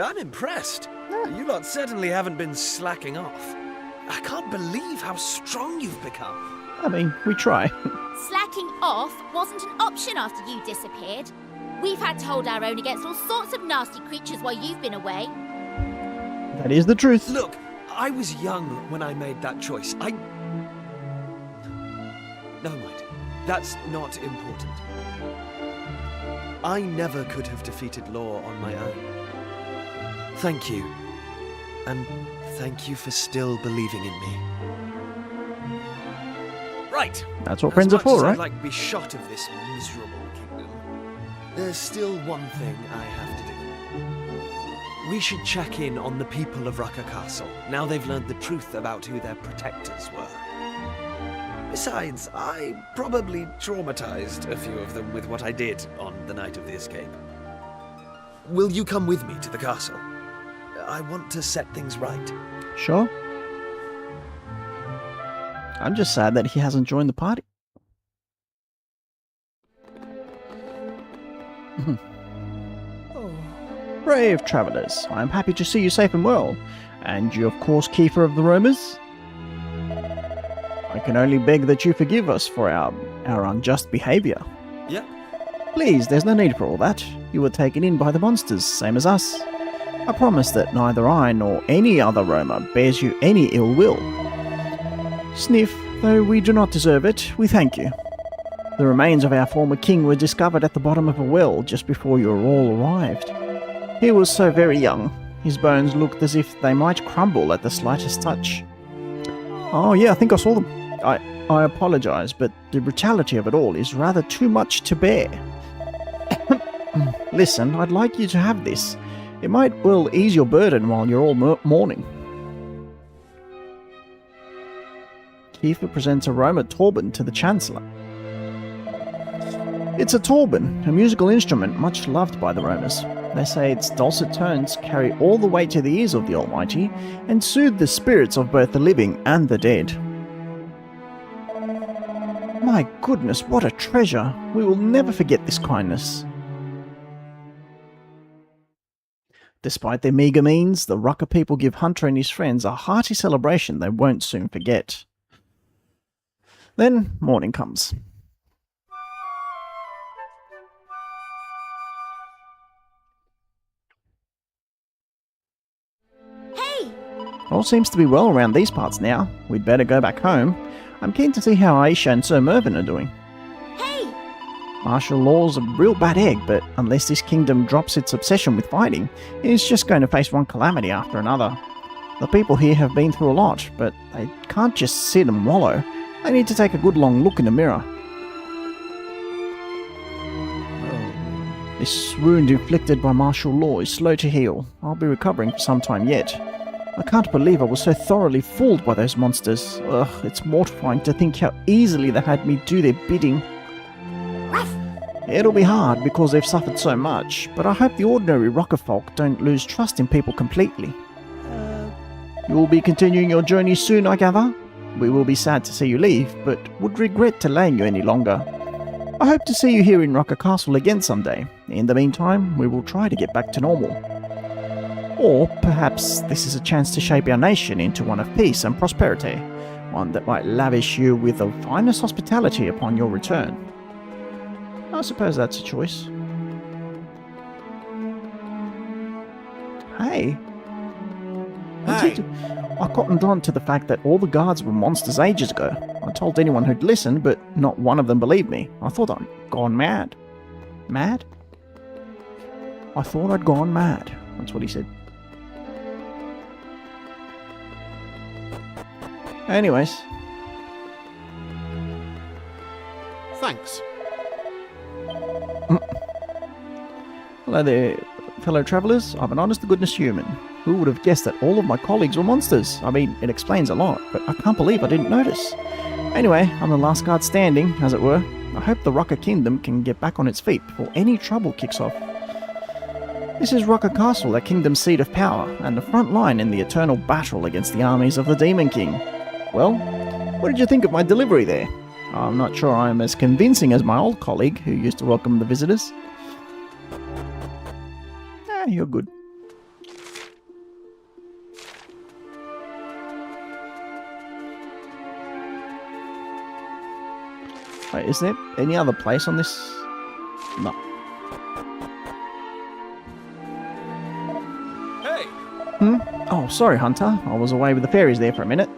I'm impressed. You lot certainly haven't been slacking off. I can't believe how strong you've become. I mean, we try. Slacking off wasn't an option after you disappeared. We've had to hold our own against all sorts of nasty creatures while you've been away. That is the truth. Look, I was young when I made that choice. Never mind. That's not important. I never could have defeated Law on my own. Thank you. And thank you for still believing in me. Right. That's what friends are for, right? I'd like to be shot of this miserable kingdom, there's still one thing I have to do. We should check in on the people of Rucker Castle, now they've learned the truth about who their protectors were. Besides, I probably traumatized a few of them with what I did on the night of the escape. Will you come with me to the castle? I want to set things right. Sure. I'm just sad that he hasn't joined the party. Brave travelers, I am happy to see you safe and well. And you, of course, keeper of the roamers? I can only beg that you forgive us for our unjust behavior. Yeah. Please, there's no need for all that. You were taken in by the monsters, same as us. I promise that neither I nor any other roamer bears you any ill will. Sniff, though we do not deserve it, we thank you. The remains of our former king were discovered at the bottom of a well just before you all arrived. He was so very young, his bones looked as if they might crumble at the slightest touch. Oh yeah, I think I saw them. I apologize, but the brutality of it all is rather too much to bear. Listen, I'd like you to have this. It might well ease your burden while you're all mourning. Kiefer presents a Roma Torben to the Chancellor. It's a Torben, a musical instrument much loved by the Romas. They say its dulcet tones carry all the way to the ears of the Almighty and soothe the spirits of both the living and the dead. My goodness, what a treasure! We will never forget this kindness. Despite their meagre means, the Rucker people give Hunter and his friends a hearty celebration they won't soon forget. Then morning comes. Hey! All seems to be well around these parts now. We'd better go back home. I'm keen to see how Aisha and Sir Mervyn are doing. Hey! Martial Law's a real bad egg, but unless this kingdom drops its obsession with fighting, it's just going to face one calamity after another. The people here have been through a lot, but they can't just sit and wallow. They need to take a good long look in the mirror. This wound inflicted by martial law is slow to heal. I'll be recovering for some time yet. I can't believe I was so thoroughly fooled by those monsters. Ugh, it's mortifying to think how easily they had me do their bidding. It'll be hard because they've suffered so much, but I hope the ordinary Rucker folk don't lose trust in people completely. You will be continuing your journey soon, I gather? We will be sad to see you leave, but would regret delaying you any longer. I hope to see you here in Rucker Castle again someday. In the meantime, we will try to get back to normal. Or perhaps this is a chance to shape our nation into one of peace and prosperity, one that might lavish you with the finest hospitality upon your return. I suppose that's a choice. Hey. I cottoned on to the fact that all the guards were monsters ages ago. I told anyone who'd listen, but not one of them believed me. I thought I'd gone mad. Mad? I thought I'd gone mad. That's what he said. Anyways. Thanks. Hello there, fellow travellers. I'm an honest-to-goodness human. Who would have guessed that all of my colleagues were monsters? I mean, it explains a lot, but I can't believe I didn't notice. Anyway, I'm the last guard standing, as it were. I hope the Rucker Kingdom can get back on its feet before any trouble kicks off. This is Rucker Castle, the kingdom's seat of power, and the front line in the eternal battle against the armies of the Demon King. Well, what did you think of my delivery there? I'm not sure I'm as convincing as my old colleague who used to welcome the visitors. You're good. Wait, is there any other place on this? No. Hey! Oh, sorry, Hunter. I was away with the fairies there for a minute.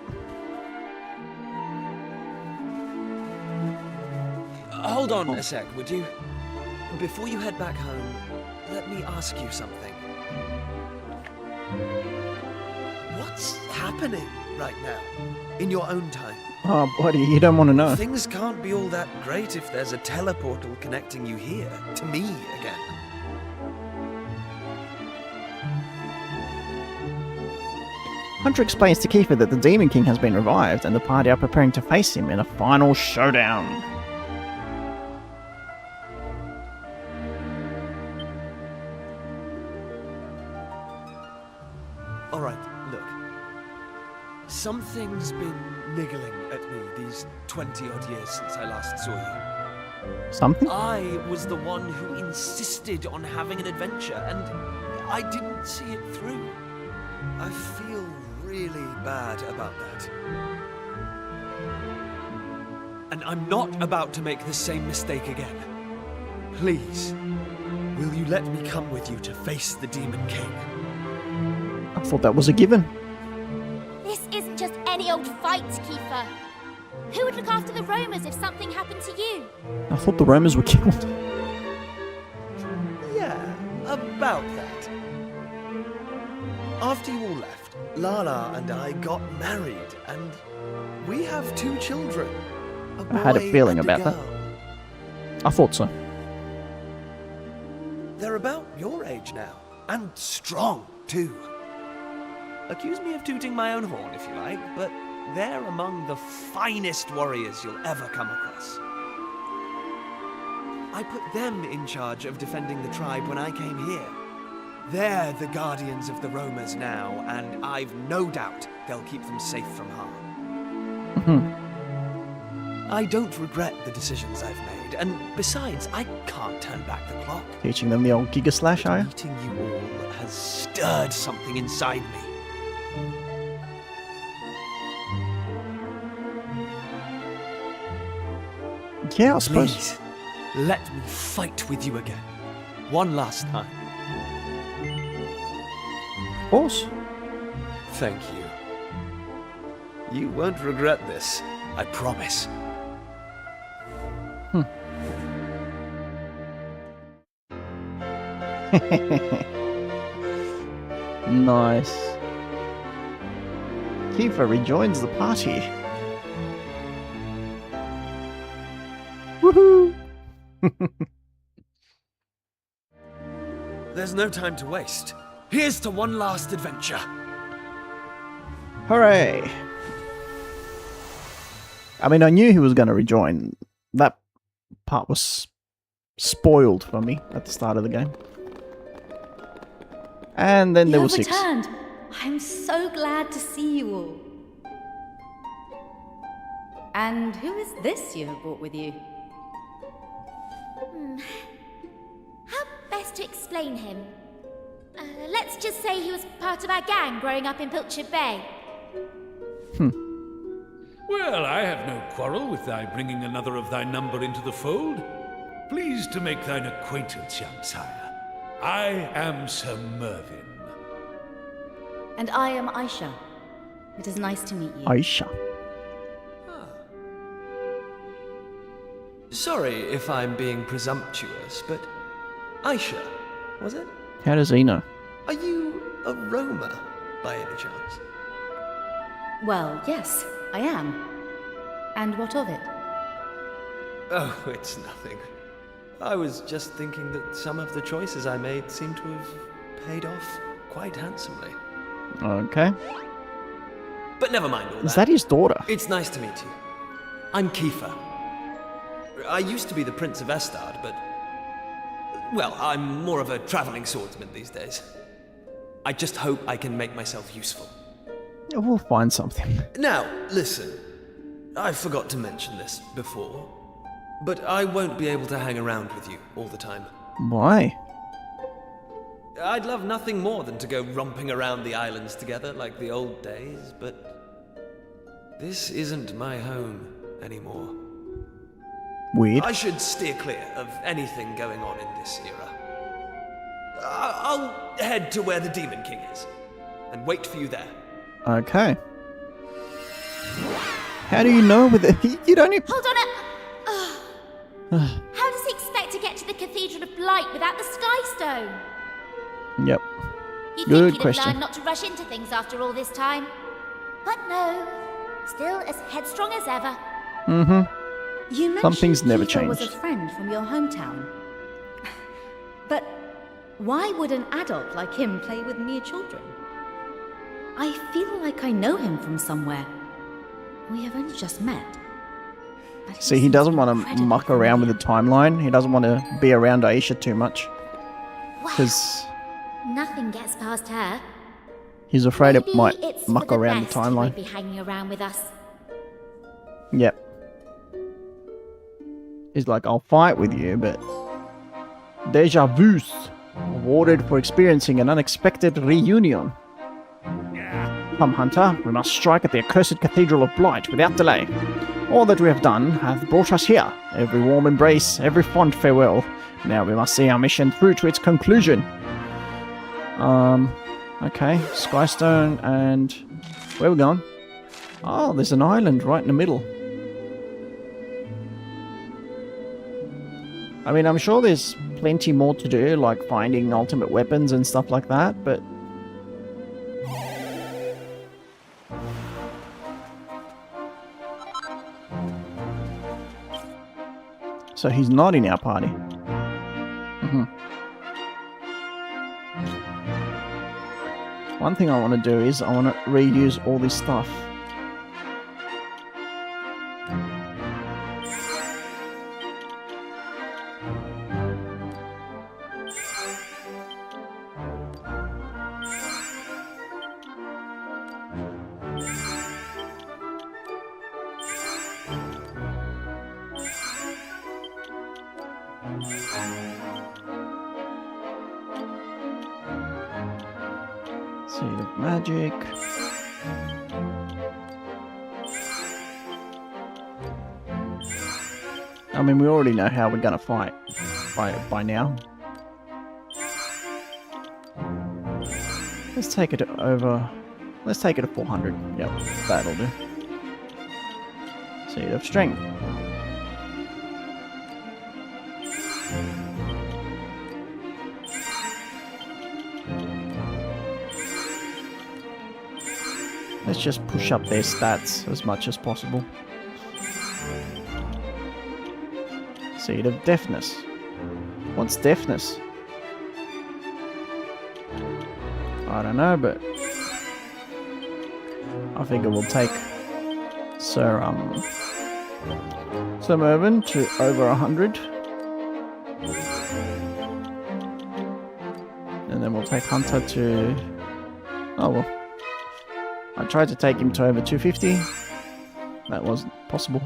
Hold on a sec, would you? Before you head back home, let me ask you something. What's happening right now, in your own time? Oh, buddy, you don't want to know. Things can't be all that great if there's a teleportal connecting you here, to me again. Hunter explains to Kiefer that the Demon King has been revived and the party are preparing to face him in a final showdown. Alright, look. Something's been niggling at me these 20-odd years since I last saw you. Something? I was the one who insisted on having an adventure, and I didn't see it through. I feel really bad about that. And I'm not about to make the same mistake again. Please, will you let me come with you to face the Demon King? I thought that was a given. This isn't just any old fight, Kiefer. Who would look after the roamers if something happened to you? I thought the Romans were killed. Yeah, about that. After you all left, Lala and I got married, and we have 2 children. A boy I had a feeling and a about that. girl. I thought so. They're about your age now, and strong, too. Accuse me of tooting my own horn, if you like, but they're among the finest warriors you'll ever come across. I put them in charge of defending the tribe when I came here. They're the guardians of the roamers now, and I've no doubt they'll keep them safe from harm. I don't regret the decisions I've made, and besides, I can't turn back the clock. Teaching them the old Giga Slash, are you? Meeting you all has stirred something inside me. Yeah, I suppose. Please, let me fight with you again. One last time. Of course. Thank you. You won't regret this, I promise. Nice. Kiefer rejoins the party. Woohoo! There's no time to waste. Here's to one last adventure. Hooray! I mean, I knew he was going to rejoin. That part was spoiled for me at the start of the game. And then there was 6. returned. I'm so glad to see you all. And who is this you have brought with you? How best to explain him? Let's just say he was part of our gang growing up in Pilchard Bay. Well, I have no quarrel with thy bringing another of thy number into the fold. Pleased to make thine acquaintance, young sire. I am Sir Mervyn. And I am Aisha. It is nice to meet you. Aisha. Sorry if I'm being presumptuous, but Aisha, was it? How does he know? Are you a roamer, by any chance? Well, yes, I am. And what of it? Oh, it's nothing. I was just thinking that some of the choices I made seem to have paid off quite handsomely. Okay. But never mind all that. Is that his daughter? It's nice to meet you. I'm Kiefer. I used to be the Prince of Estard, but... well, I'm more of a traveling swordsman these days. I just hope I can make myself useful. Yeah, we'll find something. Now, listen. I forgot to mention this before, but I won't be able to hang around with you all the time. Why? I'd love nothing more than to go romping around the islands together like the old days, but this isn't my home anymore. Weird. I should steer clear of anything going on in this era. I'll head to where the Demon King is, and wait for you there. Okay. How do you know with it? You don't even... Hold on How does he expect to get to the Cathedral of Blight without the Sky Stone? Yep. You'd Good think he'd question. have learned not to rush into things after all this time. But no. Still as headstrong as ever. Mm-hmm. You mentioned Something's never Keefer was a changed. friend from your hometown. But why would an adult like him play with mere children? I feel like I know him from somewhere. We have only just met. But See, he seems doesn't want to incredibly muck around with the timeline. He doesn't want to be around Aisha too much. Wow. Because Nothing gets past her. he's afraid it Maybe might it's muck for the around the best he timeline. won't be hanging around with us. Yep. He's like, I'll fight with you, but... Deja vu's. Awarded for experiencing an unexpected reunion. Come, Hunter, we must strike at the accursed Cathedral of Blight without delay. All that we have done hath brought us here. Every warm embrace, every fond farewell. Now we must see our mission through to its conclusion. Okay, Skystone and... Where are we going? Oh, there's an island right in the middle. I mean, I'm sure there's plenty more to do, like finding ultimate weapons and stuff like that, but... So he's not in our party. One thing I want to do is I want to reuse all this stuff. Seed of Magic. I mean, we already know how we're gonna fight by now. Let's take it over. Let's take it to 400. Yep, that'll do. Seed of Strength. Let's just push up their stats as much as possible. Seed of Deafness. What's Deafness? I don't know, but I figure we'll take Sir Mervyn to over 100. And then we'll take Hunter to... Oh well. I tried to take him to over 250. That wasn't possible.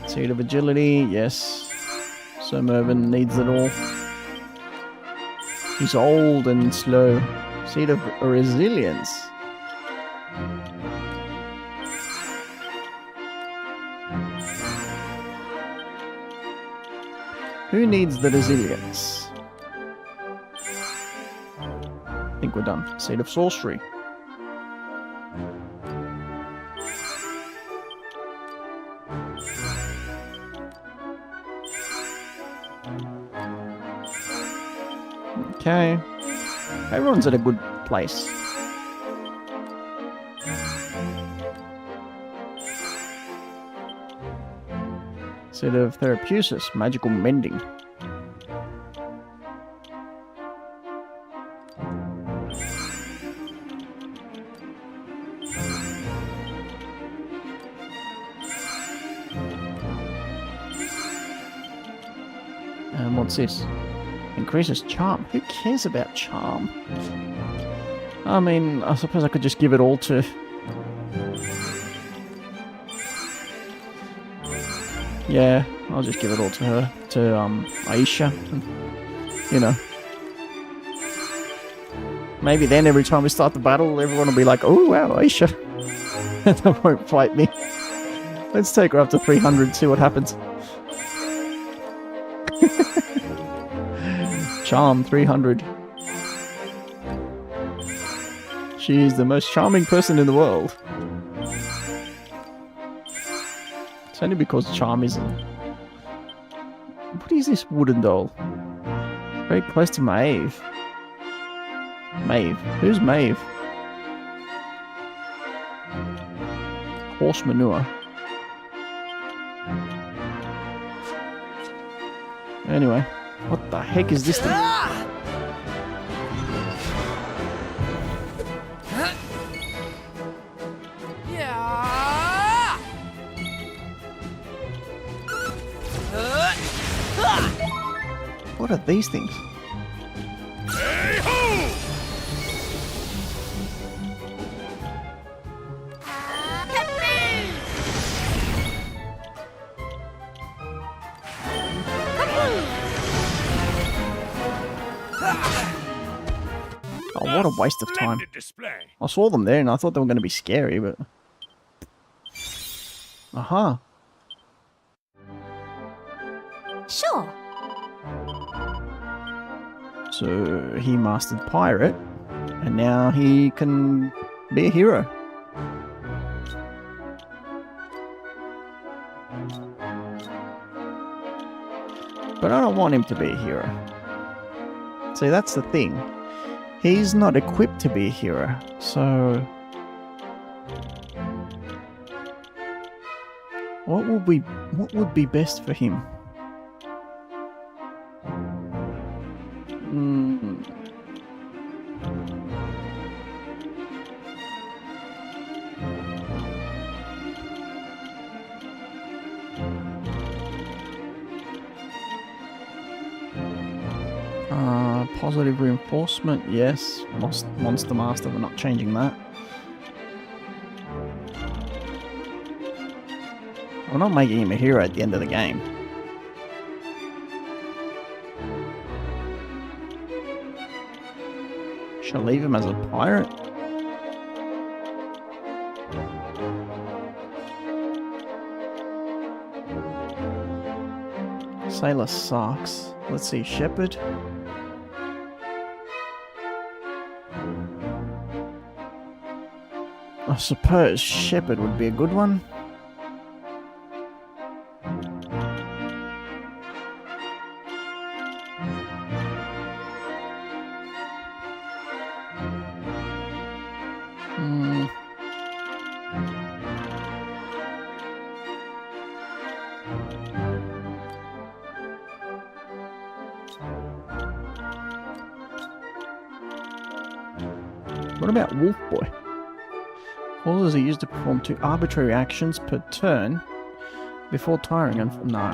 Seed of Agility, yes. Sir Mervyn needs it all. He's old and slow. Seed of Resilience. Who needs the resilience? I think we're done. Seed of Sorcery. Okay. Everyone's at a good place. Set of Therapeutics, Magical Mending. And what's this? Increases charm. Who cares about charm? I mean, I suppose I could just give it all to... Yeah, I'll just give it all to her. To, Aisha. You know. Maybe then every time we start the battle, everyone will be like, oh wow, Aisha. And they won't fight me. Let's take her up to 300, see what happens. Charm 300. She is the most charming person in the world. It's only because charm isn't. What is this wooden doll? Very close to Maeve. Maeve. Who's Maeve? Horse manure. Anyway, what the heck is this thing? What are these things? Oh, what a waste of time. I saw them there and I thought they were going to be scary, but... Aha. Sure. So he mastered pirate, and now he can be a hero. But I don't want him to be a hero. See, that's the thing. He's not equipped to be a hero, so... What would be best for him? Positive reinforcement, yes. Monster Master, we're not changing that. We're not making him a hero at the end of the game. Should I leave him as a pirate? Sailor sucks. Let's see, Shepherd. I suppose Shepherd would be a good one. What about Wolf Boy? Causes are used to perform 2 arbitrary actions per turn before tiring and... No.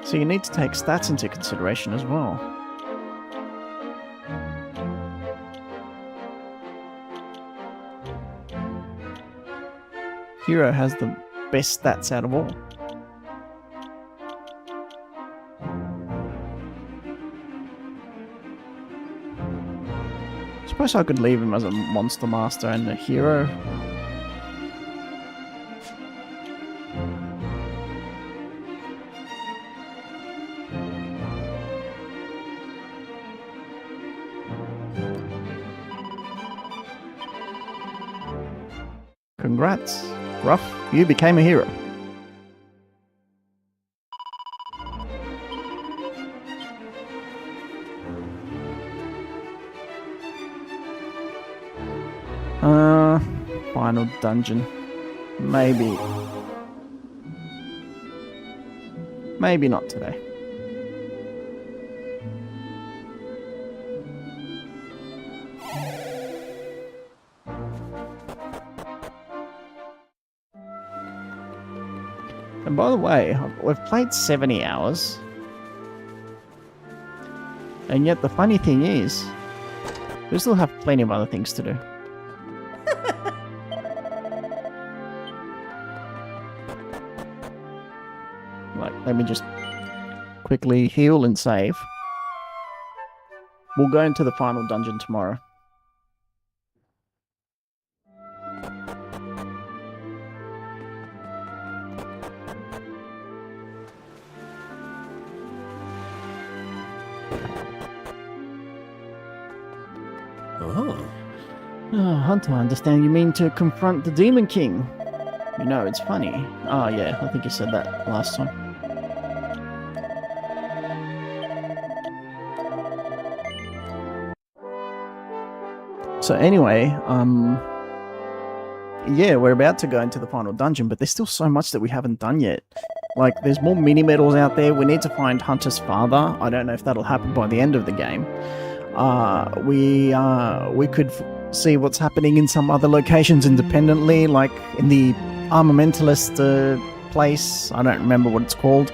So you need to take stats into consideration as well. Hero has the best stats out of all. Suppose I could leave him as a monster master and a hero. Congrats, Ruff, you became a hero. Final dungeon. Maybe. Maybe not today. And by the way, we've played 70 hours. And yet the funny thing is, we still have plenty of other things to do. Let me just quickly heal and save. We'll go into the final dungeon tomorrow. Oh. Oh, Hunter, I understand you mean to confront the Demon King. You know, it's funny. Oh, yeah, I think you said that last time. So anyway, yeah, we're about to go into the final dungeon, but there's still so much that we haven't done yet. Like, there's more mini-medals out there. We need to find Hunter's father. I don't know if that'll happen by the end of the game. We could see what's happening in some other locations independently, like in the armamentalist place. I don't remember what it's called,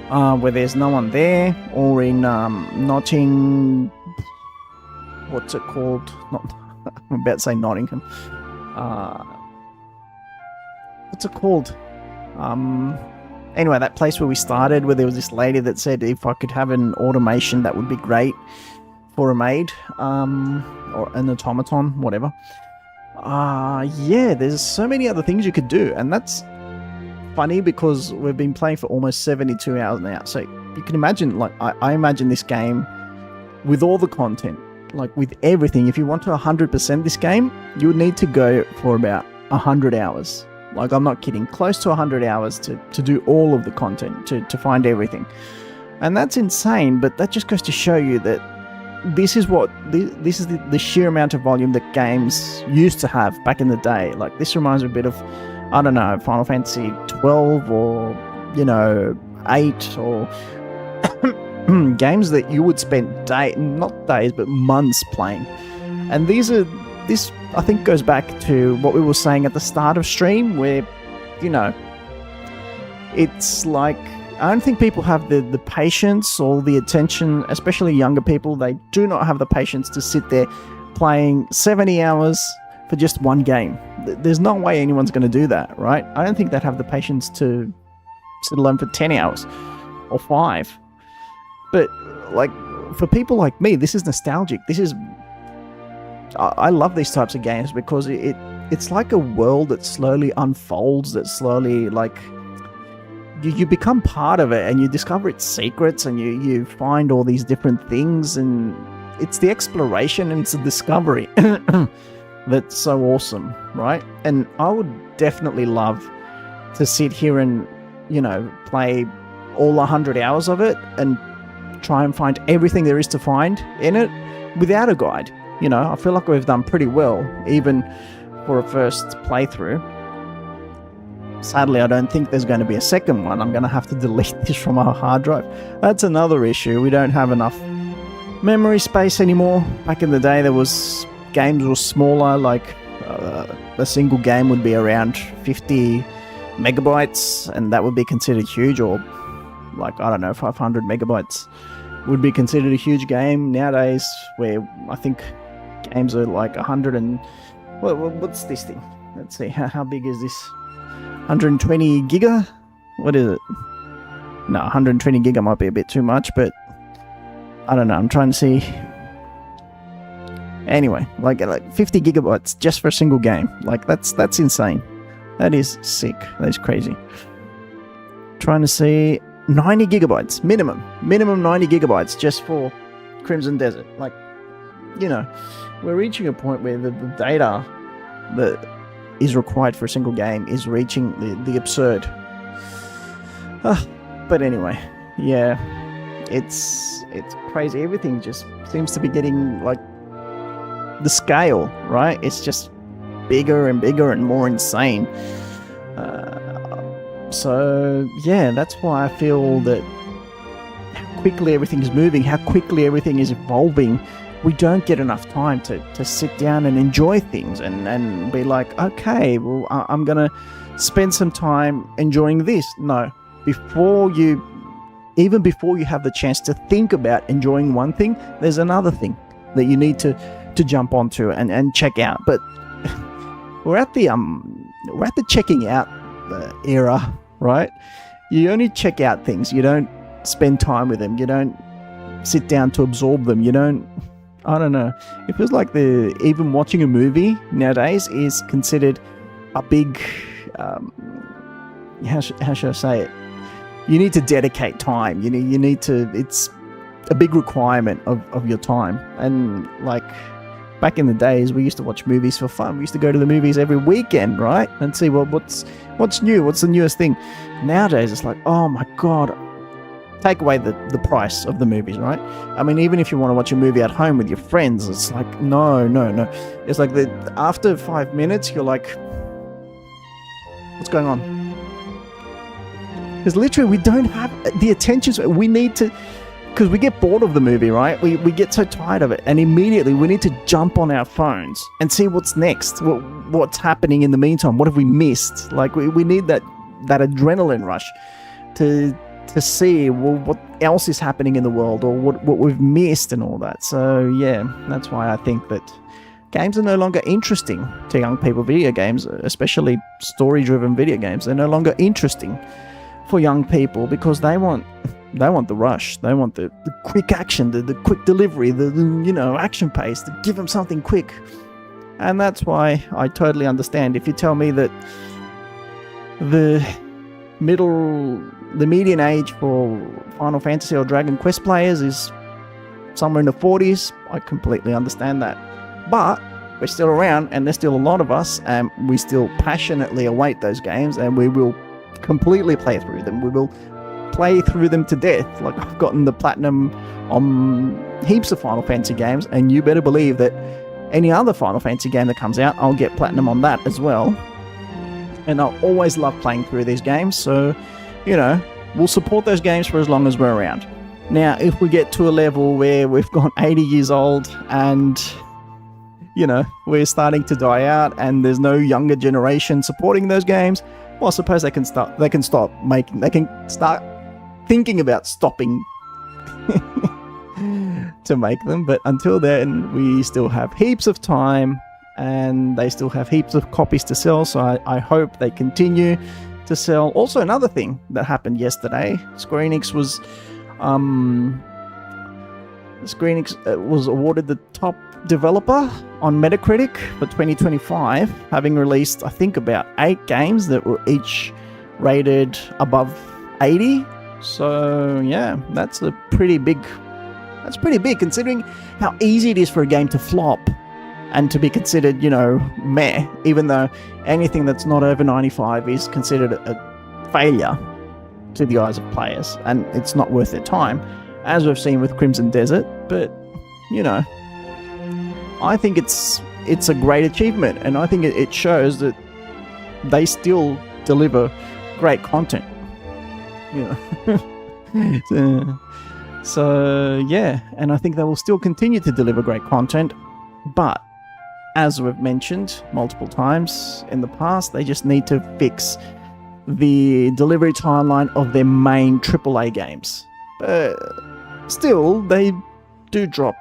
where there's no one there, or in Notting. What's it called? Not. I'm about to say Nottingham. What's it called? Anyway, that place where we started, where there was this lady that said if I could have an automation, that would be great for a maid, or an automaton, whatever. Yeah, there's so many other things you could do, and that's funny because we've been playing for almost 72 hours now. So you can imagine, like, I imagine this game with all the content, like with everything. If you want to 100% this game, you would need to go for about 100 hours. Like, I'm not kidding, close to 100 hours to do all of the content, to find everything. And that's insane, but that just goes to show you that this is the sheer amount of volume that games used to have back in the day. Like, this reminds me a bit of, I don't know, Final Fantasy 12 or, 8 or games that you would spend not days, but months playing. And this I think goes back to what we were saying at the start of stream, where, it's like, I don't think people have the patience or the attention, especially younger people. They do not have the patience to sit there playing 70 hours for just one game. There's no way anyone's going to do that, right? I don't think they'd have the patience to sit alone for 10 hours or 5. But, like, for people like me, this is nostalgic. I love these types of games because it's like a world that slowly unfolds, that slowly, like, you become part of it and you discover its secrets and you find all these different things, and it's the exploration and it's the discovery that's so awesome, right? And I would definitely love to sit here and, play all 100 hours of it and try and find everything there is to find in it without a guide. I feel like we've done pretty well, even for a first playthrough. Sadly, I don't think there's going to be a second one. I'm going to have to delete this from our hard drive. That's another issue. We don't have enough memory space anymore. Back in the day, games were smaller, like a single game would be around 50 megabytes, and that would be considered huge, or like, I don't know, 500 megabytes would be considered a huge game. Nowadays, where I think games are like 100 and... what's this thing? Let's see, how big is this? 120 giga? What is it? No, 120 giga might be a bit too much, but I don't know, I'm trying to see. Anyway, like 50 gigabytes just for a single game. Like, that's insane. That is sick. That is crazy. Trying to see 90 gigabytes, minimum 90 gigabytes just for Crimson Desert. Like, we're reaching a point where the data that is required for a single game is reaching the absurd. But anyway, yeah, it's crazy. Everything just seems to be getting, like, the scale, right? It's just bigger and bigger and more insane. So yeah, that's why I feel that how quickly everything is moving, how quickly everything is evolving, we don't get enough time to sit down and enjoy things and be like, okay, well, I'm going to spend some time enjoying this. No, even before you have the chance to think about enjoying one thing, there's another thing that you need to jump onto and check out. But we're at the checking out era, right? You only check out things. You don't spend time with them. You don't sit down to absorb them. You don't... I don't know. It feels like even watching a movie nowadays is considered a big... how should I say it? You need to dedicate time. You need to... It's a big requirement of your time. And, like, back in the days, we used to watch movies for fun. We used to go to the movies every weekend, right? And see, well, what's new? What's the newest thing? Nowadays, it's like, oh my God, take away the price of the movies, right? I mean, even if you want to watch a movie at home with your friends, it's like, no. It's like after 5 minutes, you're like, what's going on? Because literally, we don't have the attention. We need to, because we get bored of the movie, right? We get so tired of it, and immediately we need to jump on our phones and see what's next, what's happening in the meantime. What have we missed? Like we need that adrenaline rush to see what else is happening in the world, or what we've missed and all that. So yeah, that's why I think that games are no longer interesting to young people. Video games, especially story-driven video games, they're no longer interesting for young people because they want the rush. They want the quick action, the quick delivery, the action pace, to give them something quick. And that's why I totally understand if you tell me that the median age for Final Fantasy or Dragon Quest players is somewhere in the 40s. I completely understand that. But we're still around, and there's still a lot of us, and we still passionately await those games, and we will completely play through them. We will play through them to death. Like, I've gotten the platinum on heaps of Final Fantasy games, and you better believe that any other Final Fantasy game that comes out, I'll get platinum on that as well. And I'll always love playing through these games, so, we'll support those games for as long as we're around. Now, if we get to a level where we've gone 80 years old and, we're starting to die out and there's no younger generation supporting those games, well, I suppose they can start thinking about stopping to make them. But until then, we still have heaps of time, and they still have heaps of copies to sell, so I hope they continue to sell. Also, another thing that happened yesterday, Square Enix was awarded the top developer on Metacritic for 2025, having released, I think, about 8 games that were each rated above 80. So yeah, that's pretty big considering how easy it is for a game to flop and to be considered, meh, even though anything that's not over 95 is considered a failure to the eyes of players, and it's not worth their time, as we've seen with Crimson Desert. But, I think it's a great achievement, and I think it shows that they still deliver great content, So yeah, and I think they will still continue to deliver great content, but as we've mentioned multiple times in the past, they just need to fix the delivery timeline of their main AAA games. Still, they do drop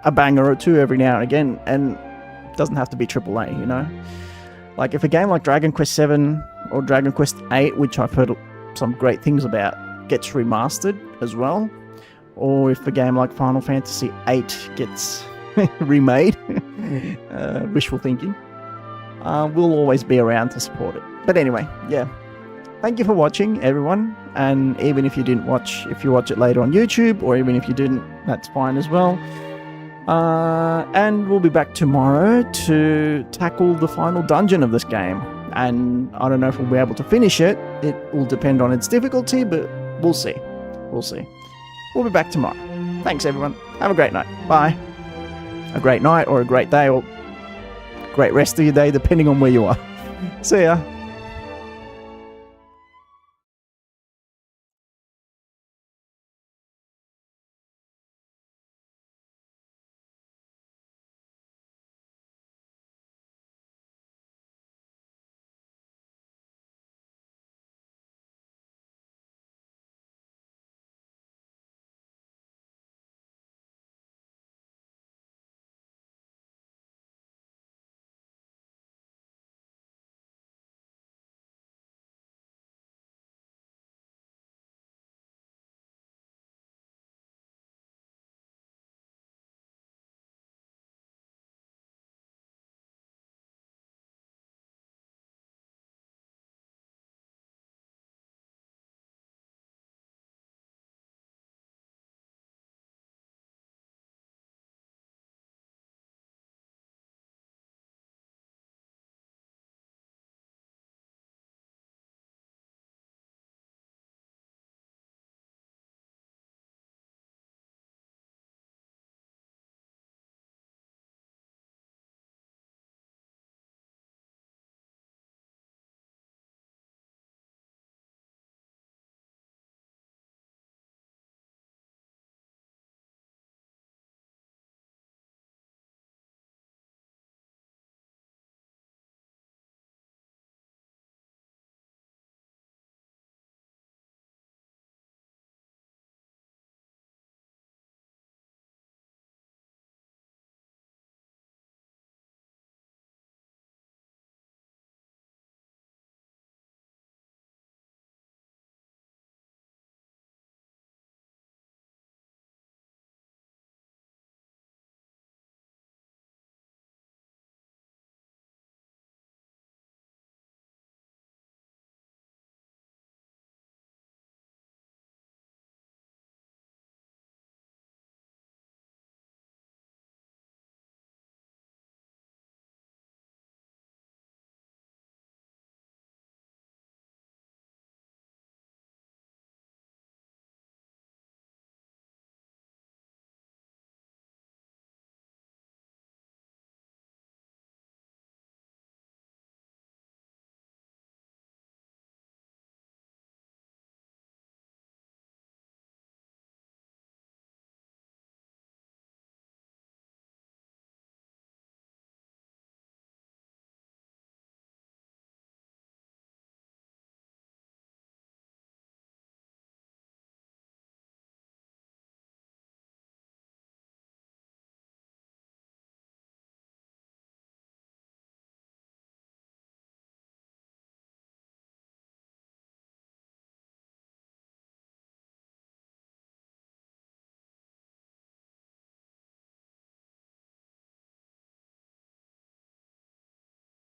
a banger or two every now and again, and it doesn't have to be AAA, Like, if a game like Dragon Quest VII or Dragon Quest VIII, which I've heard some great things about, gets remastered as well, or if a game like Final Fantasy VIII gets remade, wishful thinking, we'll always be around to support it. But anyway, yeah. Thank you for watching, everyone. And even if you didn't watch, if you watch it later on YouTube, or even if you didn't, that's fine as well. And we'll be back tomorrow to tackle the final dungeon of this game. And I don't know if we'll be able to finish it. It will depend on its difficulty, but we'll see. We'll be back tomorrow. Thanks, everyone. Have a great night. Bye. A great night, or a great day, or great rest of your day, depending on where you are. See ya.